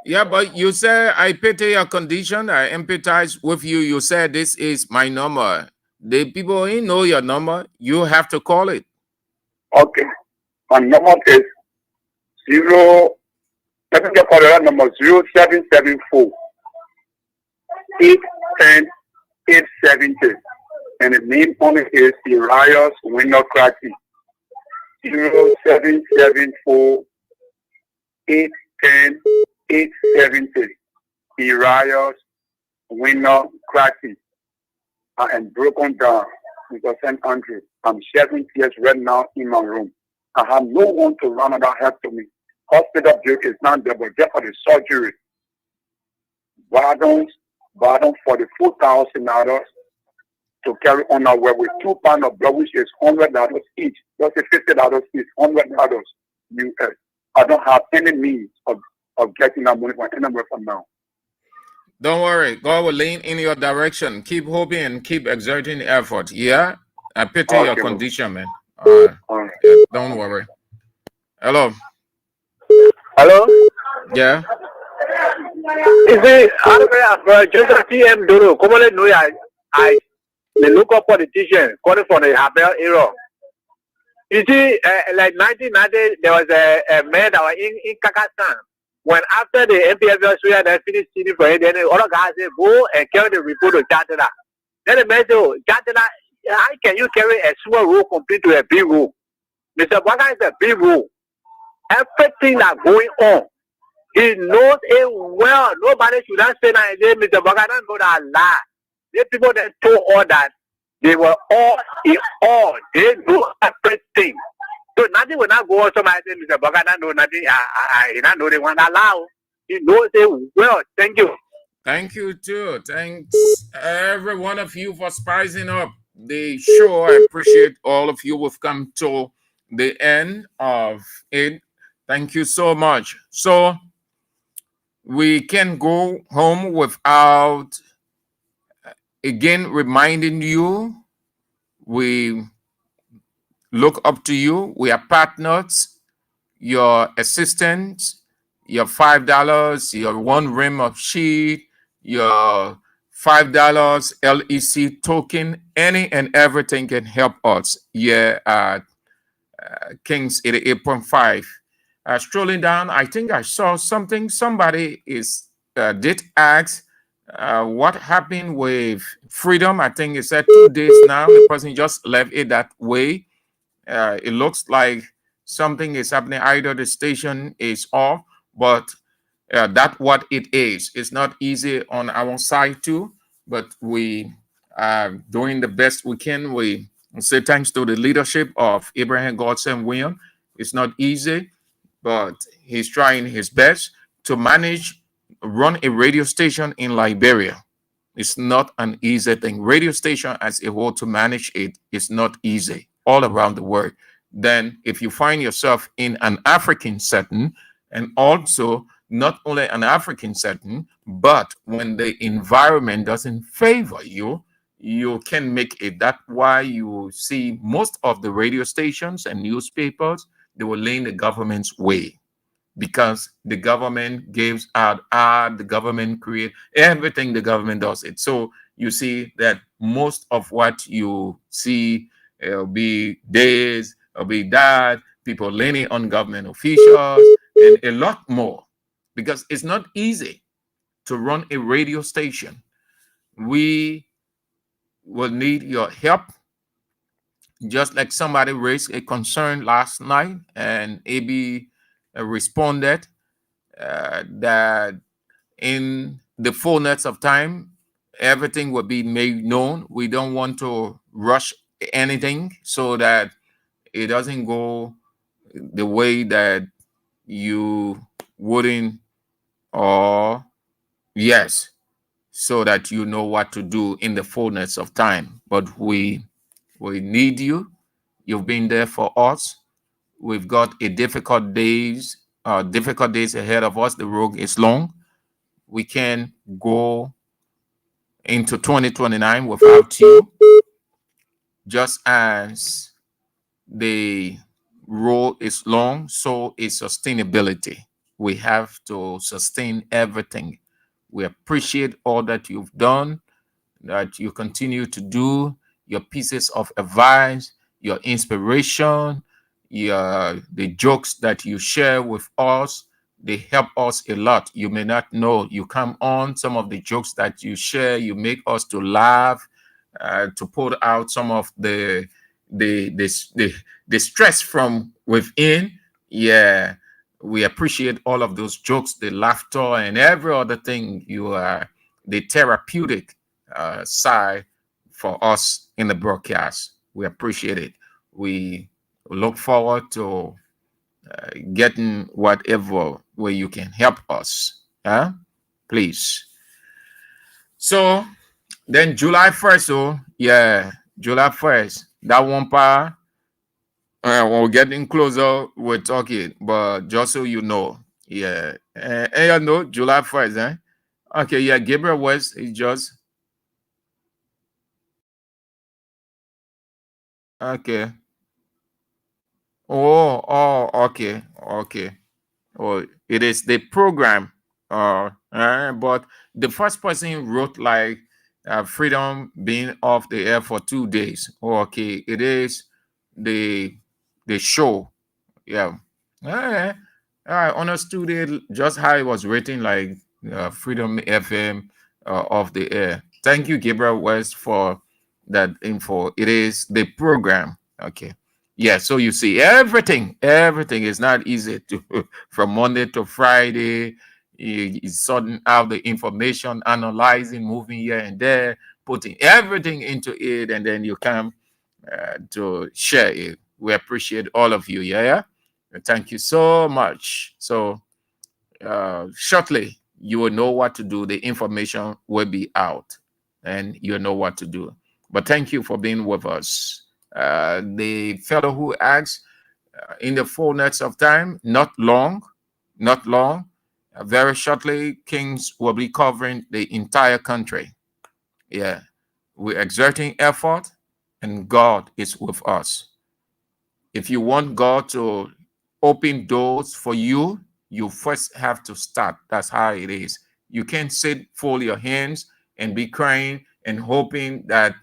Yeah, but you said I pity your condition. I empathize with you. You said this is my number. The people ain't know your number. You have to call it. Okay. My number is 0774 810 870. And the name on it is Elias Winocracy. 0774 810 870. Elias Winocracy. I am broken down because St. Andrew. I'm shedding tears right now in my room. I have no one to run about help to me. Hospital bill is not there, but just for the surgery. Bottom $44,000 to carry on our way with 2 pounds of blood, which is $100 each. Just $50 each, $100 US. I don't have any means of getting that money from anywhere from now. Don't worry. God will lean in your direction. Keep hoping and keep exerting effort. Yeah? I pity your condition, man. All right. Yeah, don't worry. Hello. Hello? Yeah? You see, just TM Doro, commonly know I the local politician calling for the Abel era. You see, like 1990, there was a man that was in Kakistan. When after the MPFL Australia they finished stealing for it, then the other guys say go and carry the report to Jatana. Then the man say, oh, Jatana, how can you carry a small road complete to a big road? Mr. Baka is a big road. Everything that's going on, he knows it well. Nobody should not say that Mr. Baka don't know that lie. The people that told all that, they were all in all. They know everything. So nothing will not go on. Somebody say Mr. Baka don't know nothing. He don't know they want to allow. He knows it well. Thank you. Thank you too. Thanks every one of you for spicing up the show. I appreciate all of you. We've come to the end of it. Thank you so much. So we can go home without again reminding you we look up to you. We are partners, your assistants, your $5, your 1 rim of sheet, your $5 LEC token, any and everything can help us here at Kings 88.5. Strolling down, I think I saw something. Somebody did ask what happened with Freedom. I think it said 2 days now. The person just left it that way. It looks like something is happening. Either the station is off, but that's what it is. It's not easy on our side too, but we are doing the best we can. We say thanks to the leadership of Abraham Godson William. It's not easy, but he's trying his best to run a radio station in Liberia. It's not an easy thing. Radio station as a whole, to manage it is not easy all around the world. Then if you find yourself in an African setting, and also not only an African setting, but when the environment doesn't favor you, you can make it. That's why you see most of the radio stations and newspapers, they will lean the government's way, because the government gives out ad, the government create everything, the government does it. So you see that most of what you see, it'll be this, it'll be that, people leaning on government officials, and a lot more, because it's not easy to run a radio station. We will need your help. Just like somebody raised a concern last night, and AB responded that in the fullness of time, everything will be made known. We don't want to rush anything so that it doesn't go the way that you wouldn't, or yes, so that you know what to do in the fullness of time. But we need you. You've been there for us. We've got difficult days ahead of us. The road is long. We can go into 2029 without you. Just as the road is long, so is sustainability. We have to sustain everything. We appreciate all that you've done, that you continue to do, your pieces of advice, your inspiration, the jokes that you share with us. They help us a lot. You may not know. You come on, some of the jokes that you share, you make us to laugh. to put out some of the stress from within. Yeah, we appreciate all of those jokes, the laughter, and every other thing. You are the therapeutic side for us in the broadcast. We appreciate it. We look forward to getting whatever way you can help us. Please. So then July 1st, oh yeah, July 1st, that one part, we're getting closer, we're talking, but just so you know, yeah, and you know, July 1st, okay, yeah, Gabriel West is just, okay. Okay. Oh, it is the program, but the first person wrote like freedom being off the air for 2 days. Okay, it is the show. Yeah, I understood it just how it was written, like Freedom FM off the air. Thank you, Gabriel West, for that info. It is the program. Okay. Yeah, so you see, everything is not easy to from Monday to Friday. You sorting out the information, analyzing, moving here and there, putting everything into it, and then you come to share it. We appreciate all of you. Yeah. Thank you so much. So shortly, you will know what to do. The information will be out, and you'll know what to do. But thank you for being with us. The fellow who asked, in the fullness of time, not long, very shortly, Kings will be covering the entire country. Yeah, we're exerting effort, and God is with us. If you want God to open doors for you, you first have to start. That's how it is. You can't sit, fold your hands, and be crying and hoping that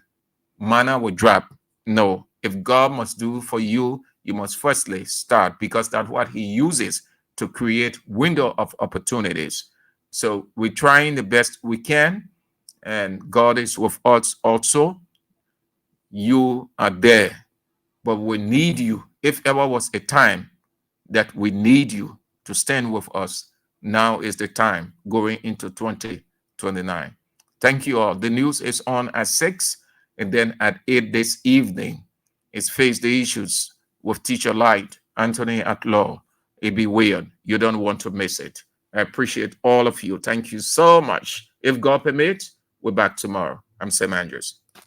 manna will drop. No, if God must do for you, you must firstly start, because that's what he uses to create window of opportunities. So we're trying the best we can, and God is with us also. You are there, but we need you. If ever was a time that we need you to stand with us, now is the time going into 2029. Thank you all. The news is on at 6. And then at 8 this evening, it's Face the Issues with Teacher Light, Anthony at Law. It'll be weird. You don't want to miss it. I appreciate all of you. Thank you so much. If God permits, we're back tomorrow. I'm Sam Andrews.